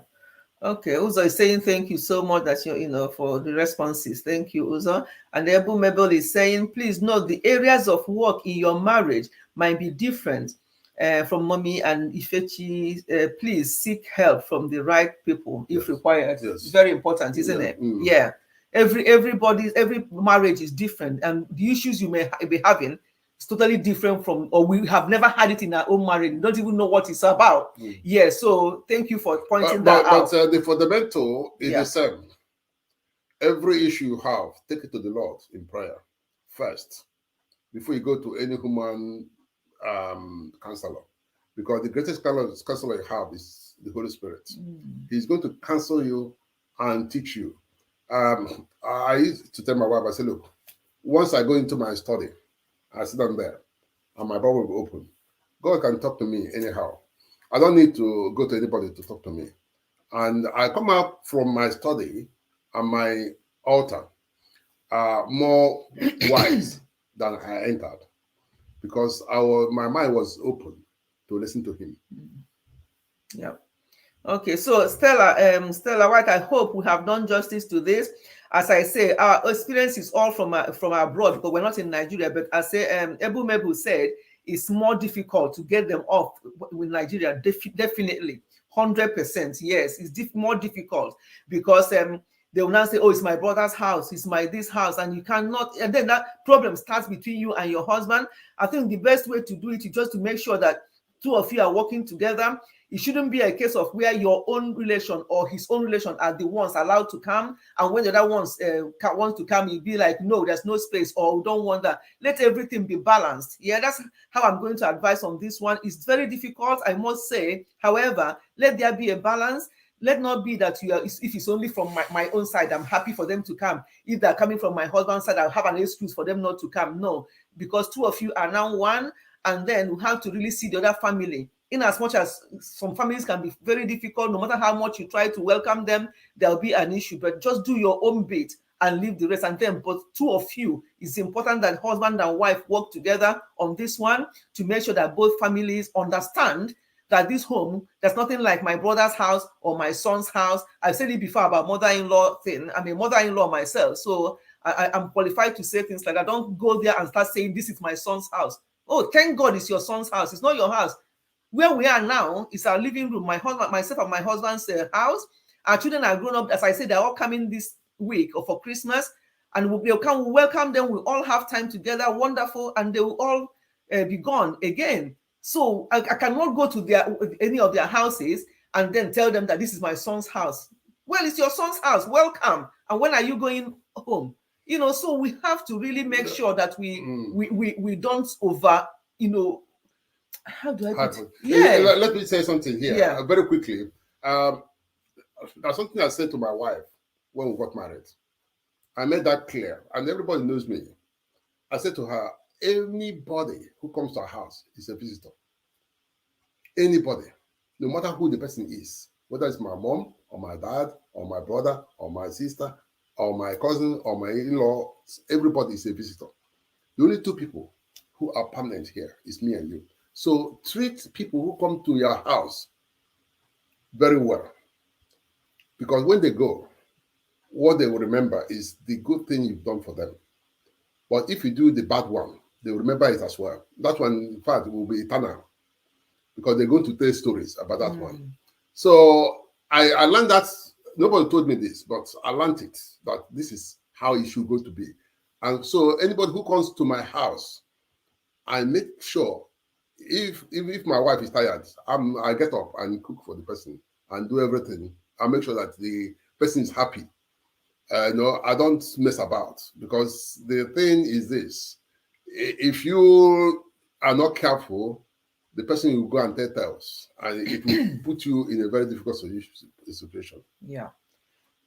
Okay, Uzo is saying thank you so much that for the responses. Thank you, Uzo. And Ebu Mabel is saying, please note the areas of work in your marriage might be different from Mommy and Ifechi. Please seek help from the right people if required. Yes. It's very important, isn't it? Yeah. Every marriage is different, and the issues you may be having is totally different from, or we have never had it in our own marriage. We don't even know what it's about. Yeah, so thank you for pointing that out. But the fundamental is the same. Every issue you have, take it to the Lord in prayer first, before you go to any human counselor, because the greatest counselor you have is the Holy Spirit. He's going to counsel you and teach you. I used to tell my wife, I said, look, once I go into my study, I sit down there and my Bible will be open. God can talk to me anyhow. I don't need to go to anybody to talk to me. And I come out from my study and my altar more wise than I entered, because my mind was open to listen to him. Yeah. Okay, so Stella White, I hope we have done justice to this. As I say, our experience is all from abroad, because we're not in Nigeria. But as Ebu Mebu said, it's more difficult to get them off with Nigeria. Definitely, 100%. Yes, it's more difficult because they will now say, "Oh, it's my brother's house. It's this house," and you cannot. And then that problem starts between you and your husband. I think the best way to do it is just to make sure that two of you are working together. It shouldn't be a case of where your own relation or his own relation are the ones allowed to come, and when the other ones want to come, you'll be like, no, there's no space, or we don't want that. Let everything be balanced. Yeah, that's how I'm going to advise on this one. It's very difficult, I must say. However, let there be a balance. Let not be that you are, if it's only from my own side, I'm happy for them to come. If they're coming from my husband's side, I'll have an excuse for them not to come. No, because two of you are now one, and then we have to really see the other family. In as much as some families can be very difficult, no matter how much you try to welcome them, there'll be an issue. But just do your own bit and leave the rest. And then, but two of you, it's important that husband and wife work together on this one to make sure that both families understand that this home, there's nothing like my brother's house or my son's house. I've said it before about mother-in-law thing. I'm a mother-in-law myself, so I'm qualified to say things like that. Don't go there and start saying, this is my son's house. Oh, thank God it's your son's house. It's not your house. Where we are now is our living room. My husband, myself, and my husband's house. Our children are grown up. As I said, they're all coming this week or for Christmas, and we'll come. We'll welcome them. We'll all have time together. Wonderful, and they will all be gone again. So I cannot go to any of their houses and then tell them that this is my son's house. Well, it's your son's house. Welcome. And when are you going home? You know, so we have to really make sure that we don't over, you know, how do I put it? Yeah. Let me say something here very quickly. That's something I said to my wife when we got married. I made that clear, and everybody knows me. I said to her, anybody who comes to our house is a visitor. Anybody, no matter who the person is, whether it's my mom or my dad or my brother or my sister or my cousin or my in-law, everybody is a visitor. The only two people who are permanent here is me and you. So treat people who come to your house very well, because when they go, what they will remember is the good thing you've done for them. But if you do the bad one, they will remember it as well. That one, in fact, will be eternal, because they're going to tell stories about that one. So I learned that. Nobody told me this, but I learned it, that this is how it should go to be. And so anybody who comes to my house, I make sure, if my wife is tired, I get up and cook for the person and do everything. I make sure that the person is happy. No, I don't mess about, because the thing is this: if you are not careful, the person will go and tell tales, and it will put you in a very difficult situation. Yeah.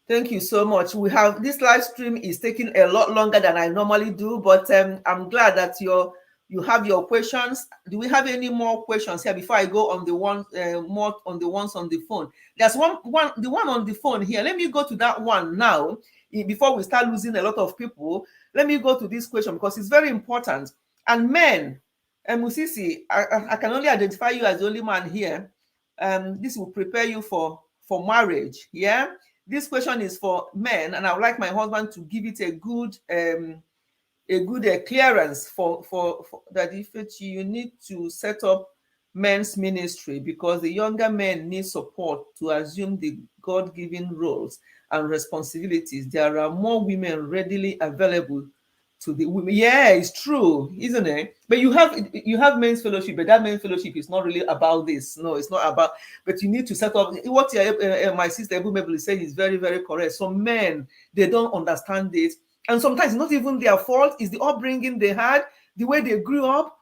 Thank you so much. We have this live stream is taking a lot longer than I normally do, but I'm glad that you have your questions. Do we have any more questions here before I go on the one more on the ones on the phone? There's the one on the phone here. Let me go to that one now before we start losing a lot of people. Let me go to this question because it's very important. And men, Musisi, I can only identify you as the only man here. This will prepare you for marriage. Yeah, this question is for men, and I would like my husband to give it a good clearance for that. If you need to set up men's ministry, because the younger men need support to assume the God-given roles and responsibilities. There are more women readily available to the women. Yeah, it's true, isn't it? But you have men's fellowship, but that men's fellowship is not really about this. No, it's not about. But you need to set up what my sister Ebumebuli is saying is very, very correct. Some men, they don't understand it, and sometimes it's not even their fault. It's the upbringing they had, the way they grew up,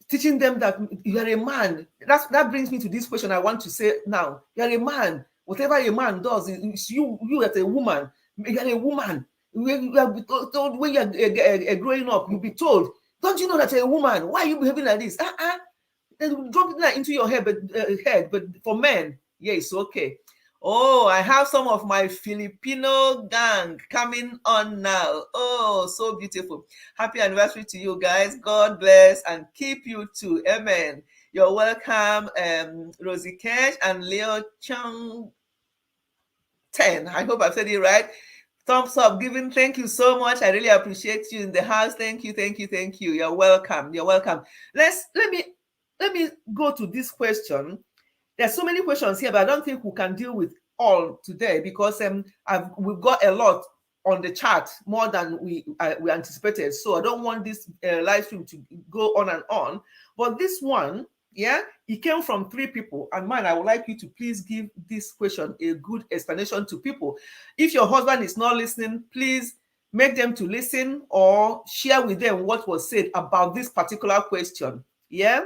teaching them that you are a man. That brings me to this question I want to say now. You are a man. Whatever a man does, it's you as a woman. You are a woman. You are told when you are growing up, you'll be told, don't you know that you're a woman? Why are you behaving like this? Drop that into your head, but for men, yeah, it's okay. Oh, I have some of my Filipino gang coming on now. Oh, so beautiful. Happy anniversary to you guys. God bless and keep you too. Amen. You're welcome, Rosie Cash and Leo Chung 10. I hope I've said it right. Thumbs up given. Thank you so much. I really appreciate you in the house. Thank you. You're welcome. Let me go to this question. There's so many questions here, but I don't think we can deal with all today because we've got a lot on the chat, more than we anticipated. So I don't want this live stream to go on and on. But this one, Yeah, it came from 3 people. And man, I would like you to please give this question a good explanation to people. If your husband is not listening, please make them to listen or share with them what was said about this particular question. Yeah.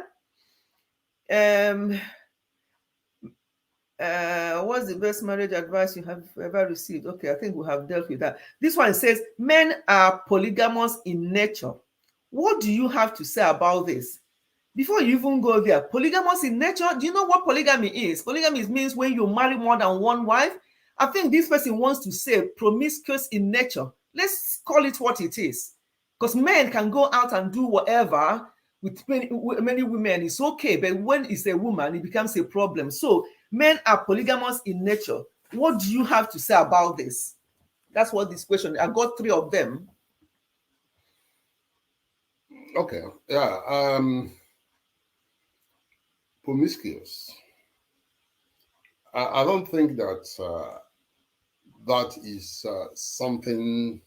What's the best marriage advice you have ever received? Okay, I think we have dealt with that. This one says men are polygamous in nature. What do you have to say about this? Before you even go there, polygamous in nature, do you know what polygamy is? Polygamy means when you marry more than one wife. I think this person wants to say promiscuous in nature. Let's call it what it is. Because men can go out and do whatever with many women. It's okay, but when it's a woman, it becomes a problem. So men are polygamous in nature. What do you have to say about this? That's what this question. I got 3 of them. Okay. Yeah. Promiscuous. I don't think that that is something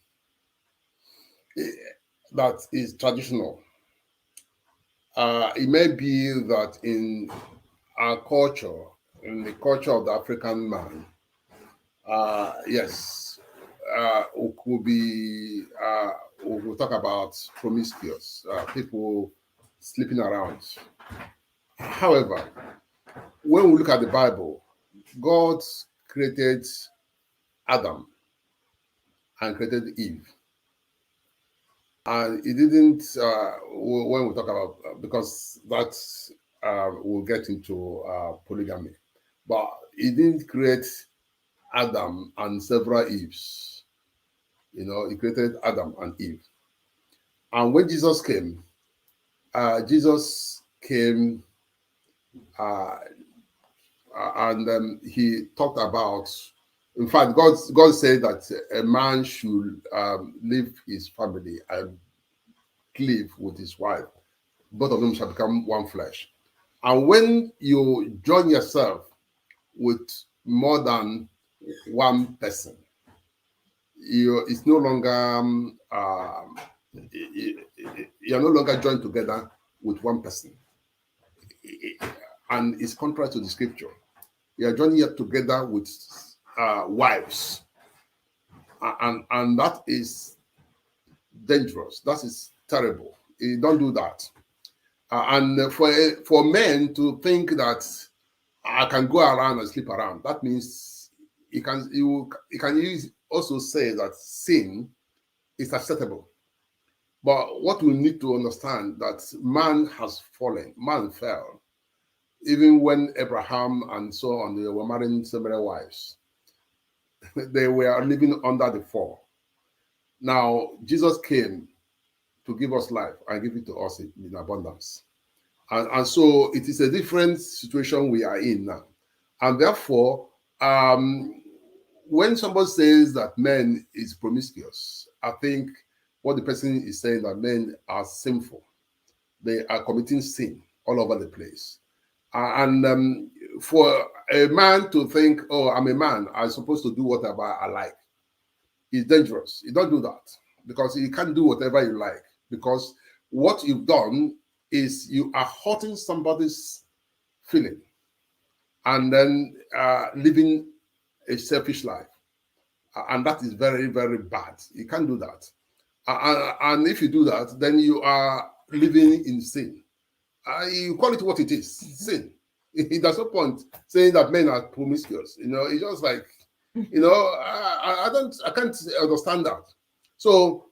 that is traditional. It may be that in our culture, in the culture of the African man, yes, we could be, we'll talk about promiscuous, people sleeping around. However, when we look at the Bible, God created Adam and created Eve. And it didn't, when we talk about, because that's, we'll get into polygamy, but he didn't create Adam and several Eves. You know, he created Adam and Eve. And when Jesus came, and he talked about, in fact, God said that a man should leave his family and cleave with his wife. Both of them shall become one flesh. And when you join yourself with more than one person, it's no longer you're no longer joined together with one person, and it's contrary to the scripture. You are joining together with wives, and that is dangerous. That is terrible. You don't do that. And for men to think that I can go around and sleep around, that means you can also say that sin is acceptable. But what we need to understand that man has fallen, man fell. Even when Abraham and so on, they were marrying several wives, they were living under the fall. Now, Jesus came to give us life and give it to us in abundance. And so it is a different situation we are in now. And therefore, when somebody says that men is promiscuous, I think what the person is saying that men are sinful. They are committing sin all over the place. And for a man to think, oh, I'm a man, I'm supposed to do whatever I like, is dangerous. You don't do that because you can't do whatever you like, because what you've done is you are hurting somebody's feeling and then living a selfish life. And that is very, very bad. You can't do that. And if you do that, then you are living in sin. You call it what it is, sin. There's no point saying that men are promiscuous. You know, it's just like, you know, I can't understand that. So,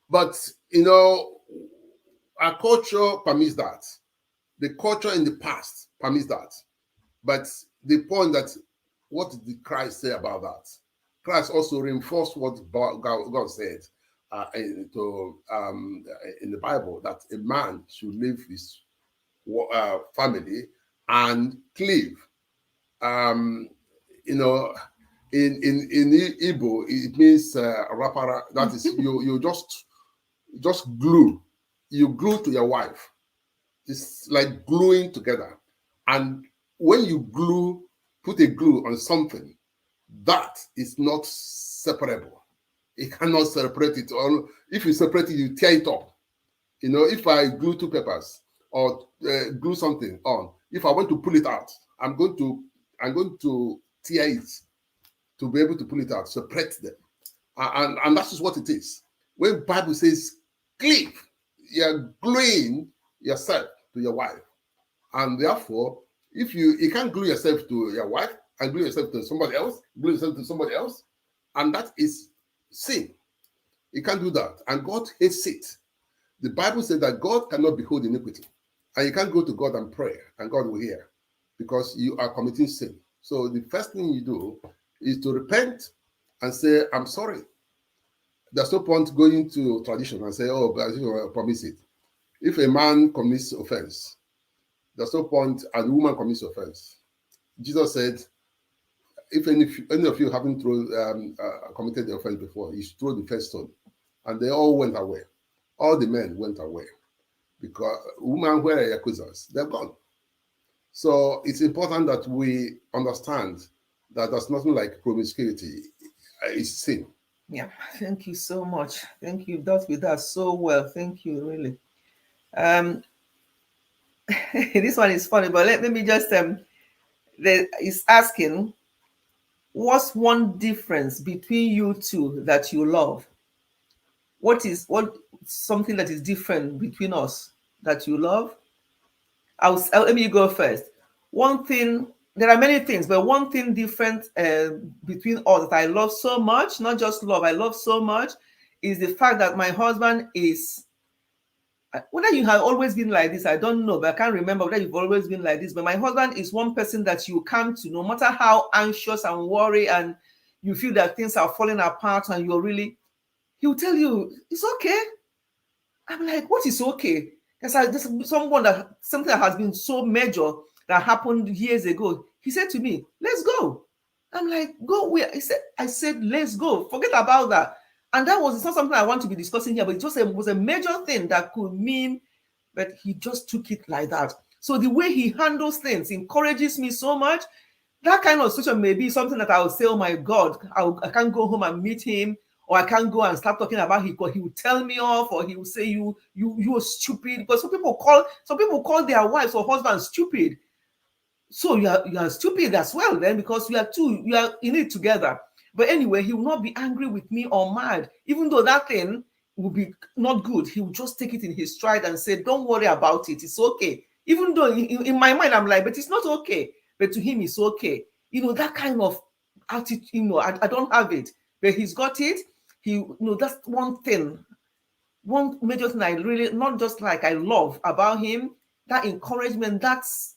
but you know, our culture permits that. The culture in the past permits that. But the point that, what did Christ say about that? Christ also reinforced what God said in the Bible, that a man should leave his family and cleave. You know, in Igbo, it means rapara. That is, you just glue. You glue to your wife. It's like gluing together. And when you put a glue on something, that is not separable. You cannot separate it. Or if you separate it, you tear it up. You know, if I glue 2 papers, or glue something on. If I want to pull it out, I'm going to tear it to be able to pull it out, separate them. And that is what it is. When Bible says cleave, you're gluing yourself to your wife. And therefore, if you can't glue yourself to your wife and glue yourself to somebody else, glue yourself to somebody else, and that is sin. You can't do that. And God hates it. The Bible says that God cannot behold iniquity. And you can't go to God and pray, and God will hear, because you are committing sin. So the first thing you do is to repent and say, I'm sorry. There's no point going to tradition and say, oh, but I promise it. If a man commits offense, there's no point, and a woman commits offense. Jesus said, if any of you haven't committed the offense before, you should throw the first stone. And they all went away. All the men went away. Because women, where are your accusers? They're gone. So it's important that we understand that there's nothing like promiscuity. It's sin. Yeah, thank you so much. Thank you. You've dealt with that so well. Thank you, really. This one is funny, but let me just is asking, what's one difference between you two that you love? What something that is different between us that you love? Let me go first. One thing, there are many things, but one thing different between us that I love so much, not just love, I love so much, is the fact that my husband is, whether you have always been like this, I don't know, but I can't remember whether you've always been like this, but my husband is one person that you come to, no matter how anxious and worried and you feel that things are falling apart and you're really, he'll tell you, it's okay. I'm like, what is okay? There's something that has been so major that happened years ago. He said to me, let's go. I'm like, go where? I said, let's go. Forget about that. And it's not something I want to be discussing here, but it was a major thing that could mean, but he just took it like that. So the way he handles things encourages me so much. That kind of situation may be something that I will say, oh my God, I can't go home and meet him, or I can't go and start talking about him because he will tell me off, or he will say you are stupid. Because some people call their wives or husbands stupid. So you are stupid as well then, because you are in it together. But anyway, he will not be angry with me or mad, even though that thing will be not good. He will just take it in his stride and say, don't worry about it. It's okay. Even though in my mind, I'm like, but it's not okay. But to him, it's okay. That kind of attitude, I don't have it, but he's got it. That's one thing. One major thing I really, not just like I love about him, that encouragement, that's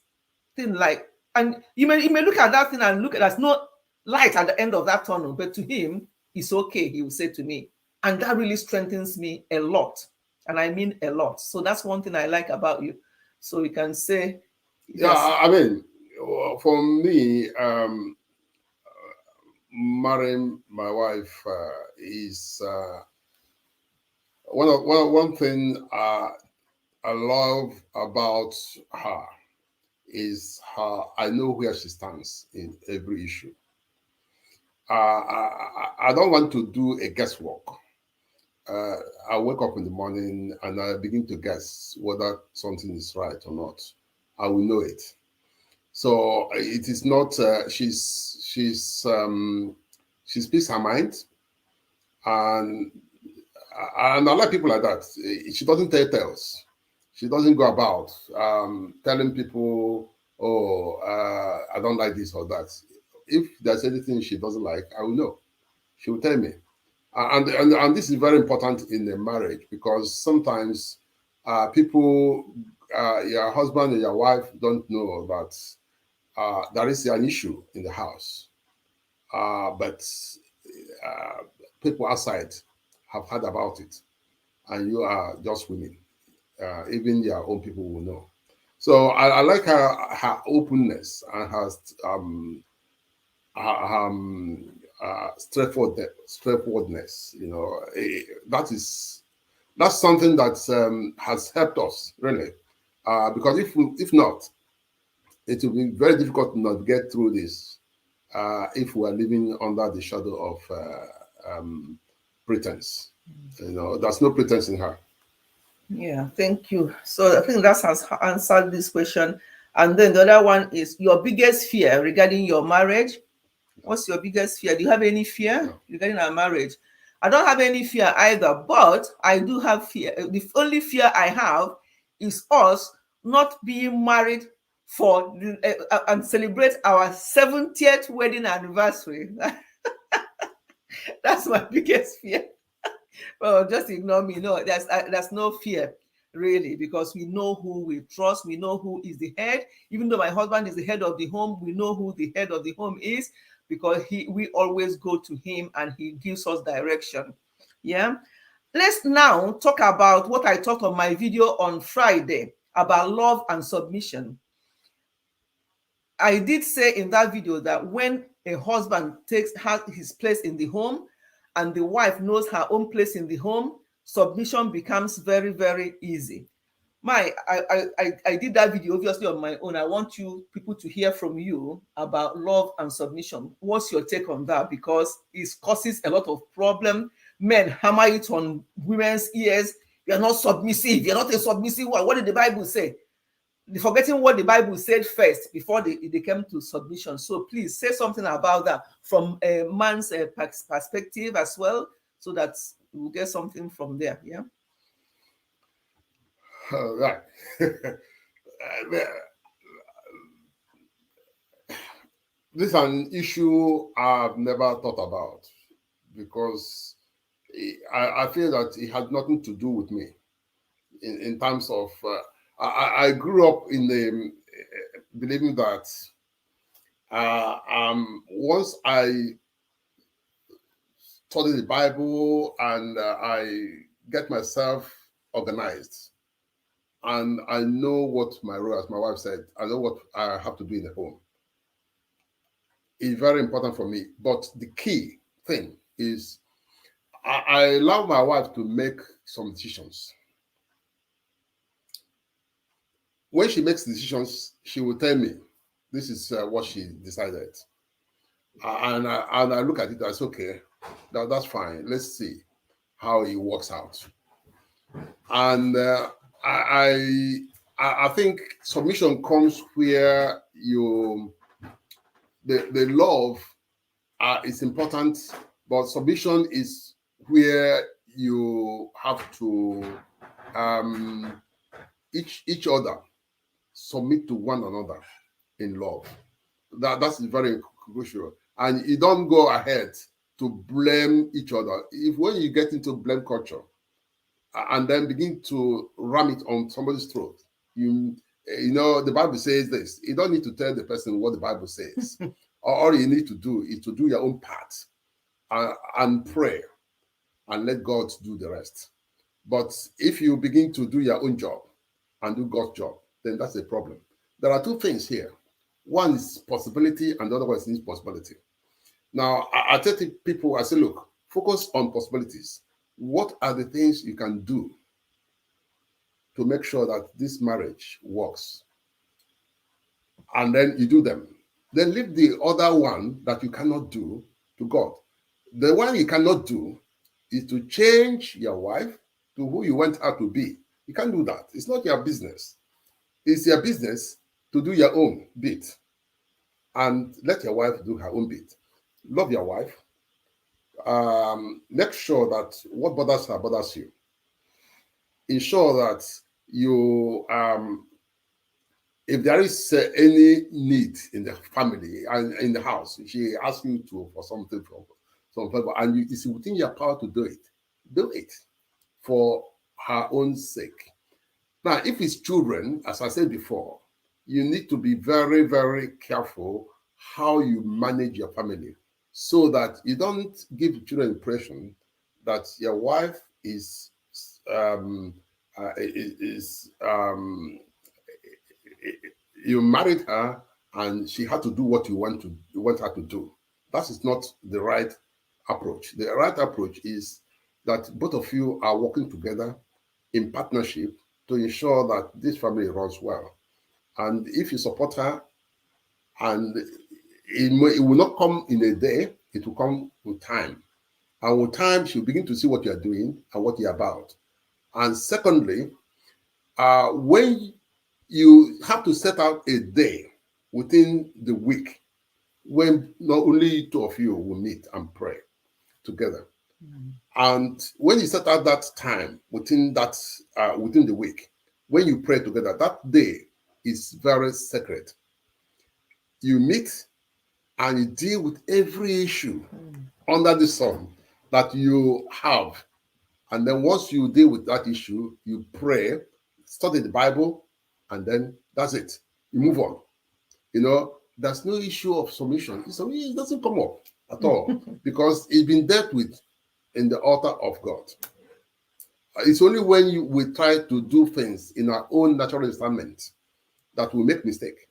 thing like, and you may look at that thing and look at there's no light at the end of that tunnel, but to him, it's okay, he will say to me. And that really strengthens me a lot. And I mean a lot. So that's one thing I like about you. So you can say, yes. Yeah, I mean, for me, marrying my wife is one thing I love about her is I know where she stands in every issue. I don't want to do a guesswork. I wake up in the morning and I begin to guess whether something is right or not. I will know it. So it is not. She speaks her mind, and I like people like that. She doesn't tell tales. She doesn't go about telling people, "Oh, I don't like this or that." If there's anything she doesn't like, I will know. She will tell me. And this is very important in a marriage, because sometimes people, your husband and your wife don't know that there is an issue in the house. But people outside have heard about it, and you are just winning. Even your own people will know. So I like her openness and her straightforwardness. That's something that has helped us really, because if not, it will be very difficult to navigate through this if we are living under the shadow of pretense. There's no pretense in her. Yeah, thank you. So I think that has answered this question. And then the other one is your biggest fear regarding your marriage. What's your biggest fear? Do you have any fear regarding our marriage? I don't have any fear either, but I do have fear. The only fear I have is us not being married for and celebrate our 70th wedding anniversary. That's my biggest fear. Well, just ignore me. No, there's no fear really, because we know who we trust. We know who is the head. Even though my husband is the head of the home, we know who the head of the home is, because we always go to him and he gives us direction. Yeah. Let's now talk about what I talked on my video on Friday about love and submission. I did say in that video that when a husband has his place in the home and the wife knows her own place in the home, submission becomes very, very easy. I did that video obviously on my own. I want you people to hear from you about love and submission. What's your take on that? Because it causes a lot of problem. Men hammer it on women's ears. You're not submissive. You're not a submissive one. What did the Bible say? Forgetting what the Bible said first before they came to submission. So please say something about that from a man's perspective as well, so that we'll get something from there. Yeah. Right. This is an issue I've never thought about, because I feel that it had nothing to do with me in terms of I grew up in the believing that once I study the Bible and I get myself organized, and I know what my role, as my wife said, I know what I have to do in the home. It's very important for me. But the key thing is I allow my wife to make some decisions. When she makes decisions, she will tell me, this is what she decided. And I look at it as, okay, that's fine. Let's see how it works out. And I think submission comes where the love is important, but submission is where you have to each other submit to one another in love. That's very crucial. And you don't go ahead to blame each other. When you get into blame culture and then begin to ram it on somebody's throat, you know, the Bible says this. You don't need to tell the person what the Bible says. All you need to do is to do your own part and pray and let God do the rest. But if you begin to do your own job and do God's job, then that's a problem. There are two things here. One is possibility and the other one is impossibility. Now, I tell people, I say, look, focus on possibilities. What are the things you can do to make sure that this marriage works? And then you do them. Then leave the other one that you cannot do to God. The one you cannot do is to change your wife to who you want her to be. You can't do that. It's not your business. It's your business to do your own bit and let your wife do her own bit. Love your wife. Make sure that what bothers her bothers you. Ensure that you, if there is any need in the family and in the house, she asks you for something from some people, and it's within your power to do it for her own sake. Now, if it's children, as I said before, you need to be very, very careful how you manage your family so that you don't give the children the impression that your wife you married her and she had to do what you want her to do. That is not the right approach. The right approach is that both of you are working together in partnership to ensure that this family runs well. And if you support her, and it will not come in a day, it will come with time. And with time, she'll begin to see what you're doing and what you're about. And secondly, when you have to set out a day within the week when not only two of you will meet and pray together. And when you set out that time within the week, when you pray together, that day is very sacred. You meet and you deal with every issue under the sun that you have. And then once you deal with that issue, you pray, study the Bible, and then that's it. You move on. There's no issue of submission. It doesn't come up at all because it's been dealt with in the altar of God. It's only when we try to do things in our own natural understanding that we make mistake.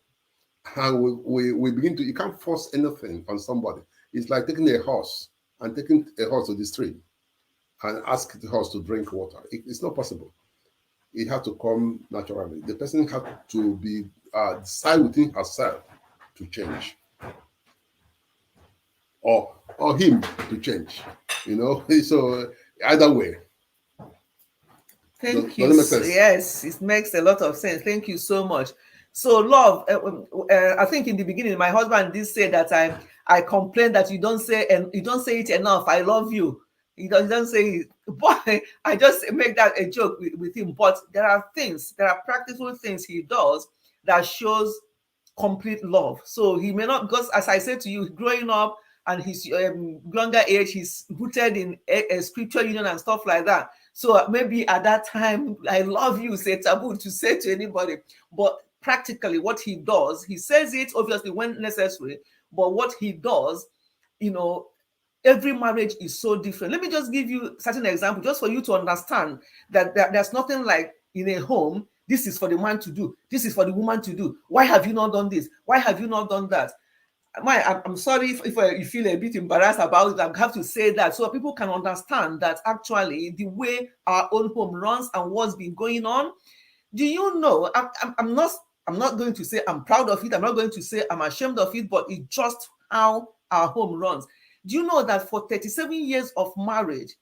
And we begin to, you can't force anything on somebody. It's like taking a horse to the stream and ask the horse to drink water. It's not possible. It has to come naturally. The person has to be decide within herself to change, or him to change. So either way. Thank you. Yes, it makes a lot of sense. Thank you so much. So, love, I think in the beginning, my husband did say that I complained that you don't say it enough. I love you. He doesn't say it. But I just make that a joke with him. But there are practical things he does that shows complete love. So he may not, because as I said to you, growing up and his younger age, he's rooted in a scripture union and stuff like that. So maybe at that time, I love you, say taboo to say to anybody. But practically what he does, he says it obviously when necessary, but what he does, every marriage is so different. Let me just give you certain examples just for you to understand that there's nothing like in a home, this is for the man to do, this is for the woman to do. Why have you not done this? Why have you not done that? I'm sorry if you feel a bit embarrassed about it. I have to say that so people can understand that actually the way our own home runs and what's been going on. Do you know, I'm not going to say I'm proud of it. I'm not going to say I'm ashamed of it, but it's just how our home runs. Do you know that for 37 years of marriage,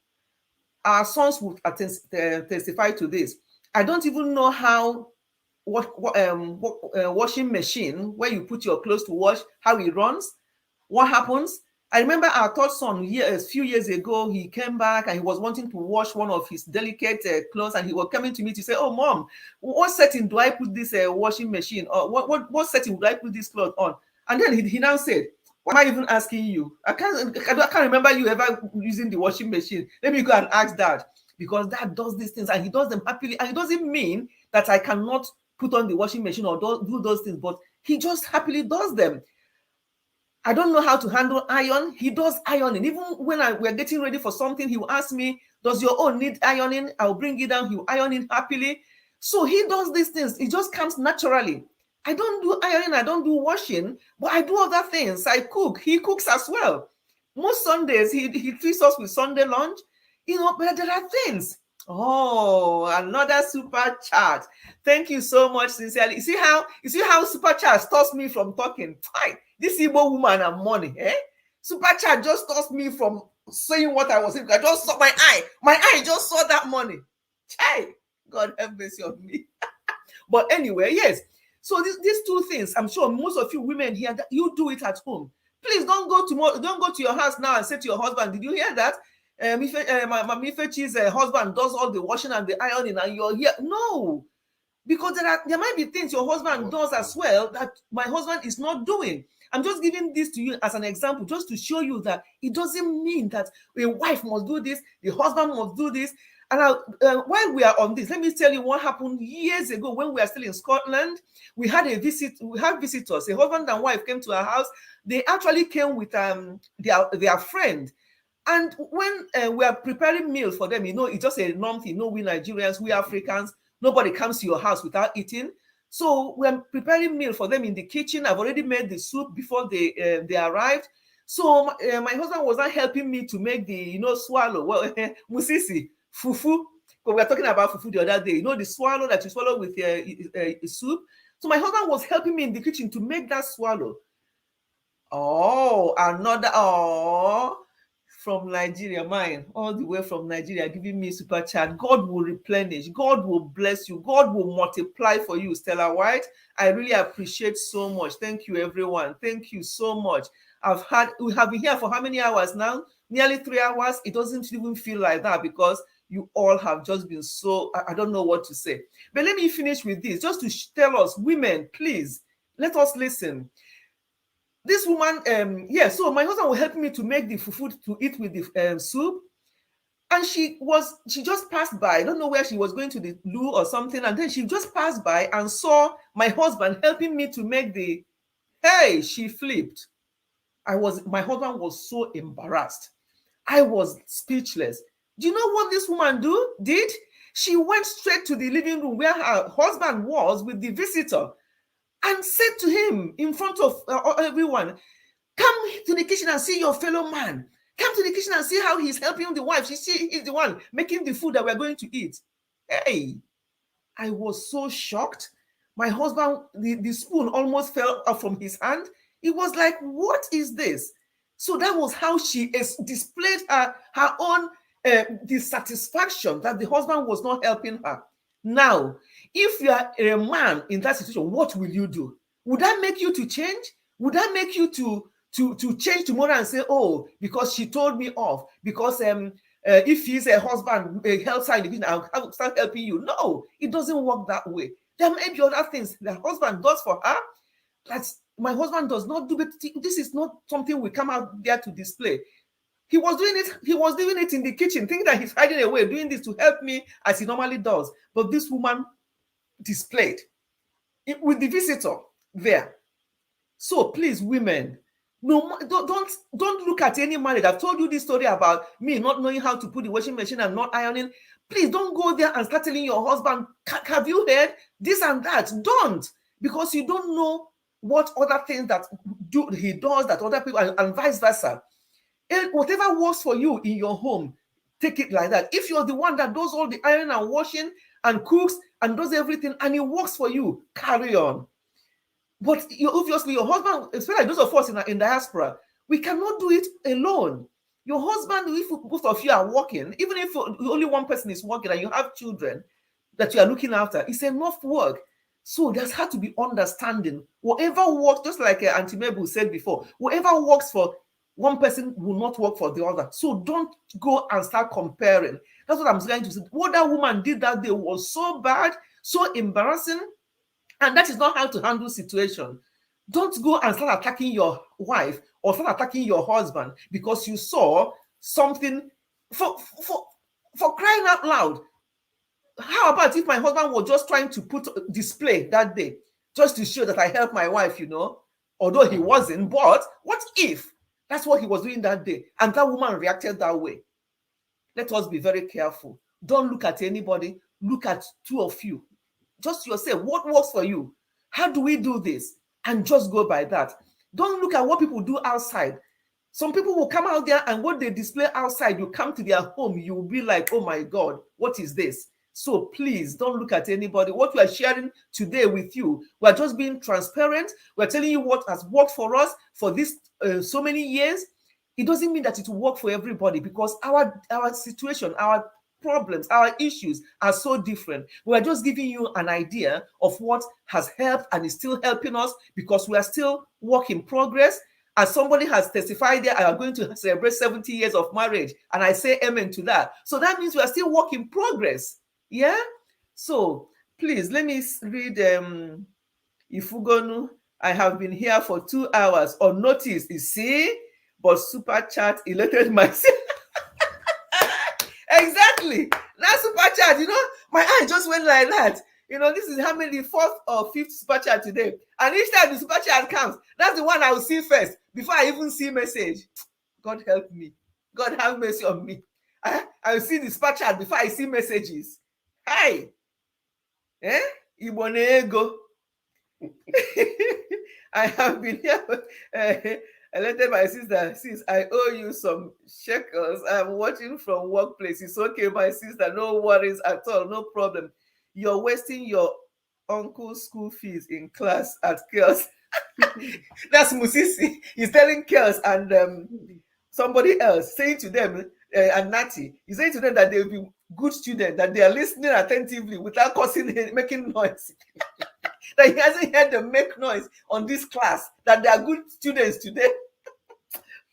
our sons would testify to this? I don't even know how washing machine where you put your clothes to wash, how it runs, what happens. I remember our third son a few years ago, he came back and he was wanting to wash one of his delicate clothes, and he was coming to me to say, "Oh, Mom, what setting do I put this washing machine, or what setting would I put this cloth on?" And then he now said, "Why am I even asking you? I can't remember you ever using the washing machine. Let me go and ask Dad, because Dad does these things and he does them happily, and it doesn't mean that I cannot put on the washing machine or do those things, but he just happily does them. I don't know how to handle iron. He does ironing. Even when we're getting ready for something, he will ask me, does your own need ironing? I'll bring it down. He will iron it happily. So he does these things. It just comes naturally. I don't do ironing. I don't do washing, but I do other things. I cook. He cooks as well. Most Sundays, he treats us with Sunday lunch. But there are things. Oh, another super chat. Thank you so much, sincerely. You see how super chat stops me from talking. Hi, this Igbo woman and money. Super chat just stops me from saying what I was saying. I just saw my eye just saw that money. Hi, God have mercy on me. But anyway, yes. So these two things, I'm sure most of you women here, you do it at home. Please don't go to your house now and say to your husband, did you hear that? Mifechi's husband does all the washing and the ironing, and you're here. No, because there might be things your husband does as well that my husband is not doing. I'm just giving this to you as an example, just to show you that it doesn't mean that a wife must do this, the husband must do this. And while we are on this, let me tell you what happened years ago when we were still in Scotland. We had visitors. A husband and wife came to our house. They actually came with their friend. And when we are preparing meals for them, it's just a norm thing. We Nigerians, we Africans, nobody comes to your house without eating. So we're preparing meal for them in the kitchen. I've already made the soup before they arrived. So my husband was not helping me to make the, swallow. Well, musisi, fufu. But we were talking about fufu the other day. The swallow that you swallow with soup. So my husband was helping me in the kitchen to make that swallow. from Nigeria, mine, all the way from Nigeria, giving me super chat. God will replenish. God will bless you. God will multiply for you, Stella White. I really appreciate so much. Thank you, everyone. Thank you so much. We have been here for how many hours now? Nearly 3 hours. It doesn't even feel like that because you all have just been so, I don't know what to say. But let me finish with this, just to tell us, women, please, let us listen. This woman, so my husband will help me to make the food to eat with the soup. And she just passed by. I don't know where she was going, to the loo or something. And then she just passed by and saw my husband helping me to make hey, she flipped. My husband was so embarrassed. I was speechless. Do you know what this woman did? She went straight to the living room where her husband was with the visitor and said to him in front of everyone, come to the kitchen and see your fellow man. Come to the kitchen and see how he's helping the wife. He's the one making the food that we're going to eat. Hey, I was so shocked. My husband, the spoon almost fell off from his hand. It was like, what is this? So that was how she displayed her own dissatisfaction that the husband was not helping her. Now, if you are a man in that situation, what will you do? Would that make you to change? Would that make you to change tomorrow and say, oh, because she told me off, because if he's a husband, helps her in the business, I'll start helping you. No, it doesn't work that way. There may be other things the husband does for her that my husband does not do. But this is not something we come out there to display. He was doing it in the kitchen, thinking that he's hiding away, doing this to help me as he normally does. But this woman displayed it with the visitor there. So please, women, no, don't look at any marriage. I've told you this story about me not knowing how to put the washing machine and not ironing. Please don't go there and start telling your husband, have you heard this and that? Don't, because you don't know what other things that he does that other people, and vice versa. Whatever works for you in your home, take it like that. If you're the one that does all the ironing and washing and cooks and does everything and it works for you, carry on. But obviously your husband, especially those of us in diaspora, we cannot do it alone. Your husband, if both of you are working, even if only one person is working and you have children that you are looking after, it's enough work. So there's had to be understanding. Whatever works, just like Auntie Mabel said before, whatever works for one person will not work for the other. So don't go and start comparing. That's what I'm trying to say. What that woman did that day was so bad, so embarrassing, and that is not how to handle situation. Don't go and start attacking your wife or start attacking your husband because you saw something. For crying out loud. How about if my husband was just trying to put display that day just to show that I helped my wife, although he wasn't, but what if that's what he was doing that day and that woman reacted that way? Let us be very careful. Don't look at anybody. Look at two of you. Just yourself. What works for you? How do we do this? And just go by that. Don't look at what people do outside. Some people will come out there and what they display outside, you come to their home, you will be like, oh my God, what is this? So please don't look at anybody. What we are sharing today with you, we're just being transparent. We're telling you what has worked for us for this so many years. It doesn't mean that it will work for everybody because our situation, our problems, our issues are so different. We're just giving you an idea of what has helped and is still helping us because we are still work in progress. As somebody has testified there, I am going to celebrate 70 years of marriage, and I say amen to that. So that means we are still work in progress. Yeah? So please, let me read Ifugonu. I have been here for 2 hours unnoticed, you see, but super chat elated myself. Exactly. That super chat, my eye just went like that. This is how many, 4th or 5th super chat today. And each time the super chat comes, that's the one I will see first before I even see message. God help me. God have mercy on me. I will see the super chat before I see messages. Hi. Ibonego. I have been here. I letted my sister, sis, I owe you some shekels. I'm watching from workplace. It's okay, my sister. No worries at all. No problem. You're wasting your uncle's school fees in class at Chaos. That's Musisi. He's telling Chaos. And somebody else saying to them, and Natty, he's saying to them that they'll be good students, that they are listening attentively without causing, making noise. That he hasn't heard them make noise on this class, that they are good students today.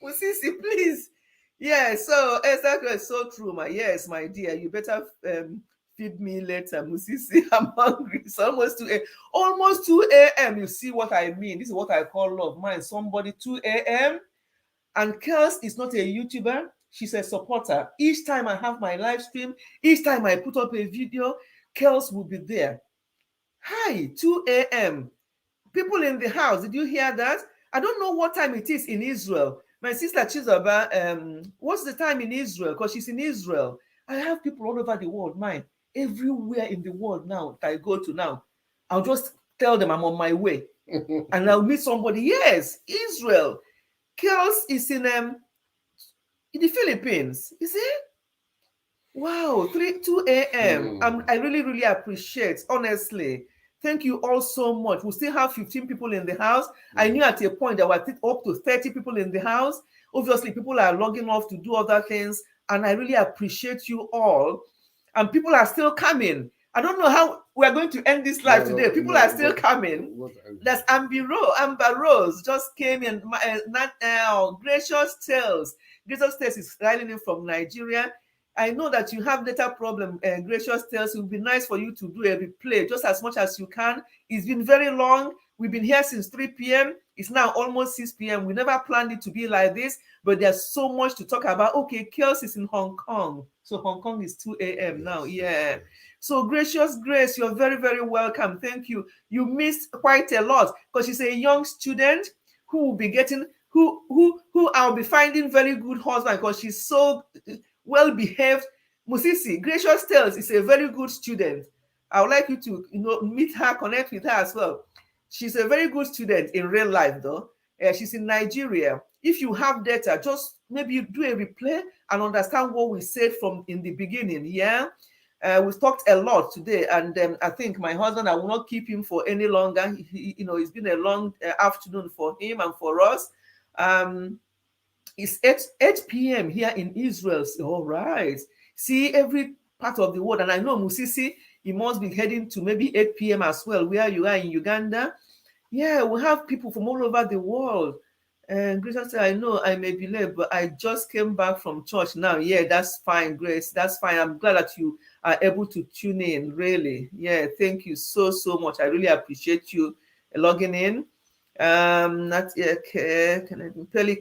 Musisi, please. Yeah, so exactly, it's so true, my yes, my dear. You better feed me later, Musisi. I'm hungry. It's almost 2 a.m. Almost 2 a.m. You see what I mean? This is what I call love. Mine, somebody 2 a.m. And Kels is not a YouTuber. She's a supporter. Each time I have my live stream, each time I put up a video, Kels will be there. Hi, 2 a.m. People in the house, did you hear that? I don't know what time it is in Israel. My sister Chizoba, what's the time in Israel? Because she's in Israel. I have people all over the world, mine, everywhere in the world now that I go to now. I'll just tell them I'm on my way. And I'll meet somebody. Yes, Israel. Kels is in the Philippines. You see? Wow, 2 a.m. I really, really appreciate, honestly. Thank you all so much. We still have 15 people in the house. I knew at a point there were up to 30 people in the house. Obviously, people are logging off to do other things, and I really appreciate you all. And people are still coming. I don't know how we're going to end this live today. People are still coming. That's Amber Rose just came in. Gracious Tales. Gracious Tales is dialing in from Nigeria. I know that you have data problem, Gracious Tales. It would be nice for you to do a replay just as much as you can. It's been very long. We've been here since 3 p.m. It's now almost 6 p.m. We never planned it to be like this, but there's so much to talk about. Okay, Kels is in Hong Kong. So Hong Kong is 2 a.m. now. Yeah. So Gracious Grace, you're very, very welcome. Thank you. You missed quite a lot because she's a young student who will be getting, who I'll be finding very good husband because she's so well-behaved. Musisi, Gracious Tales is a very good student. I would like you to, meet her, connect with her as well. She's a very good student in real life, though. She's in Nigeria. If you have data, just maybe do a replay and understand what we said from in the beginning. Yeah, we talked a lot today, and I think my husband, I will not keep him for any longer. It's been a long afternoon for him and for us. It's 8 p.m. here in Israel. All right. See, every part of the world, and I know Musisi, you must be heading to maybe 8 p.m. as well, where you are in Uganda. Yeah, we have people from all over the world. And Grace said, I know I may be late, but I just came back from church now. Yeah, that's fine, Grace. That's fine. I'm glad that you are able to tune in, really. Yeah, thank you so, so much. I really appreciate you logging in. Not Pelly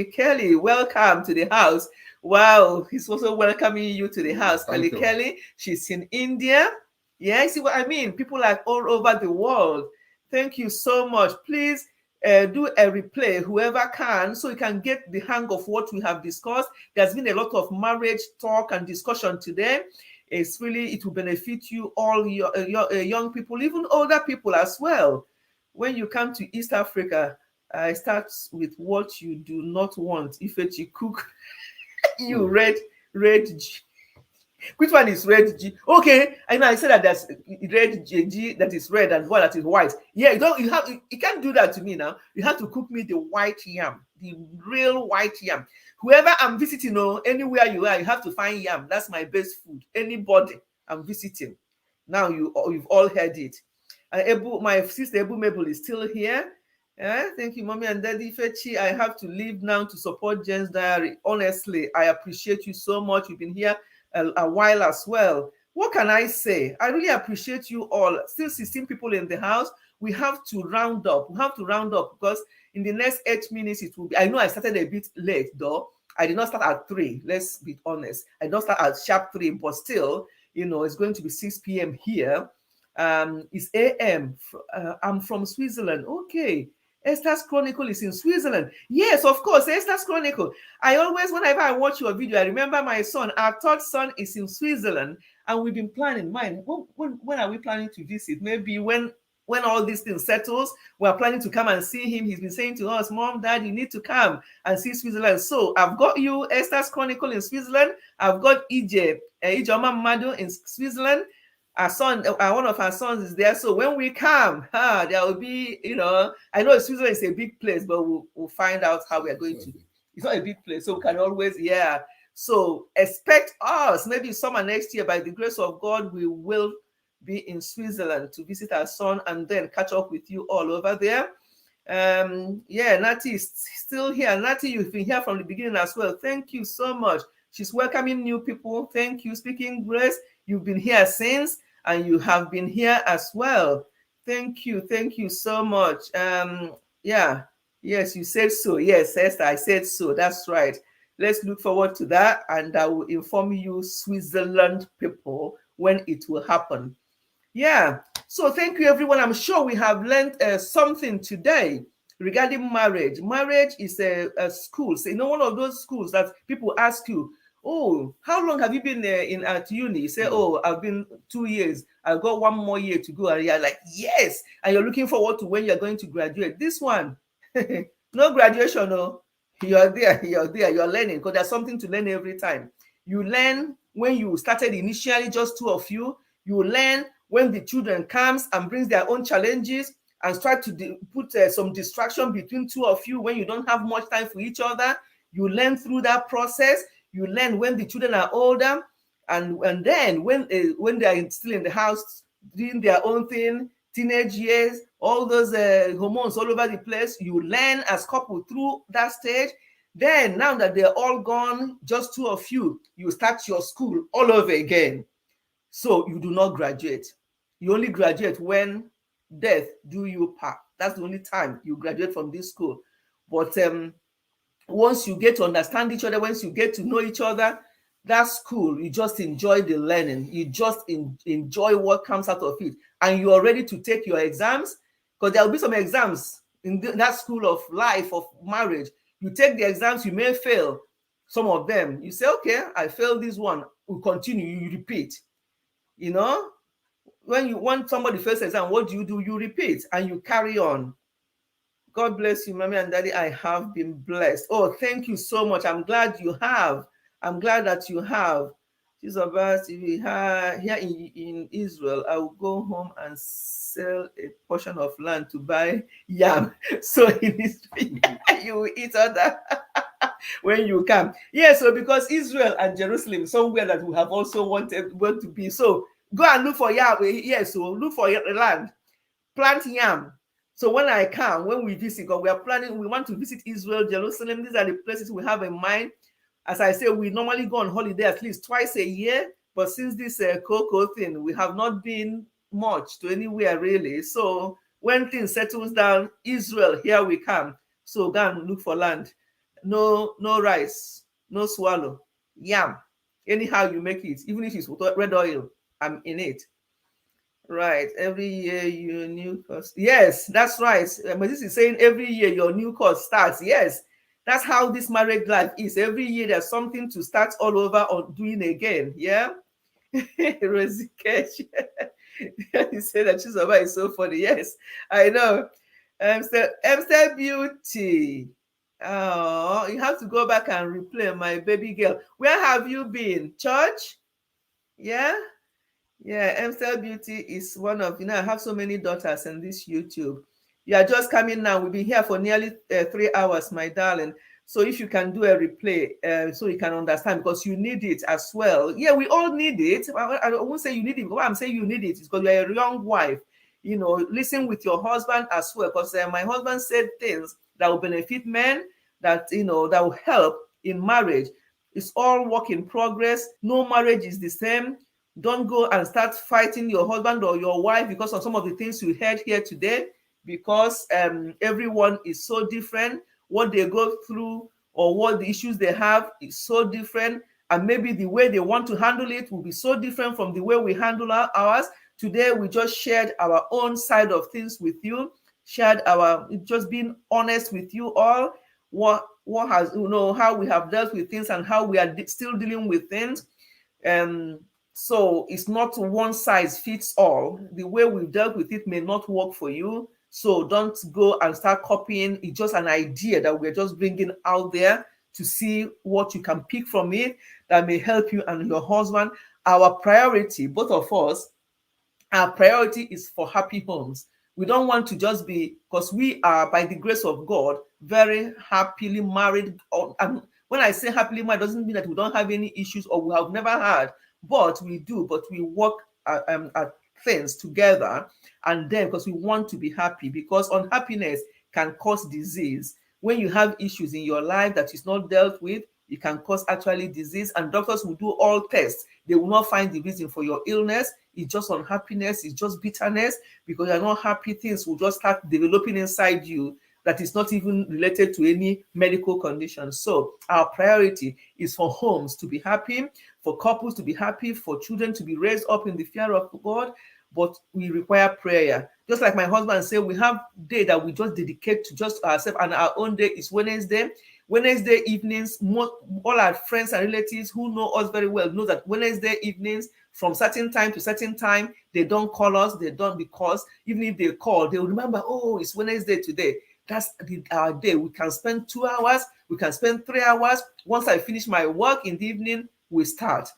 Kelly, welcome to the house. Wow, he's also welcoming you to the house. Pelly Kelly, she's in India. Yeah, see what I mean? People are all over the world. Thank you so much. Please do a replay, whoever can, so you can get the hang of what we have discussed. There's been a lot of marriage talk and discussion today. It will benefit you all, your young people, even older people as well. When you come to East Africa, it starts with what you do not want. If you cook, you red G. Which one is red G? Okay, I know I said that there's red G that is red and one that is white. Yeah, you can't do that to me now. You have to cook me the white yam, the real white yam. Whoever I'm visiting, or anywhere you are, you have to find yam. That's my best food. Anybody I'm visiting. Now you've all heard it. My sister Ebu Mabel is still here. Thank you, Mommy and Daddy Fechi. I have to leave now to support Jen's diary. Honestly, I appreciate you so much. You've been here a while as well. What can I say? I really appreciate you all. Still 16 people in the house. We have to round up. We have to round up because in the next 8 minutes it will be. I know I started a bit late though. I did not start at 3. Let's be honest. I did not start at sharp 3, but still, it's going to be 6 p.m. here. It's a.m. I'm from Switzerland. Okay. Esther's Chronicle is in Switzerland. Yes, of course, Esther's Chronicle. Whenever I watch your video, I remember my son. Our third son is in Switzerland, and we've been planning. When are we planning to visit? Maybe when all these things settles, we're planning to come and see him. He's been saying to us, Mom, Dad, you need to come and see Switzerland. So I've got you, Esther's Chronicle in Switzerland. I've got Ijeoma Madu in Switzerland. Our son, one of our sons is there. So when we come, there will be, I know Switzerland is a big place, but we'll find out how we are going to. It's not a big place, so we can always, yeah. So expect us, maybe summer next year, by the grace of God, we will be in Switzerland to visit our son and then catch up with you all over there. Yeah, Nati is still here. Nati, you've been here from the beginning as well. Thank you so much. She's welcoming new people. Thank you. Speaking Grace, you've been here since, and you have been here as well. Thank you. Thank you so much. Yeah. Yes, you said so. Yes, Esther, I said so. That's right. Let's look forward to that, and I will inform you, Switzerland people, when it will happen. Yeah. So thank you, everyone. I'm sure we have learned something today regarding marriage. Marriage is a school. So, one of those schools that people ask you, oh, how long have you been at uni? You say, oh, I've been 2 years. I've got 1 more year to go. And you're like, yes. And you're looking forward to when you're going to graduate. This one, no graduation, no. You're there, you're learning, because there's something to learn every time. You learn when you started initially, just 2 of you. You learn when the children comes and brings their own challenges and start to put some distraction between 2 of you when you don't have much time for each other. You learn through that process. You learn when the children are older, and then when they are still in the house doing their own thing, teenage years, all those hormones all over the place. You learn as couple through that stage. Then now that they're all gone, just 2 of you, you start your school all over again. So you do not graduate. You only graduate when death do you part. That's the only time you graduate from this school. But once you get to understand each other, once you get to know each other, that school, you just enjoy the learning. You just enjoy what comes out of it. And you are ready to take your exams, because there will be some exams in that school of life, of marriage. You take the exams, you may fail some of them. You say, okay, I failed this one. We continue, you repeat. When somebody fails exam, what do? You repeat and you carry on. God bless you, Mommy and Daddy. I have been blessed. Oh, thank you so much. I'm glad you have. I'm glad that you have. She's about to be here in Israel. I will go home and sell a portion of land to buy yam. So you will eat other when you come. Yeah, so because Israel and Jerusalem, somewhere that we have also want to be. So go and look for yam. Yes, so look for land. Plant yam. So when we visit, because we want to visit Israel, Jerusalem. These are the places we have in mind. As I say, we normally go on holiday at least twice a year. But since this cocoa thing, we have not been much to anywhere really. So when things settles down, Israel, here we come. So go and look for land. No rice, no swallow, yam. Anyhow you make it, even if it's with red oil, I'm in it. Right. Every year your new course. Yes, that's right. This is saying every year your new course starts. Yes, that's how this marriage life is. Every year there's something to start all over or doing again. Yeah. Rosikesh. You say that Chizoba is so funny. Yes, I know. Amstel Beauty. Oh, you have to go back and replay my baby girl. Where have you been? Church? Yeah. Yeah, Amstel Beauty is one of, I have so many daughters in this YouTube. You are just coming now. We've been here for nearly 3 hours, my darling. So if you can do a replay, so you can understand, because you need it as well. Yeah, we all need it. I won't say you need it. What I'm saying you need it is because you're a young wife. Listen with your husband as well, because my husband said things that will benefit men, that that will help in marriage. It's all work in progress. No marriage is the same. Don't go and start fighting your husband or your wife because of some of the things you heard here today, because everyone is so different. What they go through or what the issues they have is so different. And maybe the way they want to handle it will be so different from the way we handle ours. Today, we just shared our own side of things with you, just being honest with you all, what has, how we have dealt with things and how we are still dealing with things. So it's not one size fits all. The way we've dealt with it may not work for you. So don't go and start copying. It's just an idea that we're just bringing out there to see what you can pick from it that may help you and your husband. Our priority, both of us, our priority is for happy homes. We don't want to just be, because we are, by the grace of God, very happily married. And when I say happily married, doesn't mean that we don't have any issues or we have never had, but we do. But we work at things together, and then because we want to be happy, because unhappiness can cause disease. When you have issues in your life that is not dealt with, it can cause actually disease, and doctors will do all tests. They will not find the reason for your illness. It's just unhappiness, it's just bitterness. Because you're not happy, things will just start developing inside you that is not even related to any medical condition. So our priority is for homes to be happy, for couples to be happy, for children to be raised up in the fear of God. But we require prayer. Just like my husband said, we have day that we just dedicate to just ourselves, and our own day is Wednesday. Wednesday evenings, all our friends and relatives who know us very well know that Wednesday evenings, from certain time to certain time, they don't call us. They don't, because even if they call, they'll remember, oh, it's Wednesday today. That's our day. We can spend 2 hours. We can spend 3 hours. Once I finish my work in the evening, we start.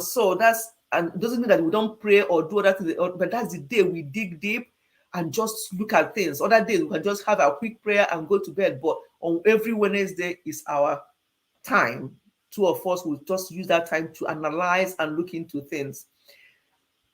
So that's, and it doesn't mean that we don't pray or do that, but that's the day we dig deep and just look at things. Other days we can just have a quick prayer and go to bed. But on every Wednesday is our time. Two of us will just use that time to analyze and look into things.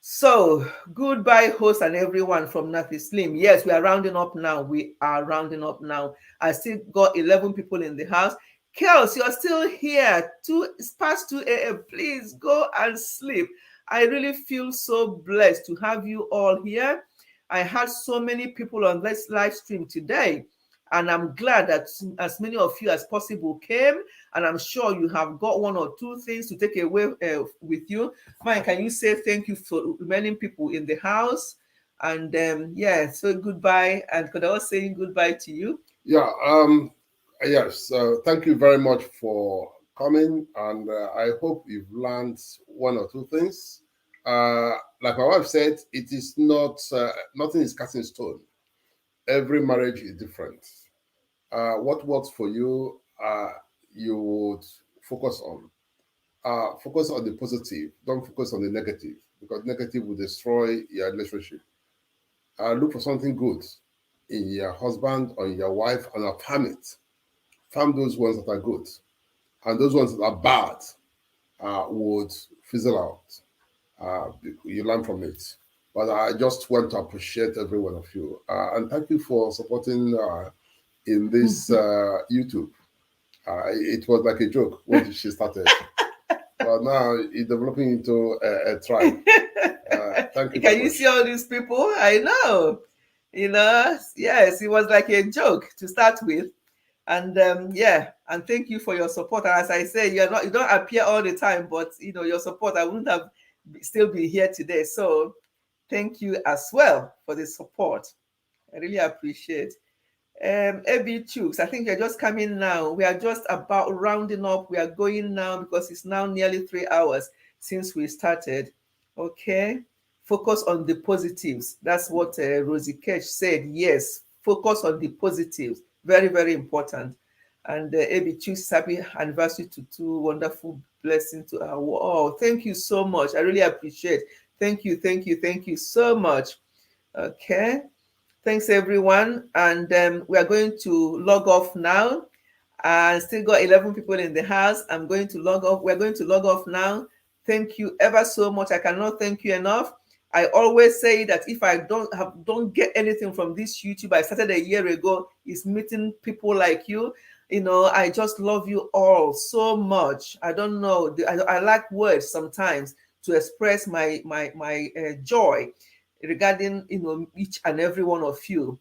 So goodbye, host and everyone from Nathy Slim. Yes, we are rounding up now. We are rounding up now. I still got 11 people in the house. Kels, you're still here. It's past 2 a.m. Please go and sleep. I really feel so blessed to have you all here. I had so many people on this live stream today, and I'm glad that as many of you as possible came, and I'm sure you have got 1 or 2 things to take away with you. Mike, can you say thank you for remaining people in the house? And so goodbye. And could I also say goodbye to you? Yeah, yes, thank you very much for coming, and I hope you've learned 1 or 2 things. Like my wife said, it is not, nothing is cast in stone. Every marriage is different. What works for you, you would focus on. Focus on the positive. Don't focus on the negative, because negative will destroy your relationship. Look for something good in your husband or in your wife, and affirm it. Farm those ones that are good, and those ones that are bad would fizzle out. You learn from it. But I just want to appreciate every one of you, and thank you for supporting in this YouTube. It was like a joke when she started, but now it's developing into a tribe. Thank you. Can you see all these people? I know. Yes, it was like a joke to start with. And and thank you for your support. And as I say, you don't appear all the time, but your support, I wouldn't have still be here today. So thank you as well for the support. I really appreciate. AB Chooks, I think you're just coming now. We are just about rounding up. We are going now because it's now nearly 3 hours since we started. Okay. Focus on the positives. That's what Rosie Ketch said. Yes, focus on the positives. Very, very important. And AB Chooks, happy anniversary to 2 wonderful blessings to our oh, thank you so much. I really appreciate. Thank you, thank you, thank you so much. Okay. Thanks, everyone. And we are going to log off now. I still got 11 people in the house. I'm going to log off. We're going to log off now. Thank you ever so much. I cannot thank you enough. I always say that if I don't get anything from this YouTube, I started a year ago, is meeting people like you. I just love you all so much. I don't know. I lack words sometimes to express my joy regarding each and every one of you.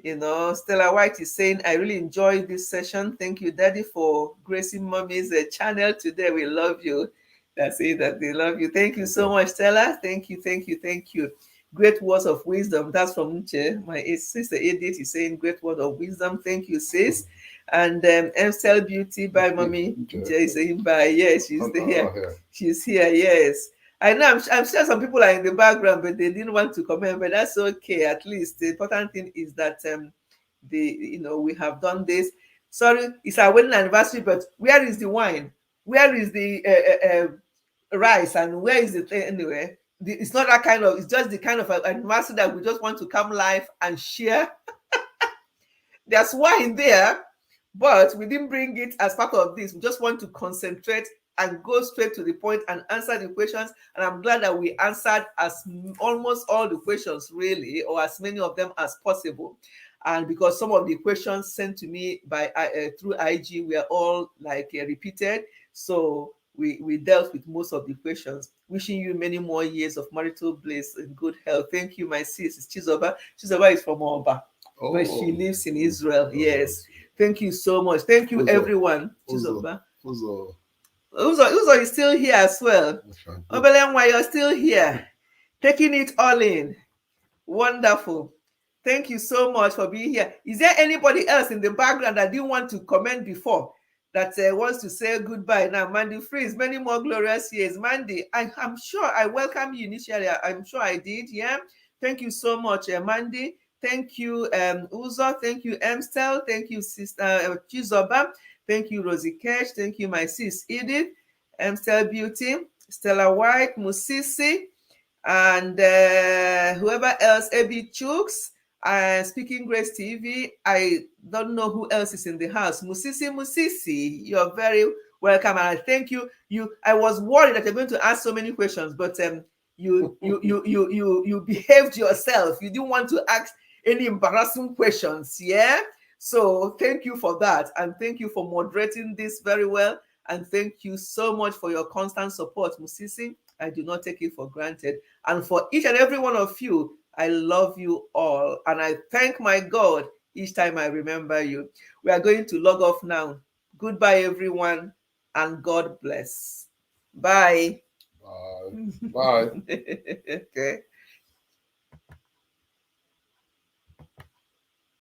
Stella White is saying, I really enjoyed this session. Thank you, Daddy, for gracing Mommy's channel today. We love you. That's it, that they love you. Thank you so much, Stella. Thank you, thank you, thank you. Great words of wisdom. That's from Uche. My sister Edith is saying great word of wisdom. Thank you, sis. And MSL Beauty by Mommy Jay saying bye. Yes, she's here. She's here, yes. I know I'm sure some people are in the background, but they didn't want to comment, but that's okay. At least the important thing is that we have done this. Sorry, it's our wedding anniversary, but where is the wine? Where is the rice? And where is the thing anyway? it's not that kind of, it's just the kind of anniversary that we just want to come live and share. There's wine there, but we didn't bring it as part of this. We just want to concentrate and go straight to the point and answer the questions. And I'm glad that we answered almost all the questions, really, or as many of them as possible. And because some of the questions sent to me by through IG were all like repeated, so we dealt with most of the questions. Wishing you many more years of marital bliss and good health. Thank you, my sis. It's Chizoba. Chizoba is from Oba, but she lives in Israel. Yes. Thank you so much. Thank you, everyone. Chizoba. Uzo is still here as well. Obelenwa, you're still here, taking it all in. Wonderful. Thank you so much for being here. Is there anybody else in the background that didn't want to comment before, that wants to say goodbye now? Mandy Freeze, many more glorious years. Mandy, I'm sure I welcomed you initially. I'm sure I did. Yeah. Thank you so much, Mandy. Thank you, Uzo. Thank you, Emstel. Thank you, Sister Chizoba. Thank you, Rosie Kesh. Thank you, my sis Edith, Emstel Beauty, Stella White, Musisi, and whoever else, Abby Chooks, Speaking Grace TV. I don't know who else is in the house. Musisi, you're very welcome, and I thank you. I was worried that you're going to ask so many questions, but you behaved yourself. You didn't want to ask any embarrassing questions. Yeah. So thank you for that, and thank you for moderating this very well, and thank you so much for your constant support, Musisi. I do not take it for granted. And for each and every one of you, I love you all, and I thank my God each time I remember you. We are going to log off now. Goodbye, everyone, and God bless. Bye. Bye. Okay.